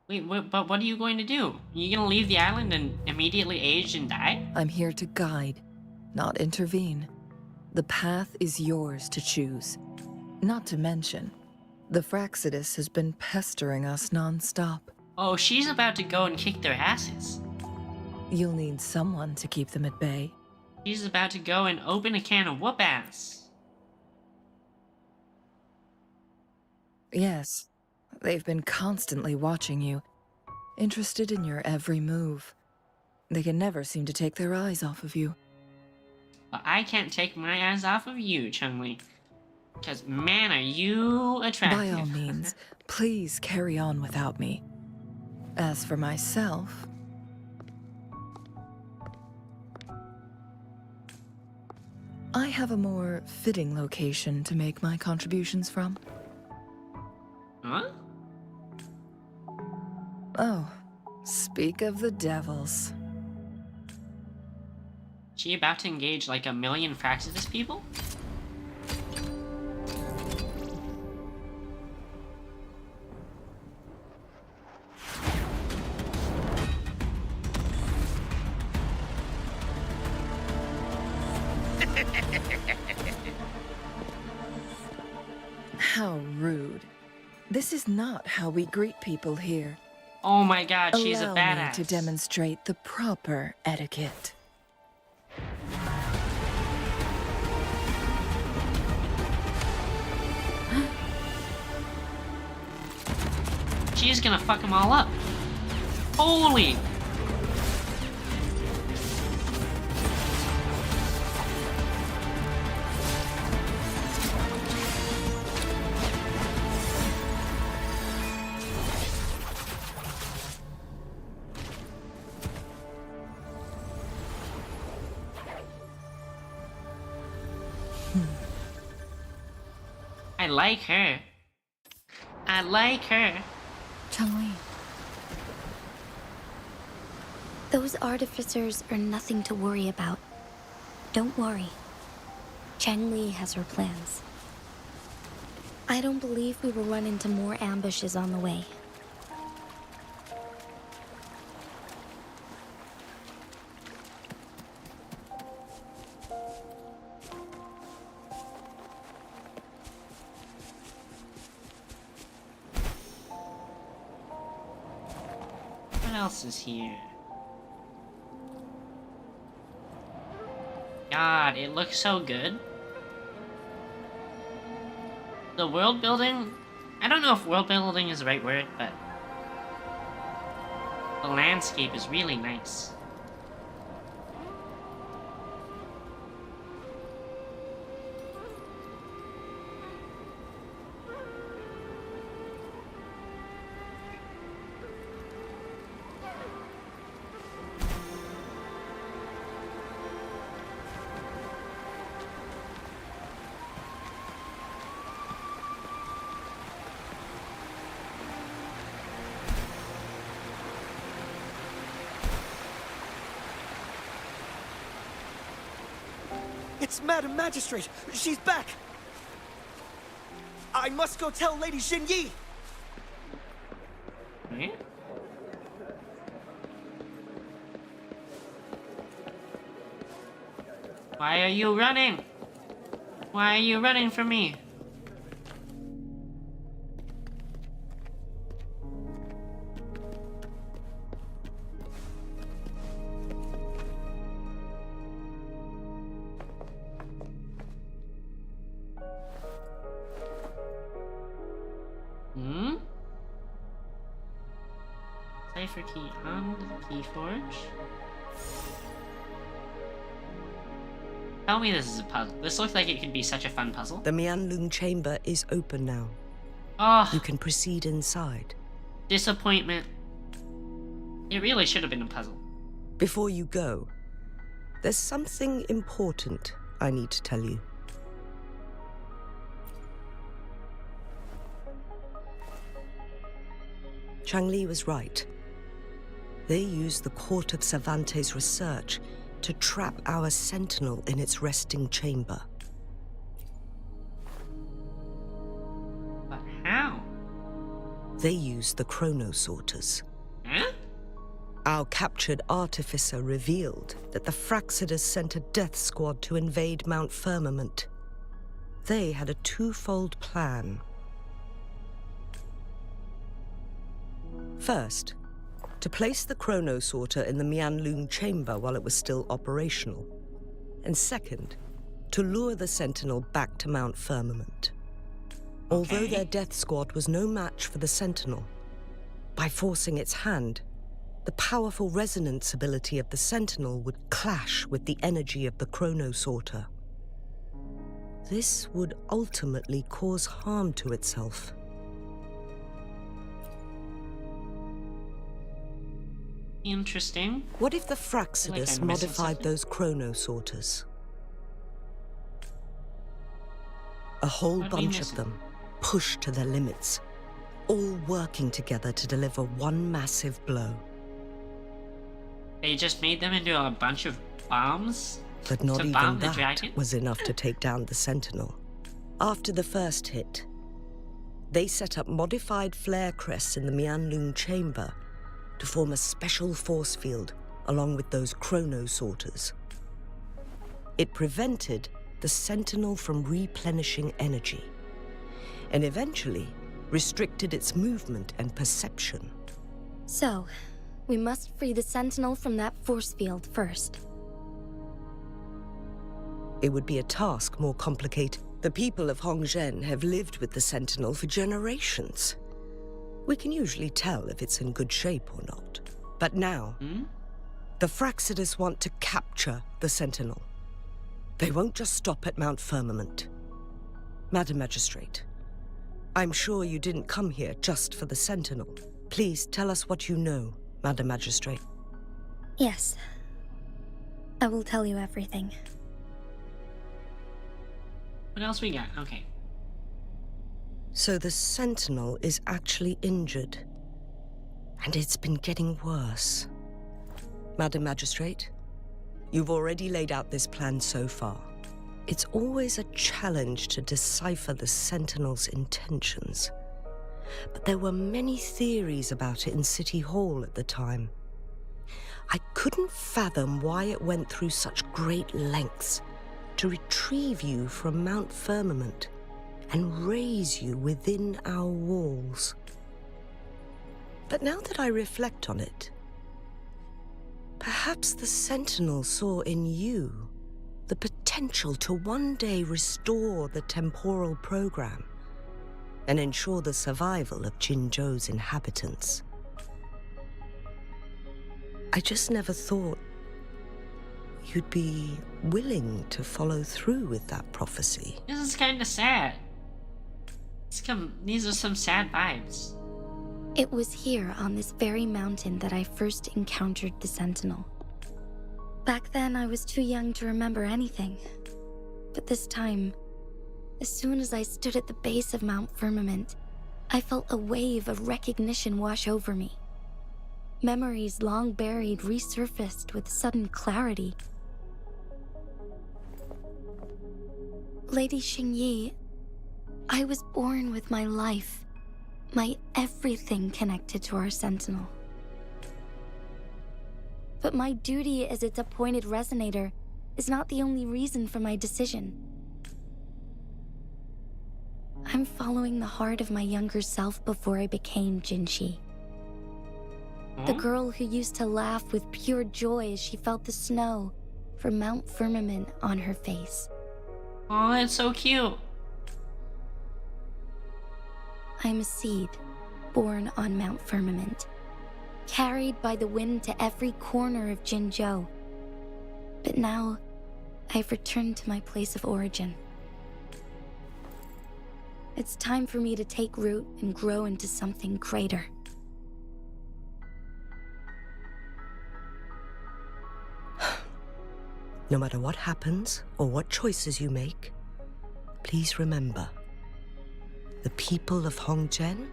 Wait, but what are you going to do? Are you gonna leave the island and immediately age and die? I'm here to guide, not intervene. The path is yours to choose. Not to mention, the Fraxidus has been pestering us non-stop. Oh, she's about to go and kick their asses. You'll need someone to keep them at bay. She's about to go and open a can of whoop-ass. Yes, they've been constantly watching you, interested in your every move. They can never seem to take their eyes off of you. But I can't take my eyes off of you, Chun-Li. Because, man, are you attractive. By all means, please carry on without me. As for myself... I have a more fitting location to make my contributions from. Huh? Oh, speak of the devils. She about to engage like 1 million Fraxidus people? How rude. This is not how we greet people here. Oh my god, she's Allow a badass. me to demonstrate the proper etiquette. She's gonna fuck them all up. Holy! I like her. I like her. Chun-Li, Those artificers are nothing to worry about. Don't worry. Chang-Li has her plans. I don't believe we will run into more ambushes on the way. What else is here? God, it looks so good. The world building, I don't know if world building is the right word, but the landscape is really nice. It's Madam Magistrate. She's back. I must go tell Lady Xinyi. Okay. Why are you running? Why are you running from me? Cipher key on the key forge. Tell me this is a puzzle. This looks like it could be such a fun puzzle. The Mianlung chamber is open now. Oh, You can proceed inside. disappointment. It really should have been a puzzle. Before you go, there's something important I need to tell you. Changli was right. They used the Court of Cervantes' research to trap our sentinel in its resting chamber. But how? They used the chronosorters. Huh? Our captured artificer revealed that the Fraxidus sent a death squad to invade Mount Firmament. They had a twofold plan. First, to place the chronosorter in the Mianlung chamber while it was still operational. And second, to lure the Sentinel back to Mount Firmament. Although their death squad was no match for the Sentinel, by forcing its hand, the powerful resonance ability of the Sentinel would clash with the energy of the chronosorter. This would ultimately cause harm to itself. Interesting. What if the Fraxidus I'm missing modified something. those chronosorters? A whole What are we bunch of missing? them, pushed to their limits, all working together to deliver one massive blow. They just made them into a bunch of bombs But not to even bomb the that dragon? was enough to take down the Sentinel. After the first hit, they set up modified flare crests in the Mianlung chamber to form a special force field along with those chronosorters. It prevented the Sentinel from replenishing energy, and eventually restricted its movement and perception. So, we must free the Sentinel from that force field first. It would be a task more complicated. The people of Hongzhen have lived with the Sentinel for generations. We can usually tell if it's in good shape or not. But now, the Fraxidus want to capture the Sentinel. They won't just stop at Mount Firmament. Madam Magistrate, I'm sure you didn't come here just for the Sentinel. Please tell us what you know, Madam Magistrate. Yes. I will tell you everything. What else we got? Okay. So the Sentinel is actually injured. And it's been getting worse. Madam Magistrate, you've already laid out this plan so far. It's always a challenge to decipher the Sentinel's intentions. But there were many theories about it in City Hall at the time. I couldn't fathom why it went through such great lengths to retrieve you from Mount Firmament and raise you within our walls. But now that I reflect on it, perhaps the Sentinel saw in you the potential to one day restore the temporal program and ensure the survival of Jinzhou's inhabitants. I just never thought you'd be willing to follow through with that prophecy. This is kind of sad. These are some sad vibes. It was here on this very mountain that I first encountered the Sentinel. Back then, I was too young to remember anything. But this time, as soon as I stood at the base of Mount Firmament, I felt a wave of recognition wash over me. Memories long buried resurfaced with sudden clarity. Lady Xingyi, I was born with my life, my everything connected to our sentinel. But my duty as its appointed resonator is not the only reason for my decision. I'm following the heart of my younger self before I became Jinshi. The girl who used to laugh with pure joy as she felt the snow from Mount Firmament on her face. Oh, that's so cute. I'm a seed, born on Mount Firmament, carried by the wind to every corner of Jinzhou. But now, I've returned to my place of origin. It's time for me to take root and grow into something greater. No matter what happens or what choices you make, please remember, the people of Hongzhen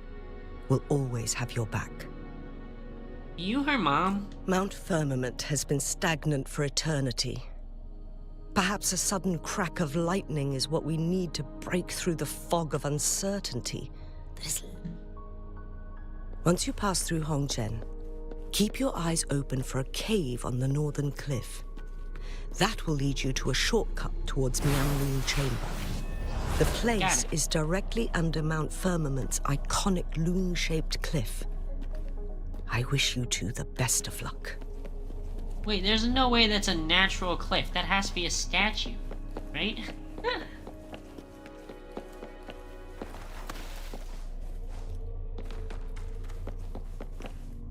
will always have your back. You her mom? Mount Firmament has been stagnant for eternity. Perhaps a sudden crack of lightning is what we need to break through the fog of uncertainty that is... Once you pass through Hongzhen, keep your eyes open for a cave on the northern cliff. That will lead you to a shortcut towards Mianlun Chamber. The place is directly under Mount Firmament's iconic loon-shaped cliff. I wish you two the best of luck. Wait, there's no way that's a natural cliff. That has to be a statue, right?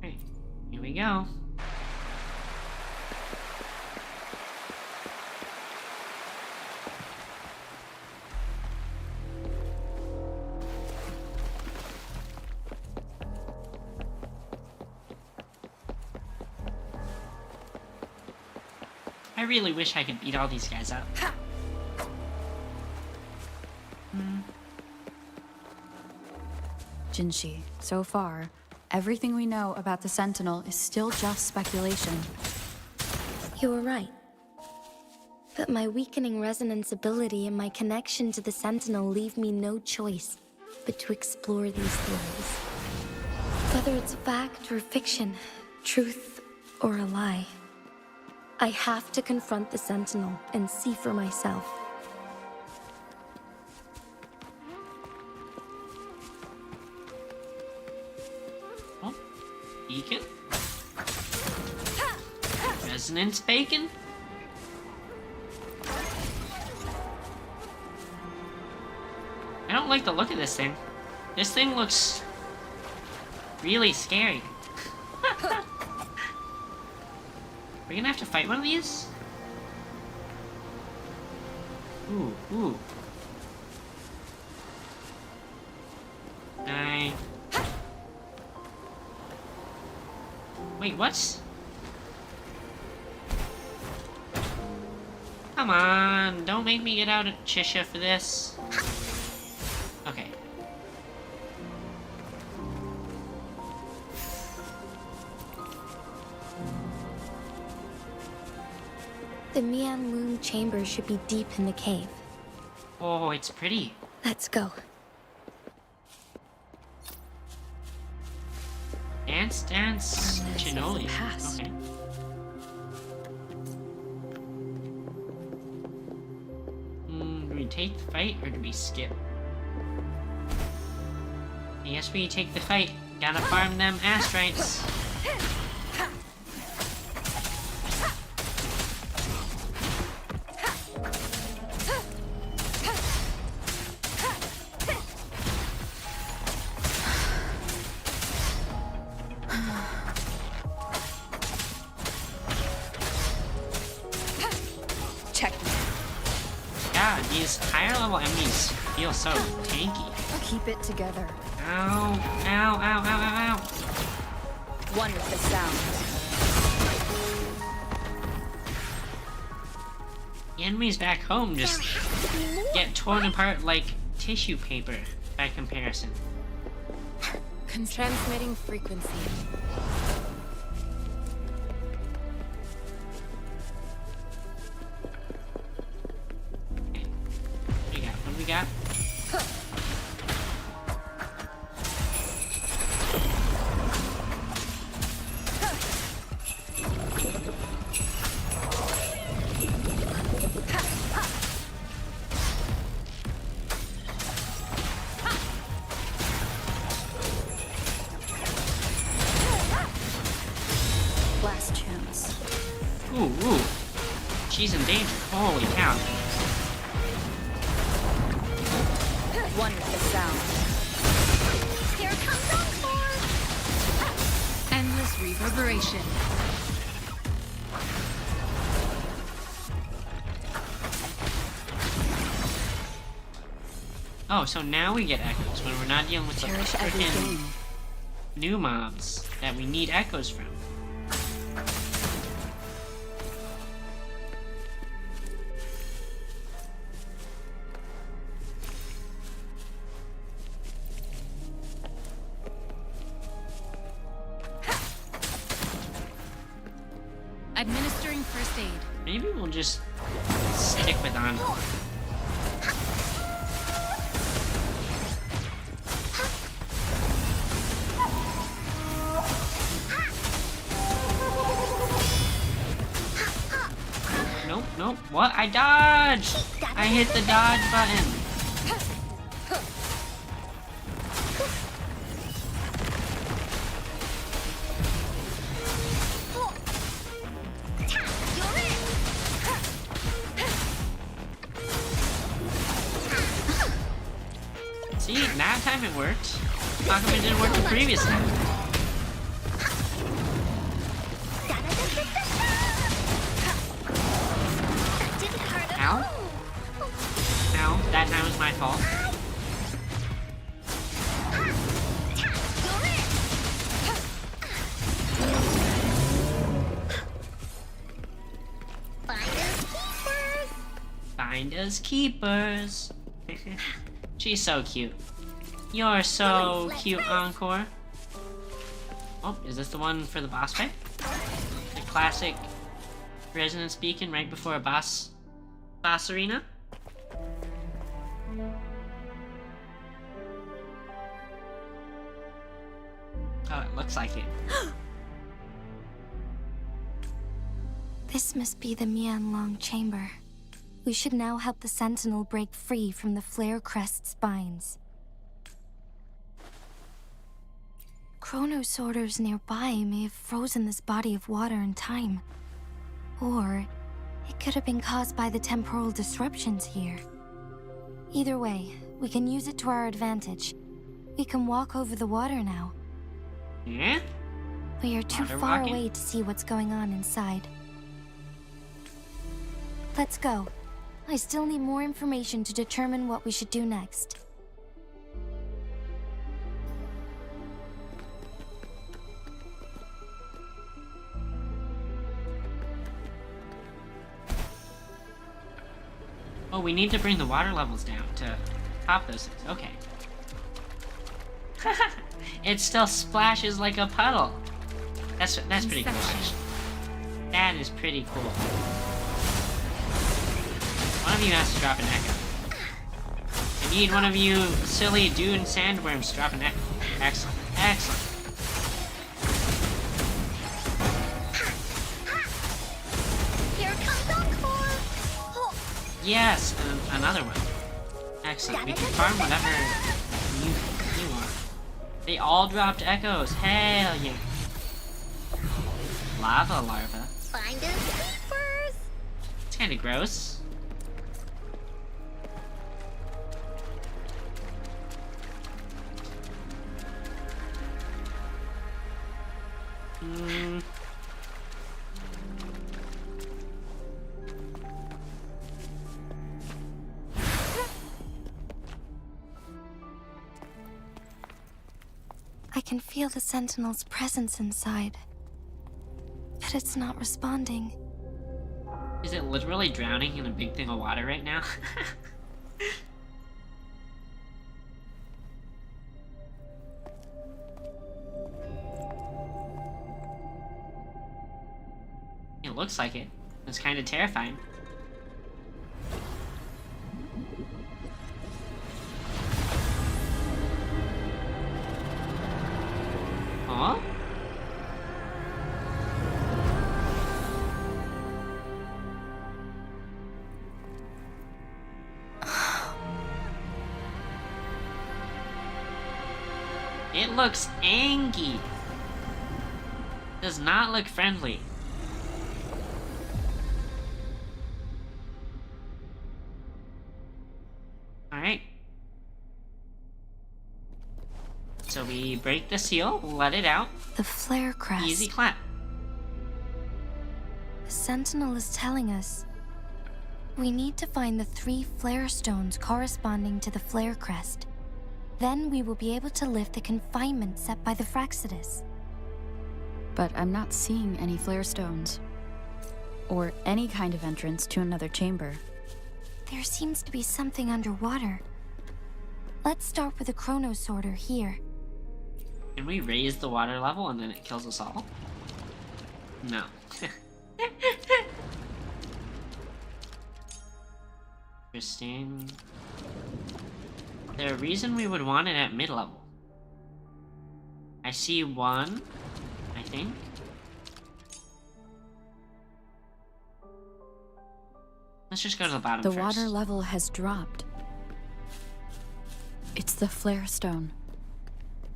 Alright, here we go. I really wish I could beat all these guys up. Jinshi, so far, everything we know about the Sentinel is still just speculation. You were right. But my weakening resonance ability and my connection to the Sentinel leave me no choice but to explore these theories. Whether it's fact or fiction, truth or a lie, I have to confront the Sentinel and see for myself. Oh, beacon? Resonance bacon? I don't like the look of this thing. This thing looks really scary. We're gonna have to fight one of these? Ooh, ooh. Wait, what? Come on, don't make me get out of Chisha for this. Okay. The Mianlun Chamber should be deep in the cave. Oh, it's pretty. Let's go. Dance, Chinoli. Okay. Do we take the fight or do we skip? I guess we take the fight. Gotta farm them astrites. Yeah, these higher level enemies feel so tanky. Keep it together. Ow, ow, ow, ow, ow, ow. One with the sound. The enemies back home just get torn apart like tissue paper by comparison. Transmitting frequency. Okay. Here we got? Last chance. Ooh. She's in danger. Holy cow. Wonderful sound. Here comes Encore! Endless reverberation. Oh, so now we get echoes when we're not dealing with the Cherish every frickin' game. new mobs that we need echoes from. Administering first aid. Maybe we'll just stick with Encore. Nope. What? I dodged! I hit the dodge button. See, that time it worked. How come it didn't work the previous time? Ow. Ow, that time was my fault. Find us keepers. She's so cute. You're so cute, Encore. Oh, is this the one for the boss fight? The classic resonance beacon right before a boss arena? Oh, it looks like it. This must be the Mianlong chamber. We should now help the Sentinel break free from the Flare Crest's binds. Chrono sorters nearby may have frozen this body of water in time. Or it could have been caused by the temporal disruptions here. Either way, we can use it to our advantage. We can walk over the water now. Yeah? We are too Water far walking? away to see what's going on inside. Let's go. I still need more information to determine what we should do next. Oh, we need to bring the water levels down to top those things. Okay. It still splashes like a puddle. That's pretty cool, actually. That is pretty cool. One of you has to drop an echo. I need one of you silly dune sandworms to drop an echo. Excellent. Excellent. Here comes Encore! Yes, another one. Excellent. We can farm whatever you want. They all dropped echoes. Hell yeah. Lava larva. Find us keepers! It's kind of gross. I can feel the Sentinel's presence inside. But it's not responding. Is it literally drowning in a big thing of water right now? It looks like it. It's kind of terrifying. Aww. It looks angry. Does not look friendly. Alright. So we break the seal, let it out. The flare crest. Easy clap. The Sentinel is telling us we need to find the 3 flare stones corresponding to the flare crest. Then we will be able to lift the confinement set by the Fraxidus. But I'm not seeing any flare stones. Or any kind of entrance to another chamber. There seems to be something underwater. Let's start with the chrono sorter here. Can we raise the water level and then it kills us all? No. Interesting. There's a reason we would want it at mid-level. I see one, I think. Let's just go to the bottom first. The water level has dropped. It's the flare stone.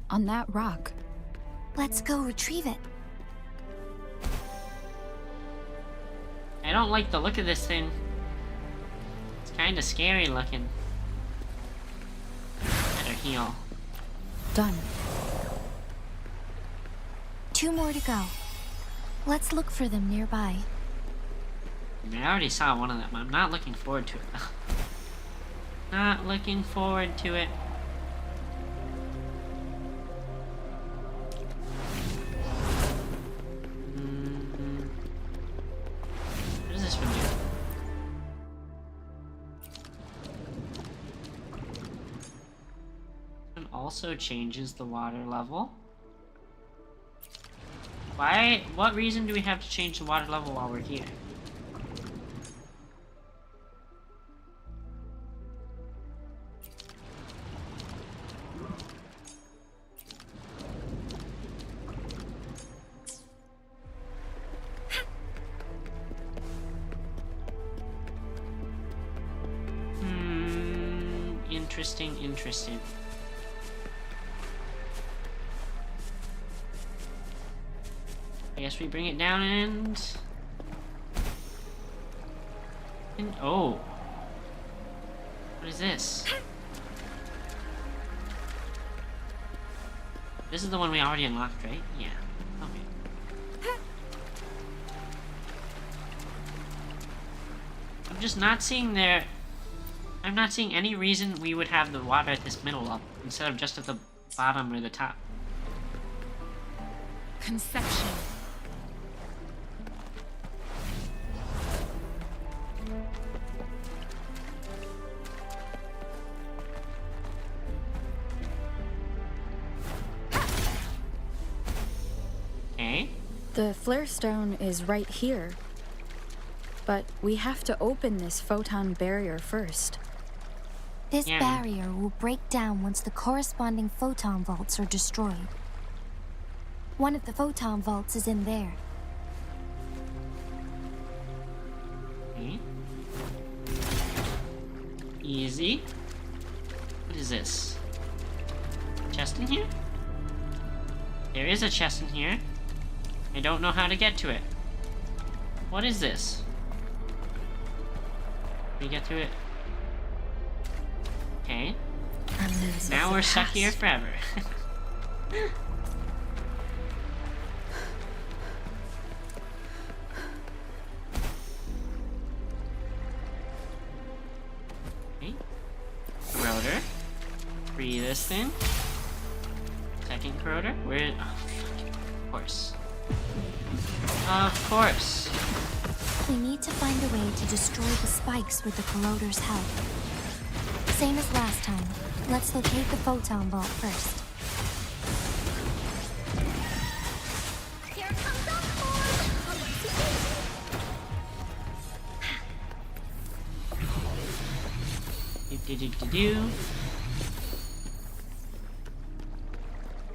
On that rock. Let's go retrieve it. I don't like the look of this thing. It's kind of scary looking. Better heal. Done. 2 more to go. Let's look for them nearby. I mean, I already saw one of them. I'm not looking forward to it though. Not looking forward to it. What does this one do? This one also changes the water level. Why? What reason do we have to change the water level while we're here? Interesting. I guess we bring it down and oh. What is this? This is the one we already unlocked, right? Yeah. Okay. I'm just not seeing there. I'm not seeing any reason we would have the water at this middle level instead of just at the bottom or the top. Conception. Okay. The flare stone is right here. But we have to open this photon barrier first. This Yeah. barrier will break down once the corresponding photon vaults are destroyed. One of the photon vaults is in there. Okay. Easy. What is this? Chest in here? There is a chest in here. I don't know how to get to it. What is this? Can we get to it? Okay. Now we're stuck here forever. Okay. Corroder. Free this thing. Second corroder. Where? Oh, of course. Of course. We need to find a way to destroy the spikes with the corroder's help. Same as last time. Let's locate the photon vault first. Here comes the horn! Do.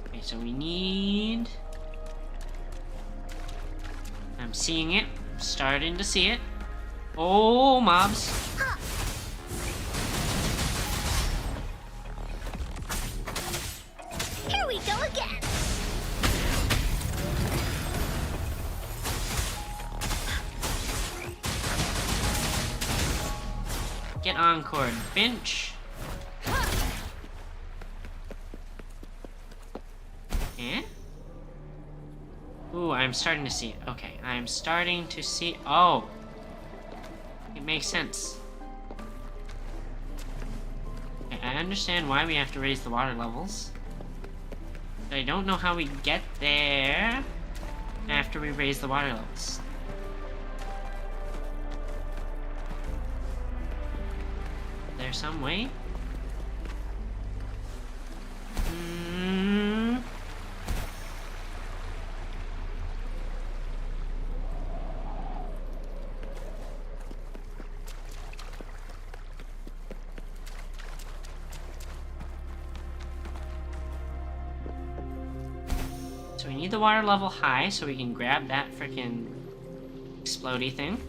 Okay, so we need... I'm seeing it. I'm starting to see it. Oh, mobs. Here we go again. Get encored, Finch. Eh? Ooh, I'm starting to see it. Okay, I'm starting to see... Oh! It makes sense. Okay, I understand why we have to raise the water levels. But I don't know how we get there after we raise the water levels. Is there some way? So we need the water level high so we can grab that frickin' explodey thing.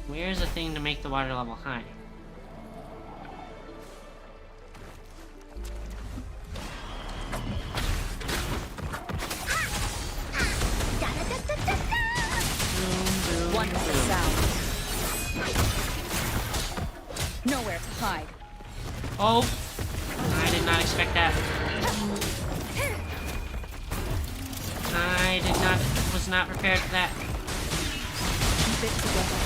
Where's the thing to make the water level high? Wonderful sound. Nowhere to hide. Oh! I did not expect that. Was not prepared for that. Keep it together.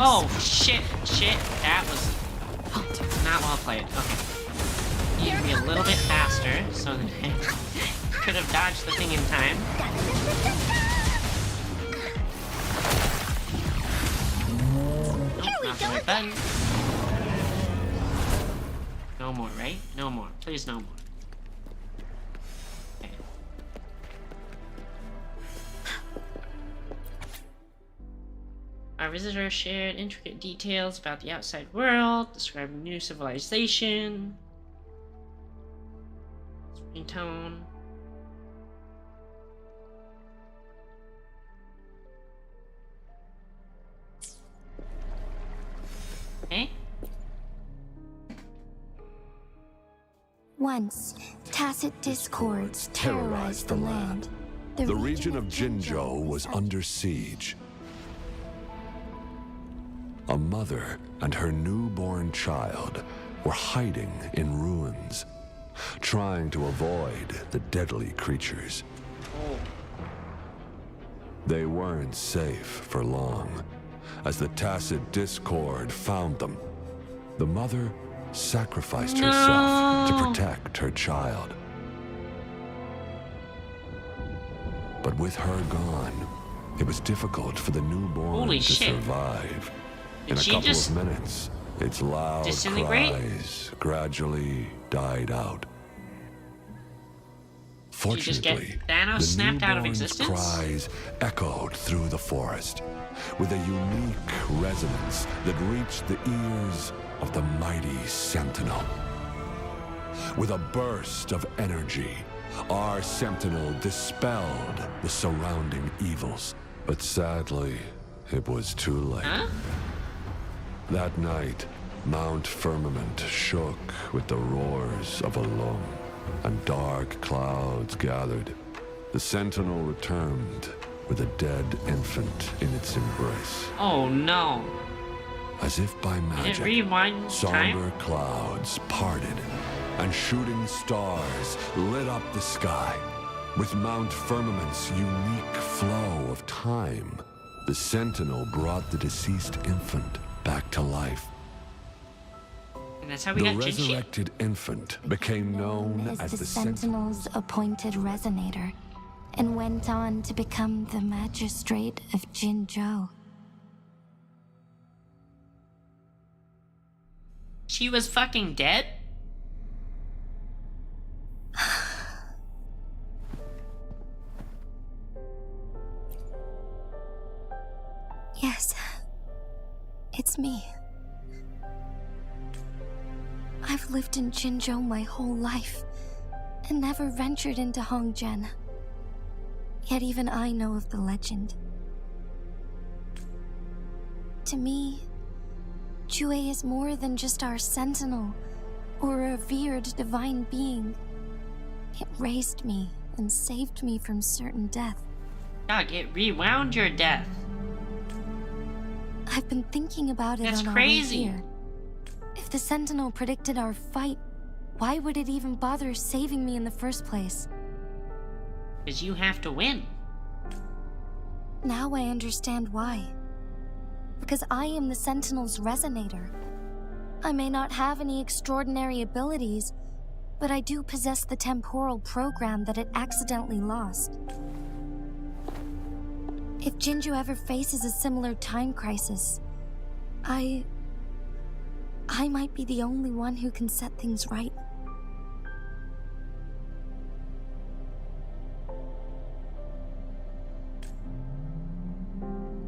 Oh, shit, that was not well played. Okay. Need to be a little bit faster so that I could have dodged the thing in time. Nope, not the right button. No more, right? No more. Please, no more. Okay. Our visitors shared intricate details about the outside world, describing new civilization. Tone. Okay. Once, tacit discords terrorized the land. The region of Jinzhou was under siege. A mother and her newborn child were hiding in ruins, trying to avoid the deadly creatures. They weren't safe for long, as the tacit discord found them. The mother sacrificed herself to protect her child. But with her gone, it was difficult for the newborn to survive. In a couple of minutes, its loud cries gradually died out. Fortunately, the newborn's cries echoed through the forest with a unique resonance that reached the ears of the mighty Sentinel. With a burst of energy, our Sentinel dispelled the surrounding evils. But sadly, it was too late. That night, Mount Firmament shook with the roars of a lung, and dark clouds gathered. The Sentinel returned with a dead infant in its embrace. Oh no. As if by magic, somber clouds parted, and shooting stars lit up the sky. With Mount Firmament's unique flow of time, the Sentinel brought the deceased infant back to life. And that's how we got the resurrected infant became known as the Sentinel's appointed resonator, and went on to become the magistrate of Jinzhou. She was fucking dead? I've lived in Jinzhou my whole life and never ventured into Hongjian. Yet even I know of the legend. To me, Jue is more than just our sentinel or a revered divine being. It raised me and saved me from certain death. Dog, it rewound your death. I've been thinking about it That's on our way crazy. here. If the sentinel predicted our fight, why would it even bother saving me in the first place? Because you have to win. Now I understand why. Because I am the Sentinel's resonator. I may not have any extraordinary abilities, but I do possess the temporal program that it accidentally lost. If Jinzhou ever faces a similar time crisis, I might be the only one who can set things right.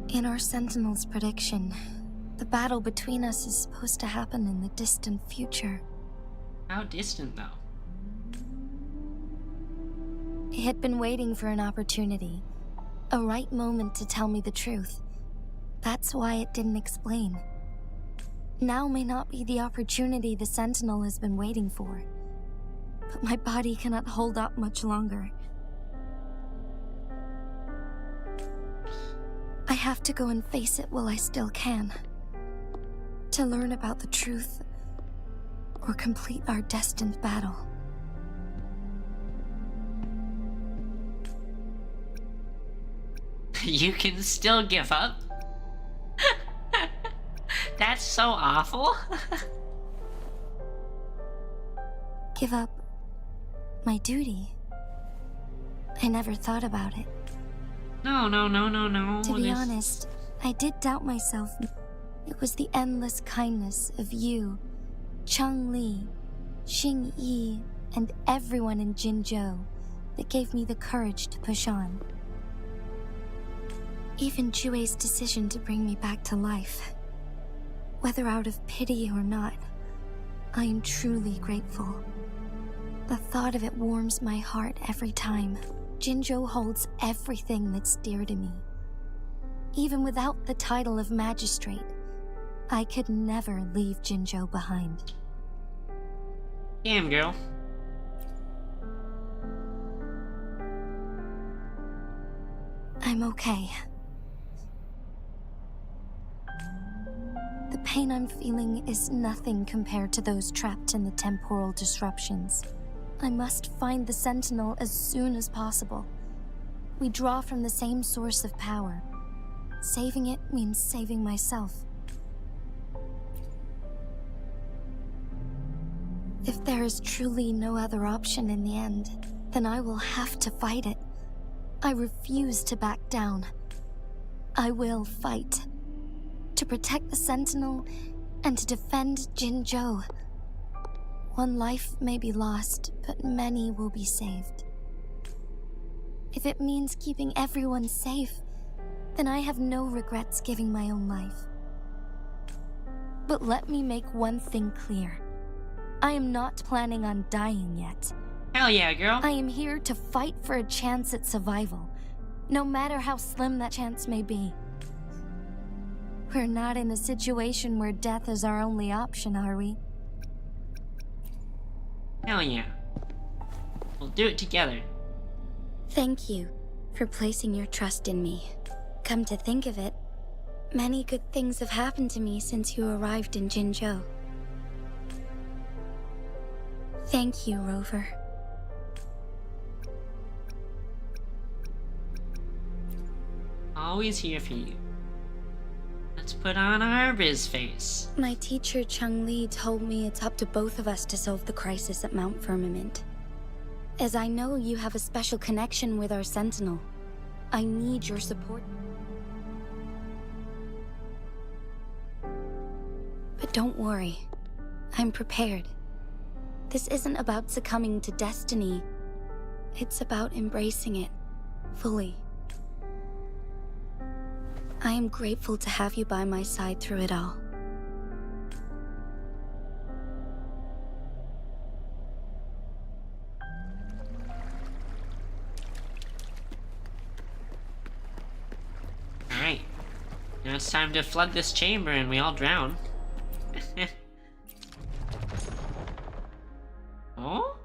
In our Sentinel's prediction, the battle between us is supposed to happen in the distant future. How distant, though? It had been waiting for an opportunity, a right moment to tell me the truth. That's why it didn't explain. Now may not be the opportunity the Sentinel has been waiting for, but my body cannot hold up much longer. I have to go and face it while I still can. To learn about the truth, or complete our destined battle. You can still give up? That's so awful. Give up my duty? I never thought about it. No. To be honest, I did doubt myself. It was the endless kindness of you, Cheng Li, Xing Yi, and everyone in Jinzhou that gave me the courage to push on. Even Jue's decision to bring me back to life, whether out of pity or not, I am truly grateful. The thought of it warms my heart every time. Jinzhou holds everything that's dear to me. Even without the title of magistrate, I could never leave Jinzhou behind. Damn, girl. I'm okay. The pain I'm feeling is nothing compared to those trapped in the temporal disruptions. I must find the Sentinel as soon as possible. We draw from the same source of power. Saving it means saving myself. If there is truly no other option in the end, then I will have to fight it. I refuse to back down. I will fight. To protect the Sentinel and to defend Jinzhou. One life may be lost, but many will be saved. If it means keeping everyone safe, then I have no regrets giving my own life. But let me make one thing clear. I am not planning on dying yet. Hell yeah, girl. I am here to fight for a chance at survival, no matter how slim that chance may be. We're not in a situation where death is our only option, are we? Hell yeah. We'll do it together. Thank you for placing your trust in me. Come to think of it, many good things have happened to me since you arrived in Jinzhou. Thank you, Rover. Always here for you. Let's put on our biz face. My teacher, Cheng Li, told me it's up to both of us to solve the crisis at Mount Firmament. As I know you have a special connection with our Sentinel, I need your support. But don't worry, I'm prepared. This isn't about succumbing to destiny. It's about embracing it fully. I am grateful to have you by my side through it all. Now it's time to flood this chamber and we all drown. Oh?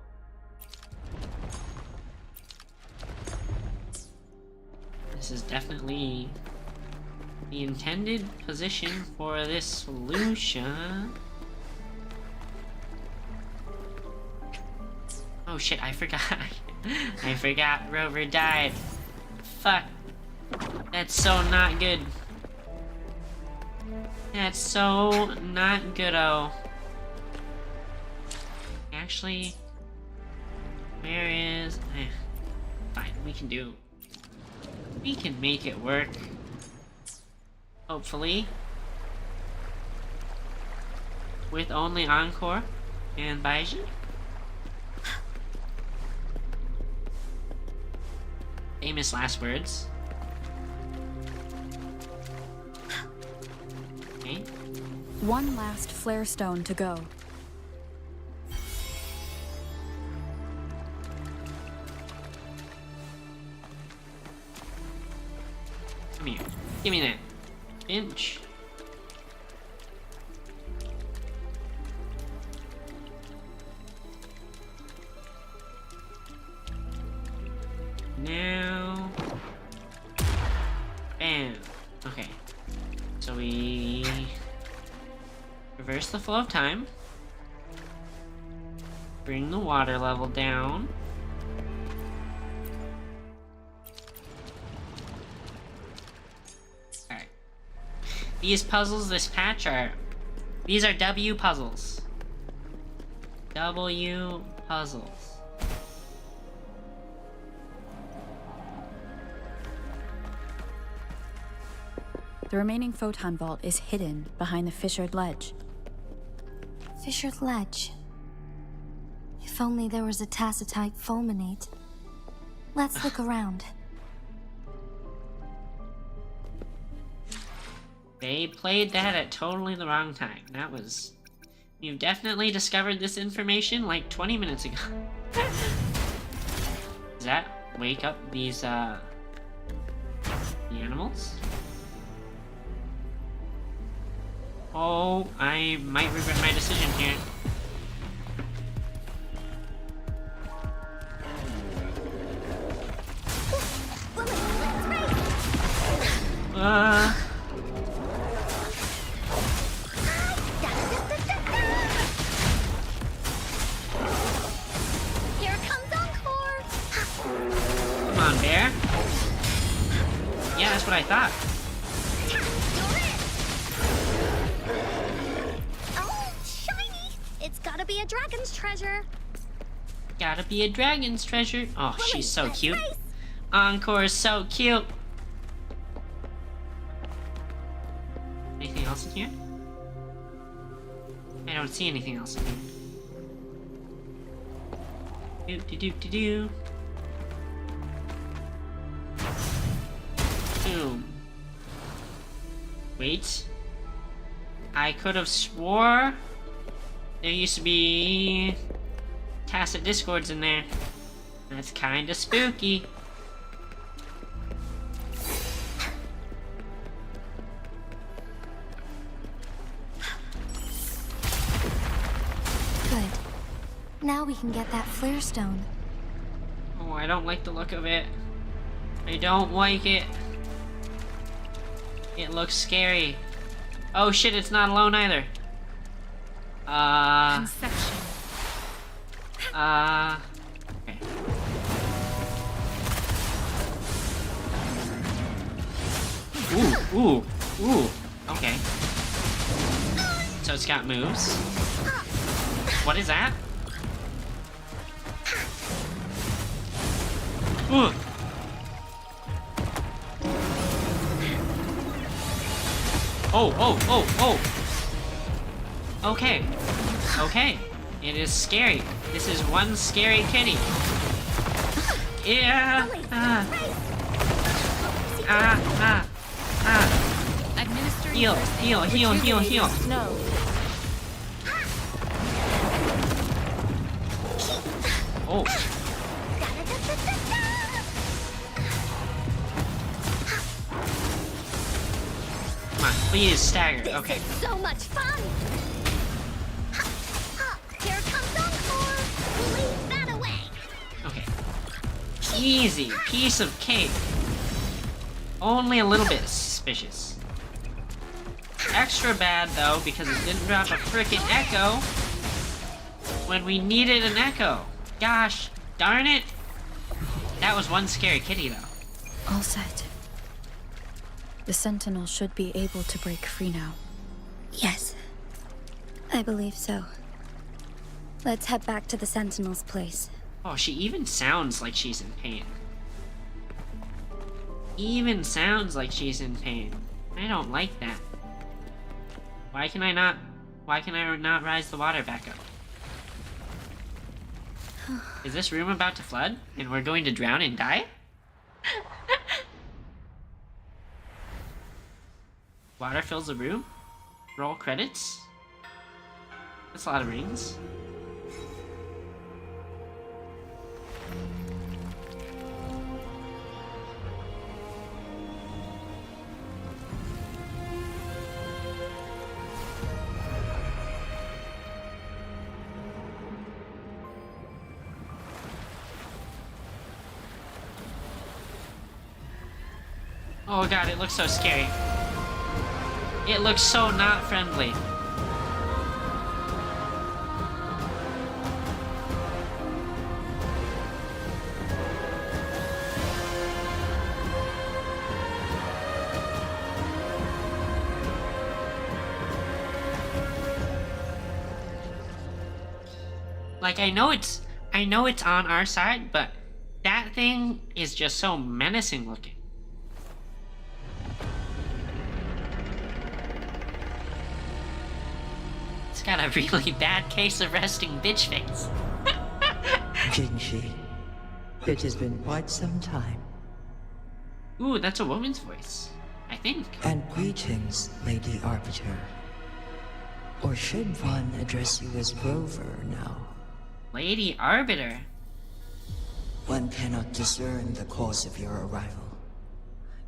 This is definitely the intended position for this solution. Oh shit, I forgot. I forgot Rover died. Fuck. That's so not good. That's so not good-o. Actually, where is... fine, we can do... We can make it work. Hopefully. With only Encore and Baiji. Famous last words. Okay. One last flare stone to go. Come here. Give me that. Inch. Now. Bam. Okay. So we reverse the flow of time. Bring the water level down. Alright. These puzzles, this patch are... These are W puzzles. W puzzles. The remaining photon vault is hidden behind the fissured ledge. Fissured ledge. If only there was a tacitite fulminate. Let's look around. They played that at totally the wrong time. That was... You've definitely discovered this information like 20 minutes ago. Does that wake up these, the animals? Oh, I might regret my decision here. Here comes Encore! Come on, Bear. Yeah, that's what I thought. Oh, shiny! It's gotta be a dragon's treasure. Gotta be a dragon's treasure. Oh, she's so cute. Encore is so cute. Anything else in here? I don't see anything else in here. Do. Boom. Wait. I could have swore there used to be tacit discords in there. That's kinda spooky. Good. Now we can get that flare stone. Oh, I don't like the look of it. I don't like it. It looks scary. Oh shit, it's not alone either. Conception. Okay. Ooh. Okay. So it's got moves. What is that? Ooh. Oh. Okay. It is scary. This is one scary kitty. Yeah. Administering Heal. No. Oh. Please stagger. This Okay. is so much fun! Here comes Encore! Leave that away! Okay. Easy. Piece of cake. Only a little bit suspicious. Extra bad, though, because it didn't drop a frickin' echo when we needed an echo. Gosh darn it. That was one scary kitty, though. All set. The Sentinel should be able to break free now. Yes. I believe so. Let's head back to the Sentinel's place. Oh, she even sounds like she's in pain. Even sounds like she's in pain. I don't like that. Why can I not rise the water back up? Is this room about to flood? And we're going to drown and die? Water fills the room? Roll credits? That's a lot of rings. Oh god, it looks so scary. It looks so not friendly. Like, I know it's on our side, but that thing is just so menacing looking. It's got a really bad case of resting bitch face. Jinshi, it has been quite some time. Ooh, that's a woman's voice, I think. And greetings, Lady Arbiter. Or should one address you as Rover now? Lady Arbiter? One cannot discern the cause of your arrival.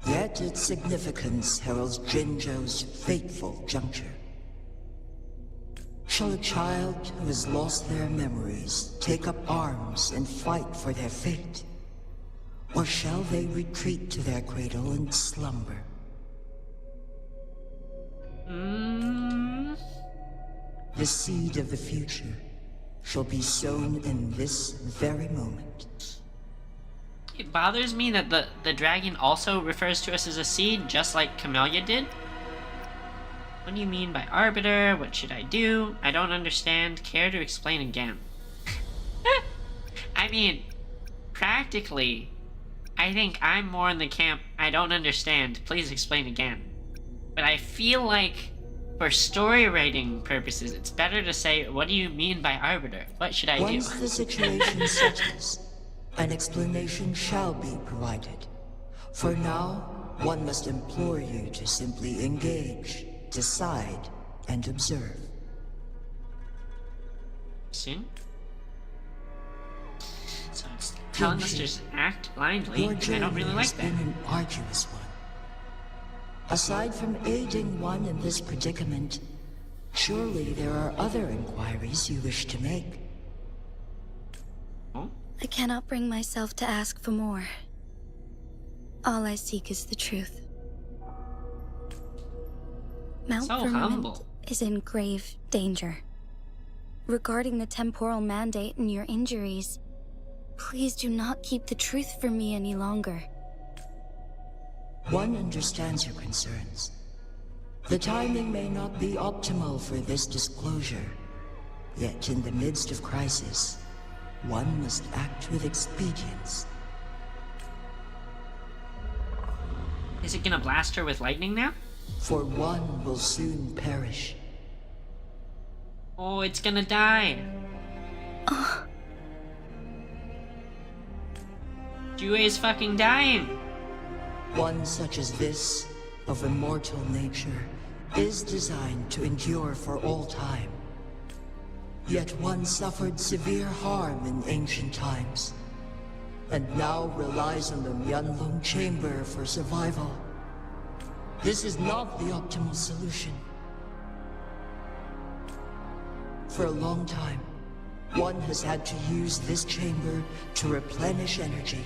Yet its significance heralds Jinzhou's fateful juncture. Shall a child who has lost their memories take up arms and fight for their fate? Or shall they retreat to their cradle and slumber? The seed of the future shall be sown in this very moment. It bothers me that the dragon also refers to us as a seed, just like Camellia did. What do you mean by Arbiter? What should I do? I don't understand. Care to explain again? I mean, practically, I think I'm more in the camp, I don't understand. Please explain again. But I feel like, for story writing purposes, it's better to say, what do you mean by Arbiter? What should I do? Once the situation settles, an explanation shall be provided. For now, one must implore you to simply engage, decide, and observe. Soon? So it's telling us to just act blindly, Your and I journey don't really like has that. been an arduous one. Aside from aiding one in this predicament, surely there are other inquiries you wish to make. I cannot bring myself to ask for more. All I seek is the truth. Mount So Firmament humble. is in grave danger. Regarding the temporal mandate and your injuries, please do not keep the truth from me any longer. One understands your concerns. The timing may not be optimal for this disclosure, yet in the midst of crisis, one must act with expedience. Is it gonna blast her with lightning now? For one will soon perish. Oh, it's gonna die. Jue is fucking dying. One such as this, of immortal nature, is designed to endure for all time. Yet one suffered severe harm in ancient times, and now relies on the Myanlong Chamber for survival. This is not the optimal solution. For a long time, one has had to use this chamber to replenish energy,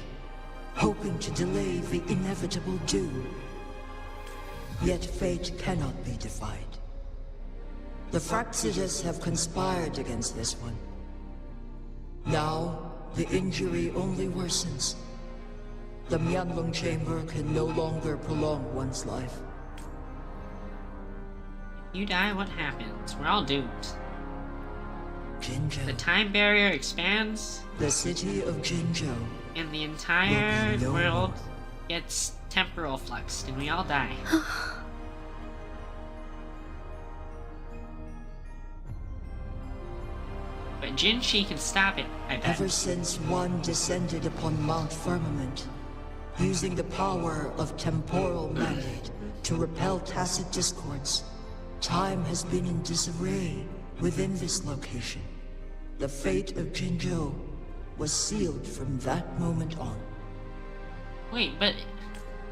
hoping to delay the inevitable doom. Yet fate cannot be defied. The Fraxidas have conspired against this one. Now, the injury only worsens. The Mianlong chamber can no longer prolong one's life. If you die, what happens? We're all doomed. Jinzhou. The time barrier expands. The city of Jinzhou. And the entire no world more. gets temporal fluxed, and we all die. But Jinshi can stop it, I bet. Ever since one descended upon Mount Firmament, using the power of temporal mandate to repel tacit discords, time has been in disarray within this location. The fate of Jinzhou was sealed from that moment on. Wait, but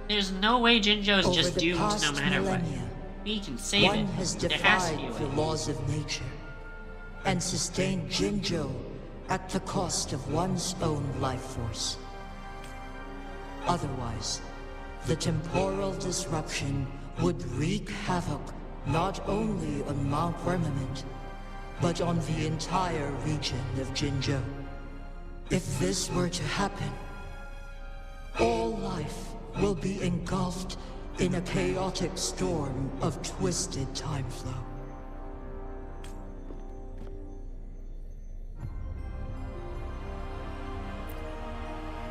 there's no way Jinzhou's Over just the doomed past no matter what. millennia, We can save one it. has There has to be defied a the way. laws of nature and sustained Jinzhou at the cost of one's own life force. Otherwise, the temporal disruption would wreak havoc not only on Mount Firmament, but on the entire region of Jinzhou. If this were to happen, all life will be engulfed in a chaotic storm of twisted time flow.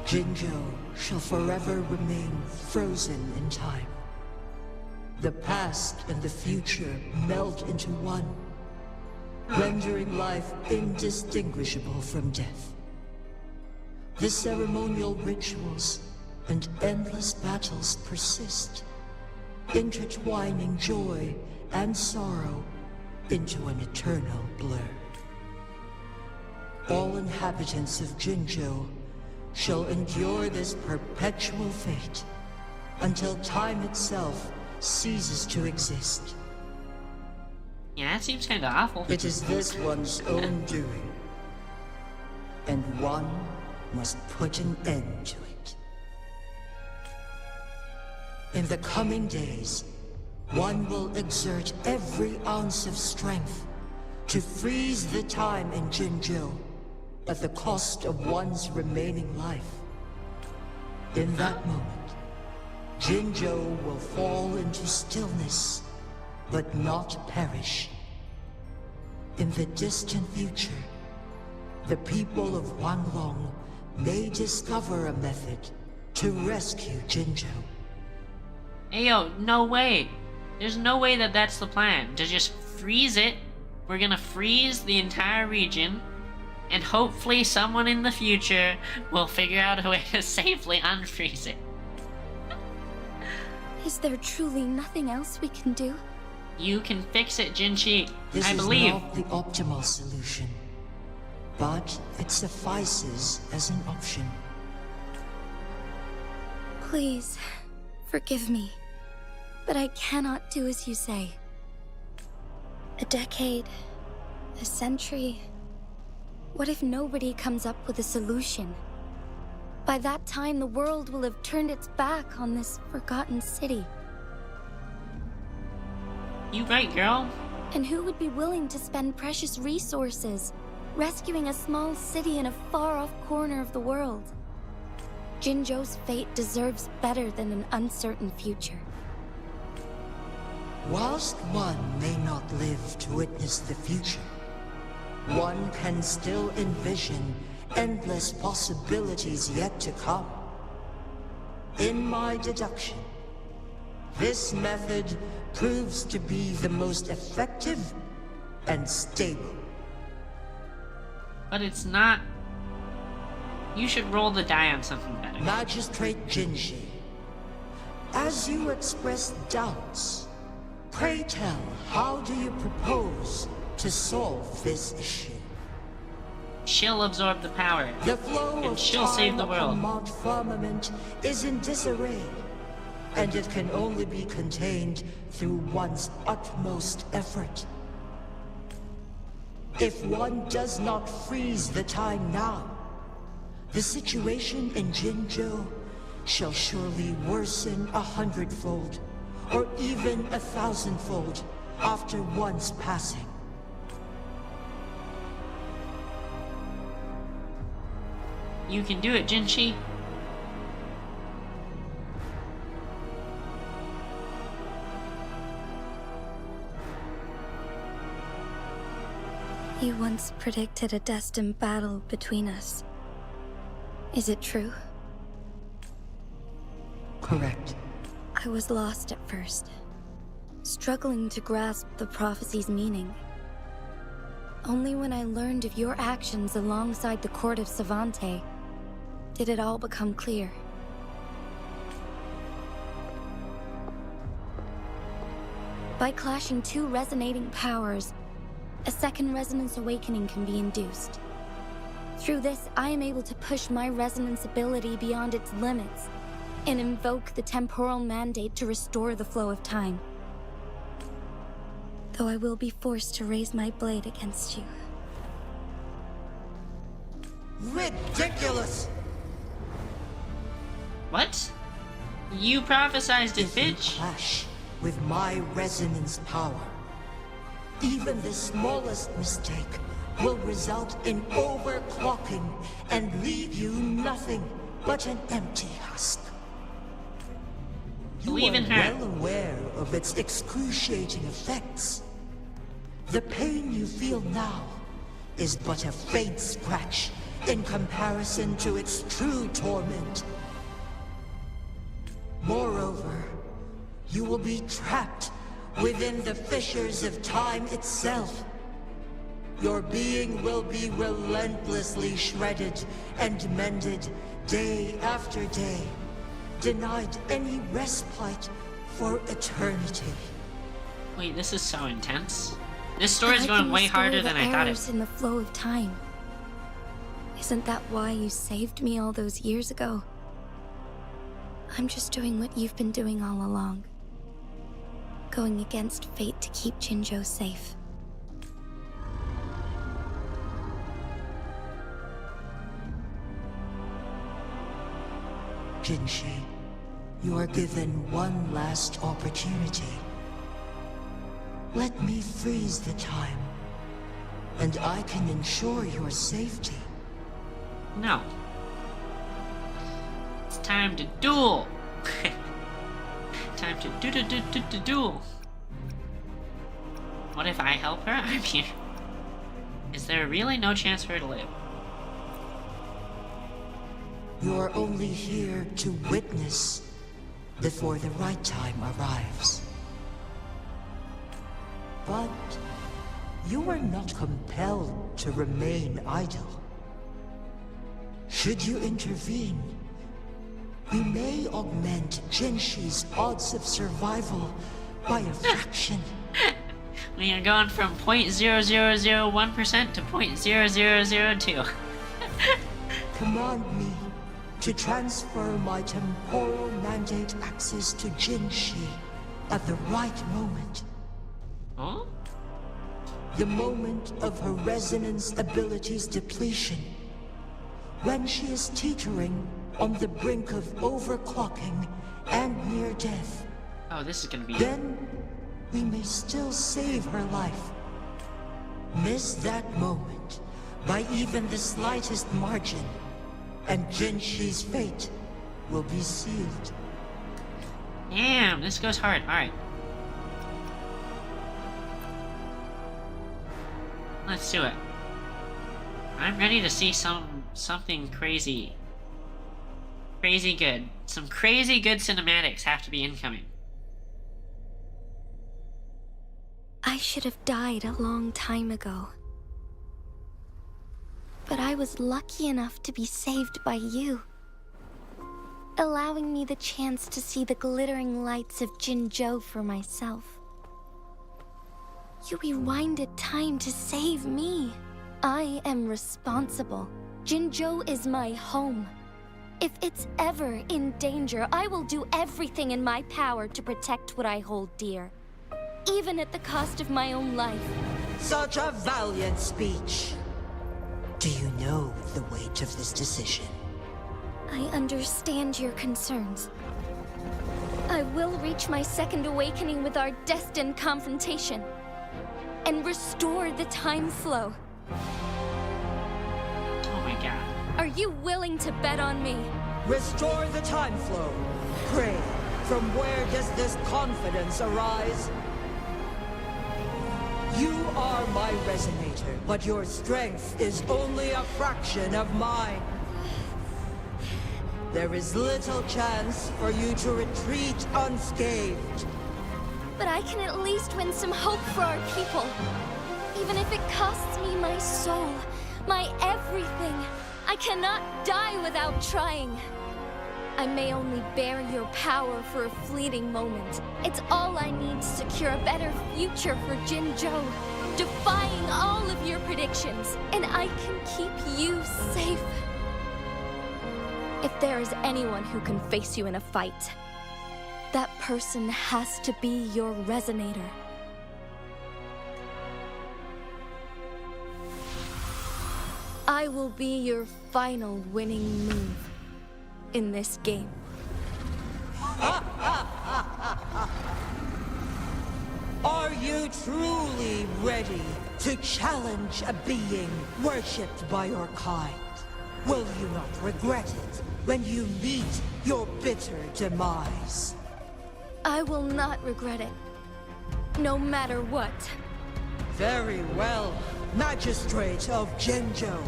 Jinzhou shall forever remain frozen in time. The past and the future melt into one, rendering life indistinguishable from death. The ceremonial rituals and endless battles persist, intertwining joy and sorrow into an eternal blur. All inhabitants of Jinzhou shall endure this perpetual fate until time itself ceases to exist. Yeah, that seems kind of awful. It is this one's own doing, and one must put an end to it. In the coming days, one will exert every ounce of strength to freeze the time in Jinzhou at the cost of one's remaining life. In that moment, Jinzhou will fall into stillness, but not perish. In the distant future, the people of Wanglong may discover a method to rescue Jinzhou. Ayo, no way. There's no way that that's the plan. To just freeze it. We're gonna freeze the entire region, and hopefully someone in the future will figure out a way to safely unfreeze it. Is there truly nothing else we can do? You can fix it, Jinshi. This I is believe. not the optimal solution, but it suffices as an option. Please, forgive me. But I cannot do as you say. A decade, a century. What if nobody comes up with a solution? By that time, the world will have turned its back on this forgotten city. You right, girl. And who would be willing to spend precious resources rescuing a small city in a far-off corner of the world? Jinzhou's fate deserves better than an uncertain future. Whilst one may not live to witness the future, one can still envision endless possibilities yet to come. In my deduction, this method proves to be the most effective and stable. But it's not. You should roll the die on something better. Magistrate Jinshi, as you express doubts, pray tell, how do you propose to solve this issue? She'll absorb the power, The flow and of she'll save time the upon world. Mount Firmament is in disarray. and it can only be contained through one's utmost effort. If one does not freeze the time now, the situation in Jinzhou shall surely worsen 100-fold, or even 1,000-fold after one's passing. You can do it, Jinshi. You once predicted a destined battle between us. Is it true? Correct. I was lost at first, struggling to grasp the prophecy's meaning. Only when I learned of your actions alongside the court of Savante did it all become clear. By clashing two resonating powers, a second resonance awakening can be induced. Through this, I am able to push my resonance ability beyond its limits and invoke the temporal mandate to restore the flow of time. Though I will be forced to raise my blade against you. Ridiculous! What? You prophesized it, If you bitch. clash with my resonance power, even the smallest mistake will result in overclocking and leave you nothing but an empty husk. You Believe in are her. well aware of its excruciating effects. The pain you feel now is but a faint scratch in comparison to its true torment. Moreover, you will be trapped within the fissures of time itself. Your being will be relentlessly shredded and mended day after day, denied any respite for eternity. Wait, this is so intense. This story's I going can way restore harder the than I thought it errors in the flow of time. Isn't that why you saved me all those years ago? I'm just doing what you've been doing all along. Going against fate to keep Jinzhou safe. Jinshi, you are given one last opportunity. Let me freeze the time, and I can ensure your safety. No. It's time to duel. Time to duel. What if I help her? I mean, is there really no chance for her to live? You're only here to witness before the right time arrives. But you are not compelled to remain idle. Should you intervene, we may augment Jinshi's odds of survival by a fraction. We are going from 0.0001% to 0.0002. Command me to transfer my temporal mandate access to Jinshi at the right moment. Huh? The moment of her resonance ability's depletion. When she is teetering on the brink of overclocking and near death. Oh, this is gonna be... Then we may still save her life. Miss that moment by even the slightest margin, and Jinshi's fate will be sealed. Damn, this goes hard. Alright. Let's do it. I'm ready to see something crazy. Crazy good. Some crazy good cinematics have to be incoming. I should have died a long time ago. But I was lucky enough to be saved by you, allowing me the chance to see the glittering lights of Jinzhou for myself. You rewinded time to save me. I am responsible. Jinzhou is my home. If it's ever in danger, I will do everything in my power to protect what I hold dear, even at the cost of my own life. Such a valiant speech. Do you know the weight of this decision? I understand your concerns. I will reach my second awakening with our destined confrontation and restore the time flow. Oh my god. Are you willing to bet on me? Restore the time flow. Pray, from where does this confidence arise? You are my resonator, but your strength is only a fraction of mine. There is little chance for you to retreat unscathed. But I can at least win some hope for our people. Even if it costs me my soul, my everything. I cannot die without trying. I may only bear your power for a fleeting moment. It's all I need to secure a better future for Jinzhou, defying all of your predictions, and I can keep you safe. If there is anyone who can face you in a fight, that person has to be your resonator. I will be your final winning move in this game. Are you truly ready to challenge a being worshipped by your kind? Will you not regret it when you meet your bitter demise? I will not regret it, no matter what. Very well, Magistrate of Jinzhou.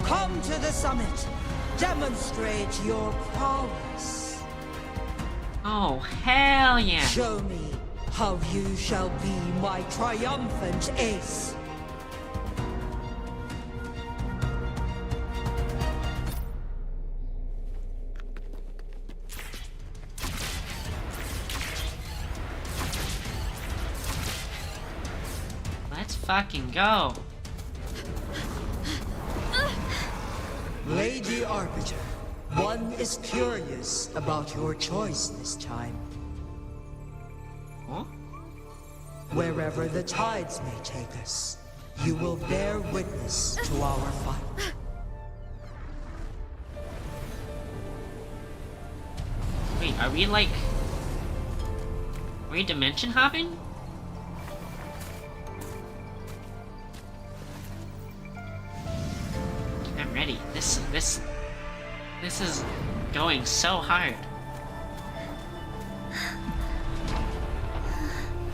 Come to the summit. Demonstrate your prowess. Oh, hell yeah. Show me how you shall be my triumphant ace. Let's fucking go. Lady Arbiter, one is curious about your choice this time. Huh? Wherever the tides may take us, you will bear witness to our fight. Wait, are we like... Are we dimension hopping? I'm ready. This is going so hard.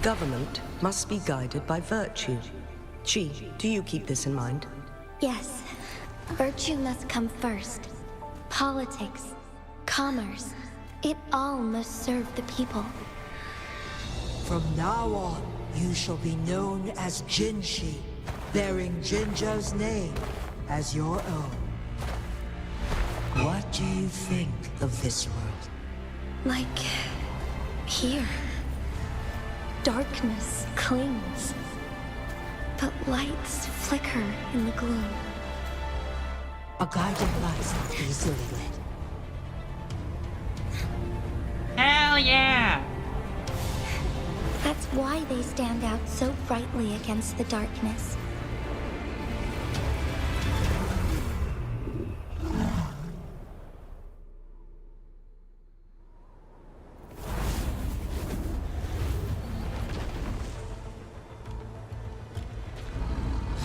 Government must be guided by virtue. Chi, do you keep this in mind? Yes, virtue must come first. Politics, commerce, it all must serve the people. From now on, you shall be known as Jinshi, bearing Jinzhou's name as your own. What do you think of this world? Like... here. Darkness clings, but lights flicker in the gloom. A guiding light easily lit. Hell yeah! That's why they stand out so brightly against the darkness.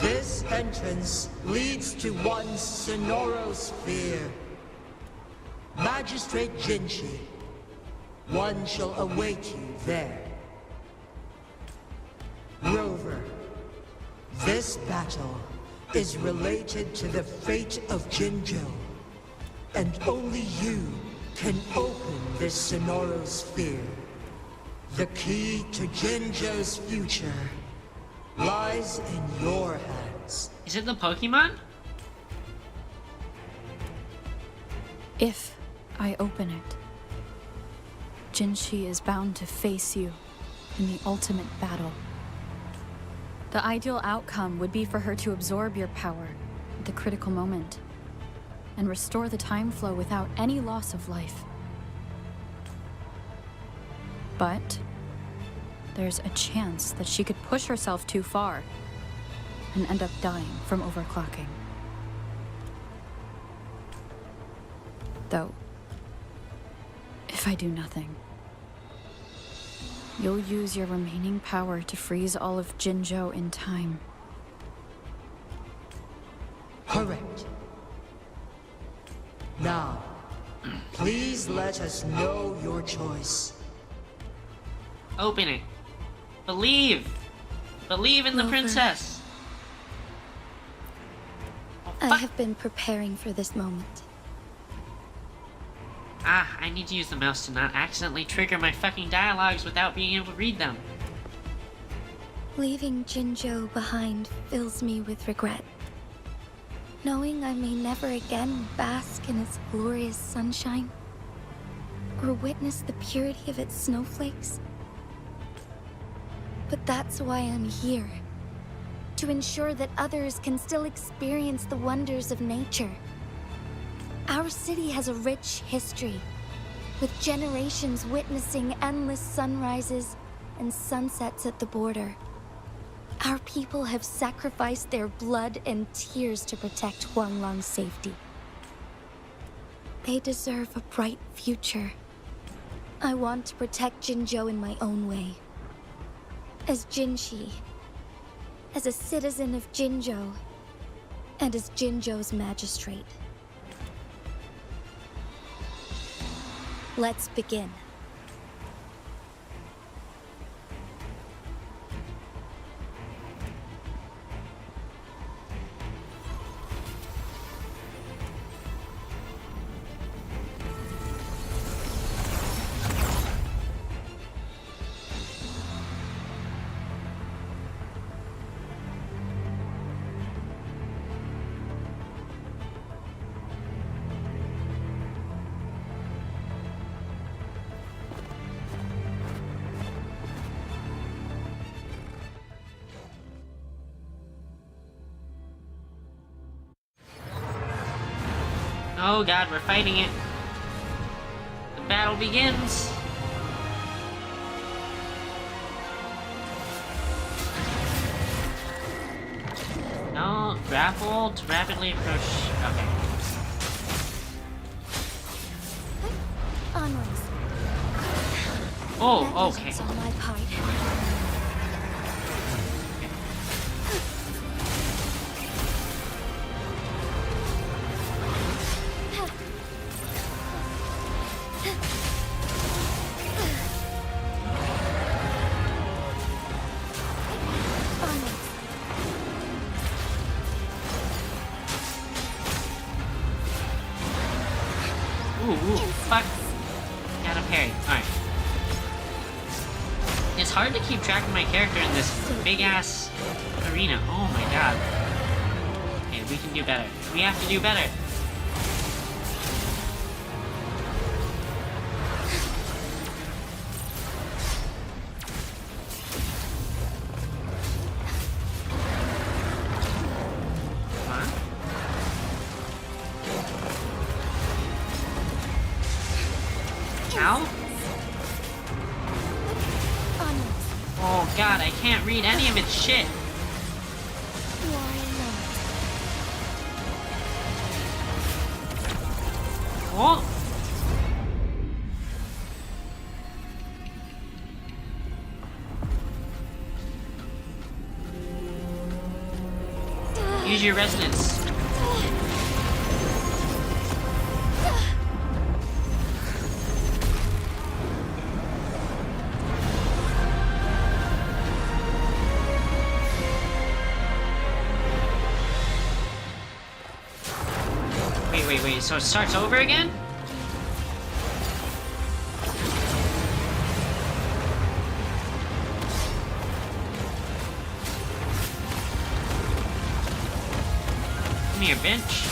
This entrance leads to one sonorosphere. Magistrate Jinshi, one shall await you there. Rover, this battle is related to the fate of Jinzhou, and only you can open this sonorosphere. The key to Jinzhou's future lies in your hands. Is it the Pokemon? If I open it, Jinshi is bound to face you in the ultimate battle. The ideal outcome would be for her to absorb your power at the critical moment. and restore the time flow without any loss of life. But there's a chance that she could push herself too far and end up dying from overclocking. Though, if I do nothing, you'll use your remaining power to freeze all of Jinzhou in time. Correct. Now, please let us know your choice. Open it. Believe! Believe in the Clover. princess! Oh, I fuck. have been preparing for this moment. Ah, I need to use the mouse to not accidentally trigger my fucking dialogues without being able to read them. Leaving Jinzhou behind fills me with regret. Knowing I may never again bask in its glorious sunshine, or witness the purity of its snowflakes. But that's why I'm here. To ensure that others can still experience the wonders of nature. Our city has a rich history, with generations witnessing endless sunrises and sunsets at the border. Our people have sacrificed their blood and tears to protect Huanglang's safety. They deserve a bright future. I want to protect Jinzhou in my own way. As Jinshi, as a citizen of Jinzhou, and as Jinzhou's magistrate. Let's begin. Oh god, we're fighting it. The battle begins. No, grapple to rapidly approach. Okay. Onwards. Oh, okay. Vengeance on my part. Ooh, fuck. Got a parry. Alright. It's hard to keep track of my character in this big-ass arena. Oh my god. Okay, we can do better. We have to do better. Ow? Oh god, I can't read any of its shit. Oh! Use your resonance. Wait, so it starts over again? Come here, bench.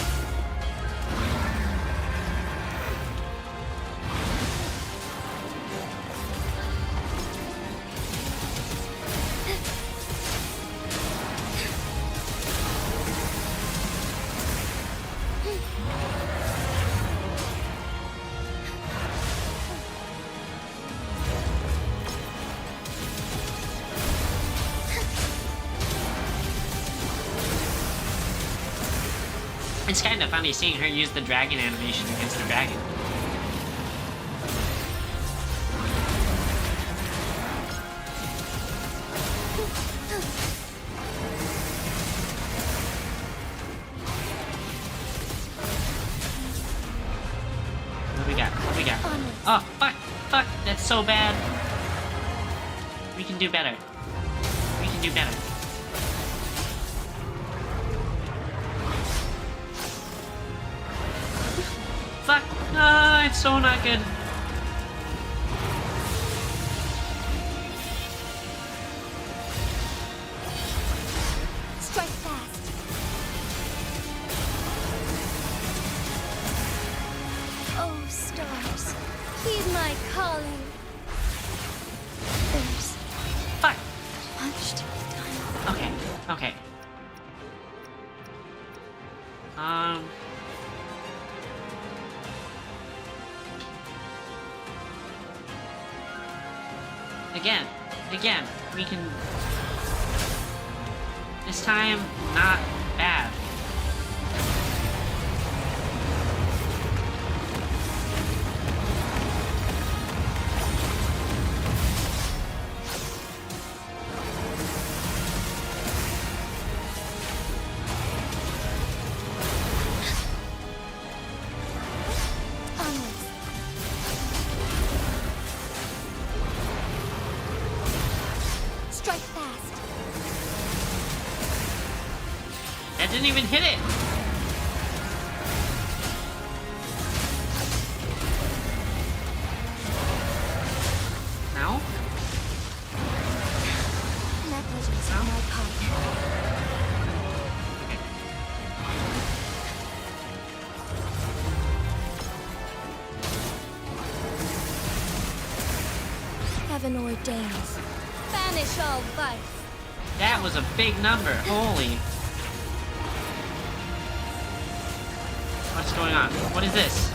It's kind of funny seeing her use the dragon animation against the dragon. What do we got? What do we got? Oh, fuck! Fuck! That's so bad! We can do better. We can do better. Fuck! No, it's so not good. Strike fast. Oh, stars, heed my calling. There's Fuck! much to be done. Okay, okay. Again, we can... This time, not bad. Strike fast. That didn't even hit it! No? Negligence on my part. Heaven ordains. Banish all vice. That was a big number, holy. What's going on? What is this?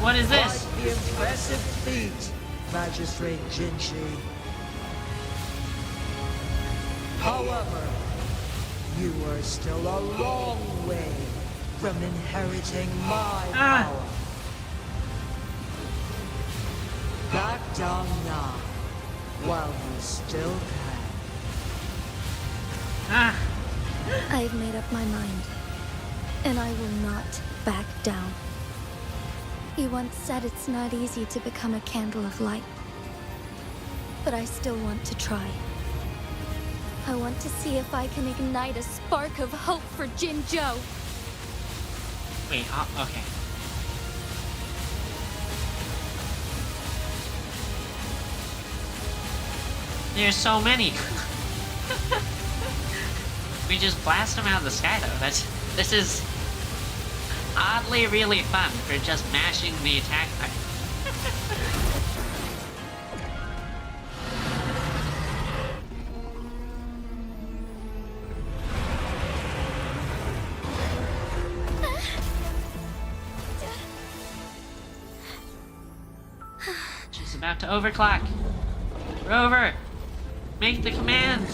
What is this? Quite the impressive feat, Magistrate Jinshi. However, you are still a long way from inheriting my power. Back down now, while you still can. I've made up my mind, and I will not back down. He once said it's not easy to become a candle of light, but I still want to try. I want to see if I can ignite a spark of hope for Jinzhou. Wait, okay. There's so many. We just blast them out of the sky though. This is oddly really fun for just mashing the attack button. She's about to overclock. Rover, make the command.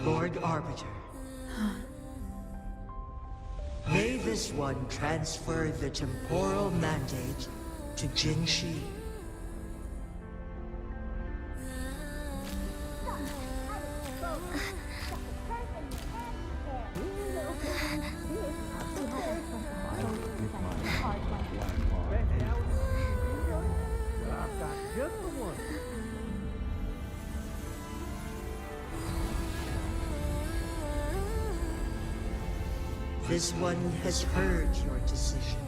Lord Arbiter. May this one transfer the temporal mandate to Jinshi. This one has heard your decision.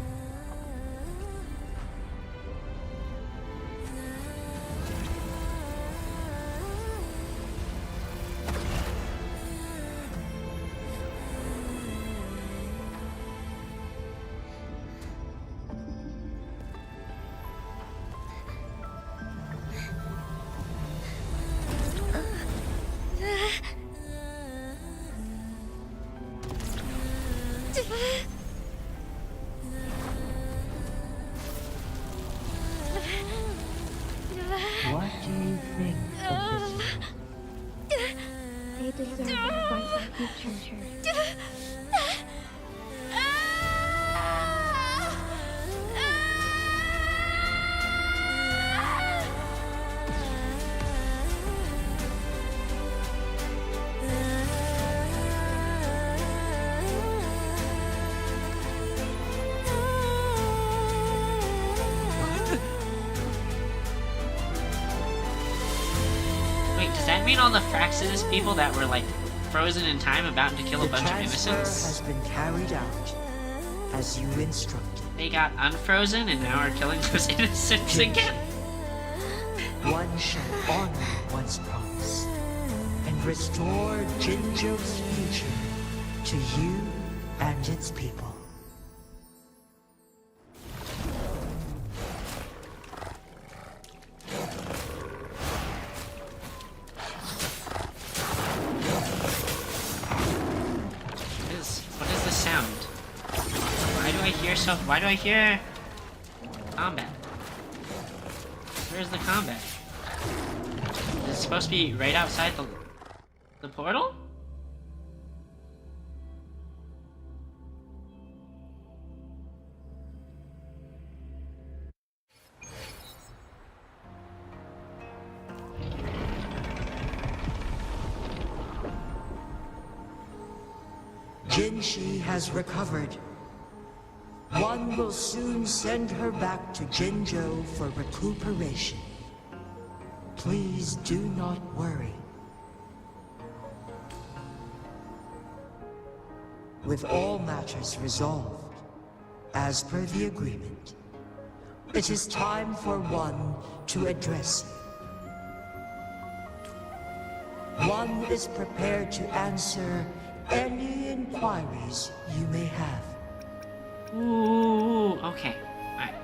Wait, does that mean all the Fraxidus people that were like frozen in time about to kill a bunch of transfer innocents? has been carried out as you instructed. They got unfrozen and now are killing those innocents again? One shall honor one's promise and restore Jinzhou's future to you and its people. What is the sound? Why do I hear combat? Where's the combat? Is it supposed to be right outside the portal? Jinshi has recovered. One will soon send her back to Jinzhou for recuperation. Please do not worry. With all matters resolved, as per the agreement, it is time for one to address you. One is prepared to answer any inquiries you may have. Ooh, okay. Alright.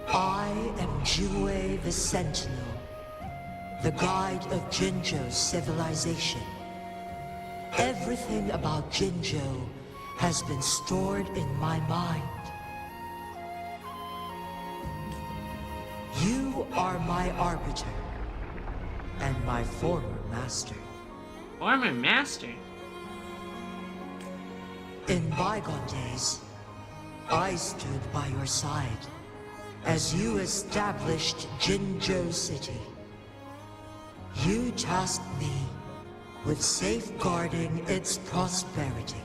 I am Jue the Sentinel, the guide of Jinzhou's civilization. Everything about Jinzhou has been stored in my mind. You are my arbiter, and my former master. Former master? In bygone days, I stood by your side as you established Jinzhou City. You tasked me with safeguarding its prosperity.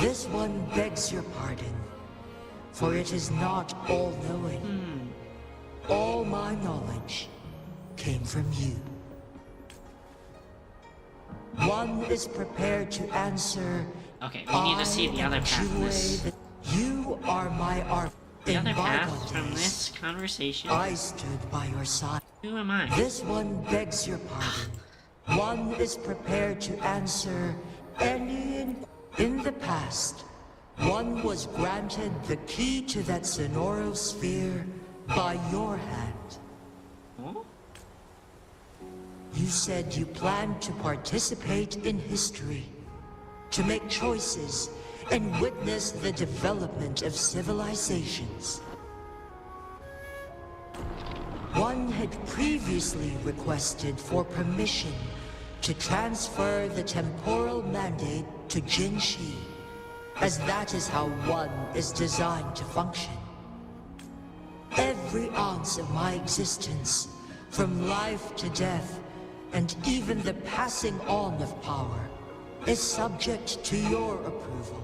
This one begs your pardon, for it is not all-knowing. All my knowledge came from you. One is prepared to answer. Okay, we need to see the other path from this. You are my art. The other path from this conversation. I stood by your side. Who am I? This one begs your pardon. One is prepared to answer any. In the past, one was granted the key to that Sonoro sphere by your hand. Huh? You said you planned to participate in history, to make choices and witness the development of civilizations. One had previously requested for permission to transfer the temporal mandate to Jinshi, as that is how one is designed to function. Every ounce of my existence, from life to death, and even the passing on of power, is subject to your approval.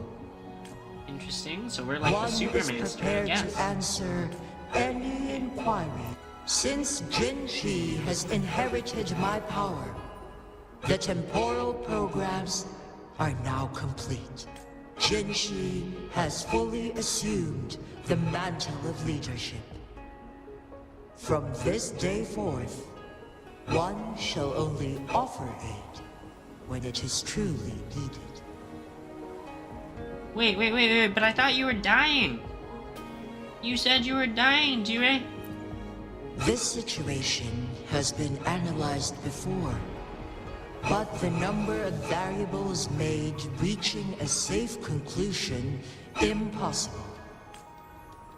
Interesting, so we're like the One is Supermaster, I prepared guess. to answer any inquiry. Since Jinshi has inherited my power, the temporal programs are now complete. Jinshi has fully assumed the mantle of leadership. From this day forth, one shall only offer aid when it is truly needed. Wait, but I thought you were dying. You said you were dying, Jue. This situation has been analyzed before, but the number of variables made reaching a safe conclusion impossible.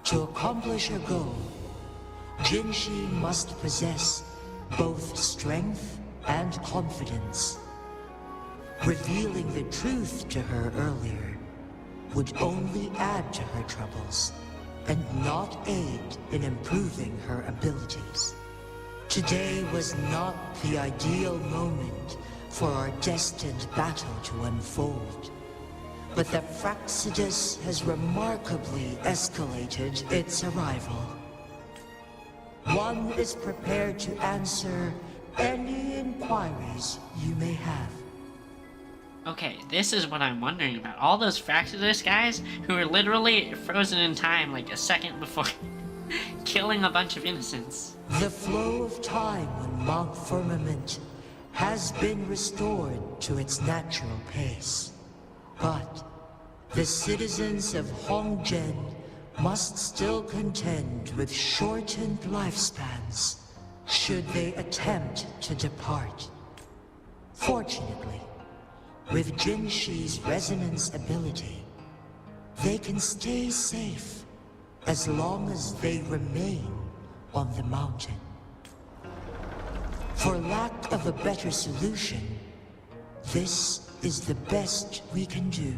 To accomplish her goal, Jinshi must possess both strength and confidence. Revealing the truth to her earlier would only add to her troubles and not aid in improving her abilities. Today was not the ideal moment for our destined battle to unfold, but the Fraxidus has remarkably escalated its arrival. One is prepared to answer any inquiries you may have. Okay, this is what I'm wondering about. All those Fraxidus guys who were literally frozen in time like a second before killing a bunch of innocents. The flow of time on Mount Firmament has been restored to its natural pace. But the citizens of Honggen must still contend with shortened lifespans should they attempt to depart. Fortunately, with Jinshi's resonance ability, they can stay safe as long as they remain on the mountain. For lack of a better solution, this is the best we can do.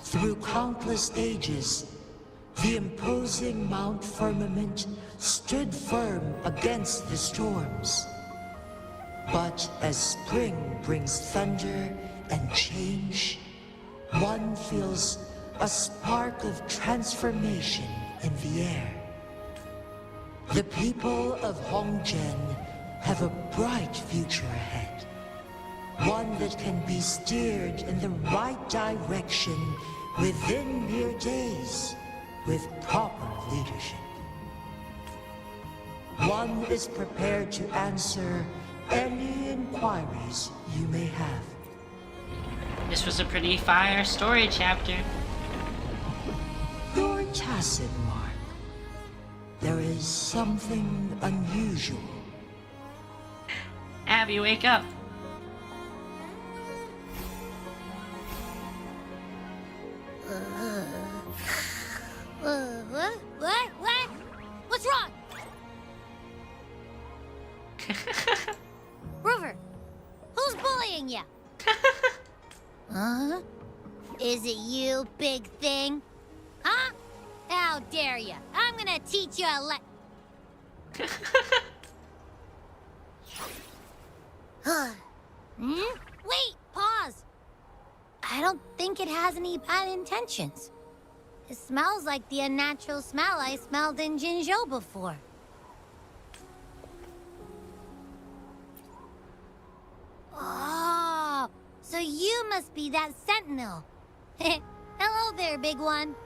Through countless ages, the imposing Mount Firmament stood firm against the storms. But as spring brings thunder and change, one feels a spark of transformation in the air. The people of Honggen have a bright future ahead. One that can be steered in the right direction within mere days with proper leadership. One is prepared to answer any inquiries you may have. This was a pretty fire story chapter. Your tacit mark. There is something unusual. Abby, wake up. What? What's wrong? Rover, who's bullying you? Huh? Is it you, big thing? Huh? How dare you? I'm gonna teach you a Wait, pause. I don't think it has any bad intentions. It smells like the unnatural smell I smelled in Jinzhou before. Oh, so you must be that sentinel. Hello there, big one.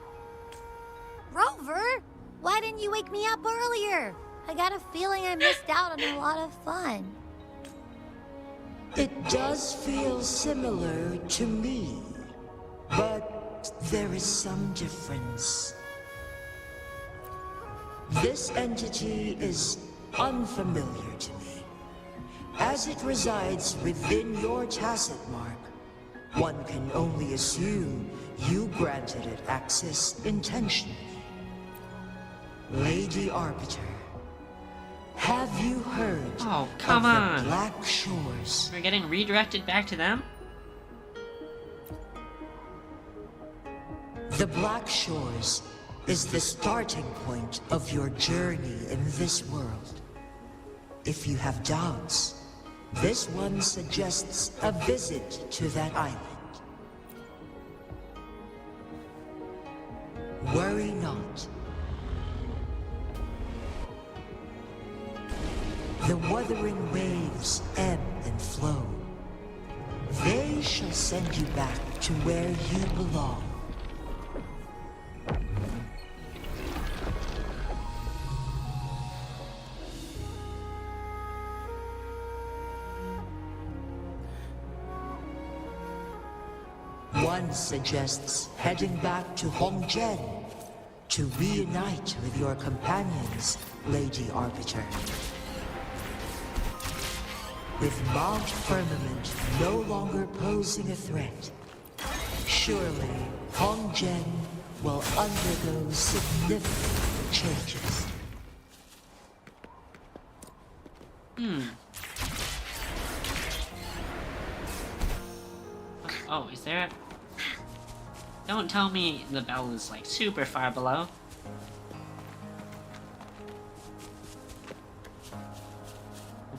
Rover, why didn't you wake me up earlier? I got a feeling I missed out on a lot of fun. It does feel similar to me, but there is some difference. This entity is unfamiliar to me. As it resides within your tacit mark, one can only assume you granted it access intentionally. Lady Arbiter, have you heard Oh, come of on. the Black Shores? We're getting redirected back to them? The Black Shores is the starting point of your journey in this world. If you have doubts, this one suggests a visit to that island. Worry not. The wuthering waves ebb and flow. They shall send you back to where you belong. One suggests heading back to Honggen to reunite with your companions, Lady Arbiter. With Mount Firmament no longer posing a threat, surely Honggen will undergo significant changes. Oh, is there a... Don't tell me the bell is like super far below.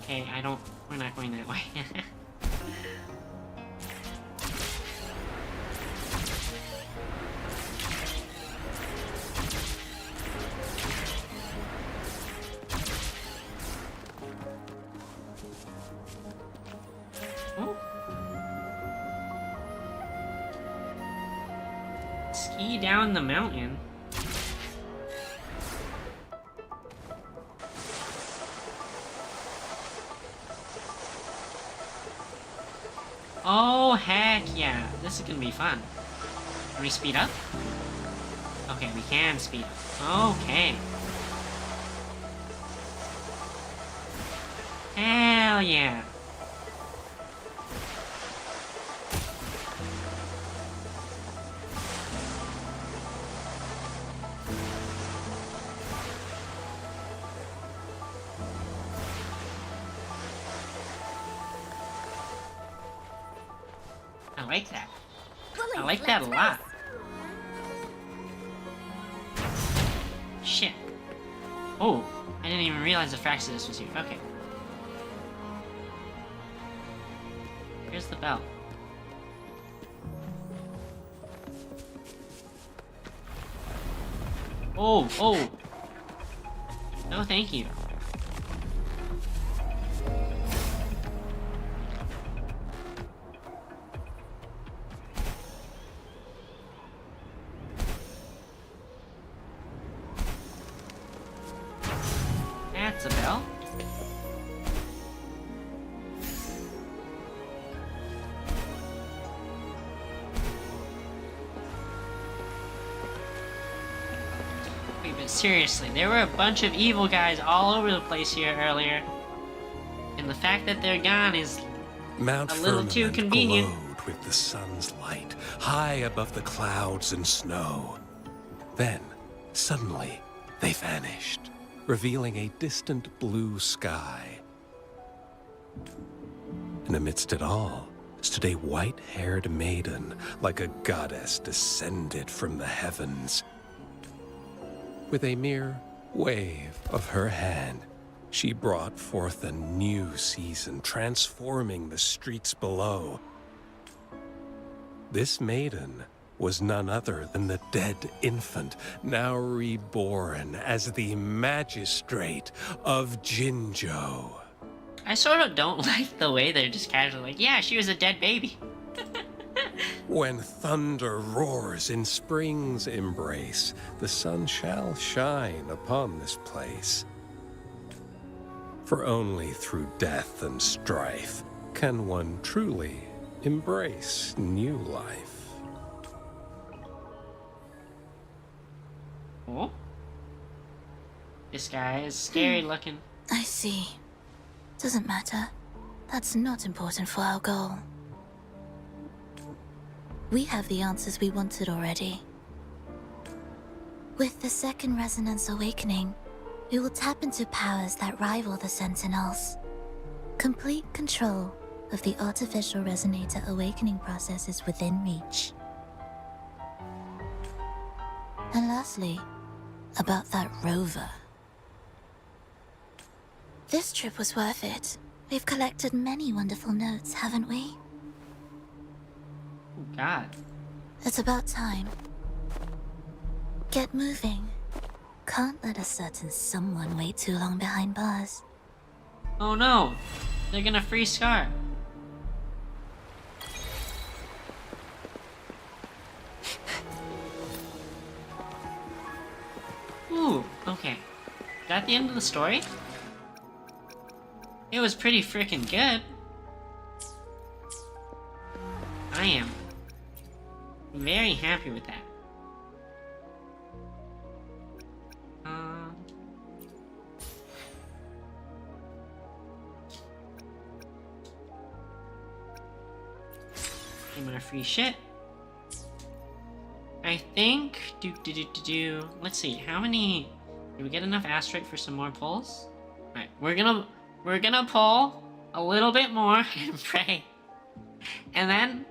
Okay, we're not going that way. Oh. Ski down the mountain. Oh, heck yeah. This is gonna be fun. Can we speed up? Okay, we can speed up. Okay. Hell yeah. I like that. I like that a lot. Shit. Oh, I didn't even realize the Fraxidus was here. Okay. Here's the bell. Oh, oh. No, thank you. That's a bell. Wait, but seriously, there were a bunch of evil guys all over the place here earlier. And the fact that they're gone is Mount a little too Firmament convenient. glowed with the sun's light, high above the clouds and snow. Then, suddenly, they vanished, revealing a distant blue sky. And amidst it all stood a white-haired maiden, like a goddess descended from the heavens. With a mere wave of her hand, she brought forth a new season, transforming the streets below. This maiden was none other than the dead infant, now reborn as the magistrate of Jinzhou. I sort of don't like the way they're just casually like, yeah, she was a dead baby. When thunder roars in spring's embrace, the sun shall shine upon this place. For only through death and strife can one truly embrace new life. Oh? This guy is scary looking. I see. Doesn't matter. That's not important for our goal. We have the answers we wanted already. With the second resonance awakening, we will tap into powers that rival the Sentinels. Complete control of the artificial resonator awakening process is within reach. And lastly, about that rover. This trip was worth it. We've collected many wonderful notes, haven't we? Oh, God. It's about time. Get moving. Can't let a certain someone wait too long behind bars. Oh no! They're gonna free Scar. Ooh, okay. Is that the end of the story? It was pretty freaking good. I am very happy with that. Any more free shit? I think. Let's see. How many? Do we get enough asteroid for some more pulls? All right, we're gonna pull a little bit more and pray, and then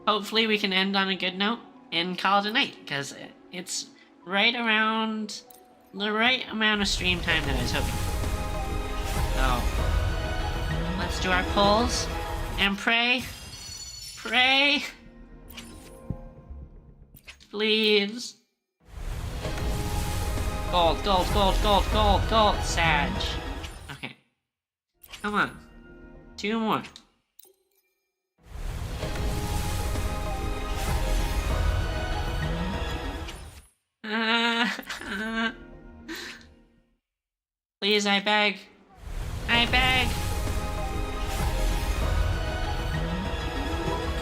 hopefully we can end on a good note and call it a night, because it's right around the right amount of stream time that I was hoping. So, let's do our pulls and pray. Pray. Please. Gold, gold, gold, gold, gold, gold, Sag. Okay. Come on. 2 more. Please, I beg. I beg.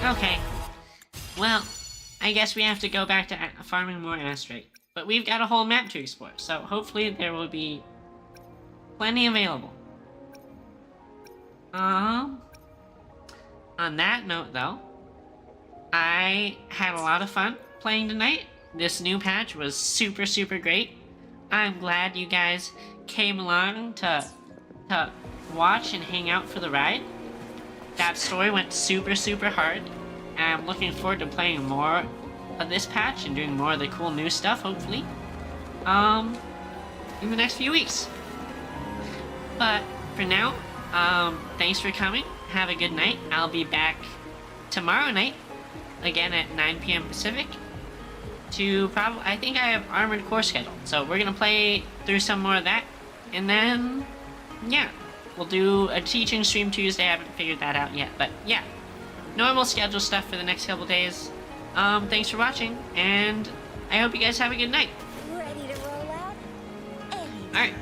Okay. Well, I guess we have to go back to farming more asteroid. But we've got a whole map to explore, so hopefully there will be plenty available. On that note, though, I had a lot of fun playing tonight. This new patch was super, super great. I'm glad you guys came along to watch and hang out for the ride. That story went super, super hard. I'm looking forward to playing more of this patch and doing more of the cool new stuff, hopefully, in the next few weeks. But for now, thanks for coming. Have a good night. I'll be back tomorrow night, again at 9 p.m. Pacific, to I think I have Armored Core scheduled. So we're gonna play through some more of that, and then, yeah, we'll do a teaching stream Tuesday. I haven't figured that out yet, but yeah, normal schedule stuff for the next couple days. Thanks for watching, and I hope you guys have a good night. Ready to roll out? Alright.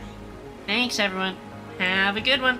Thanks, everyone. Have a good one.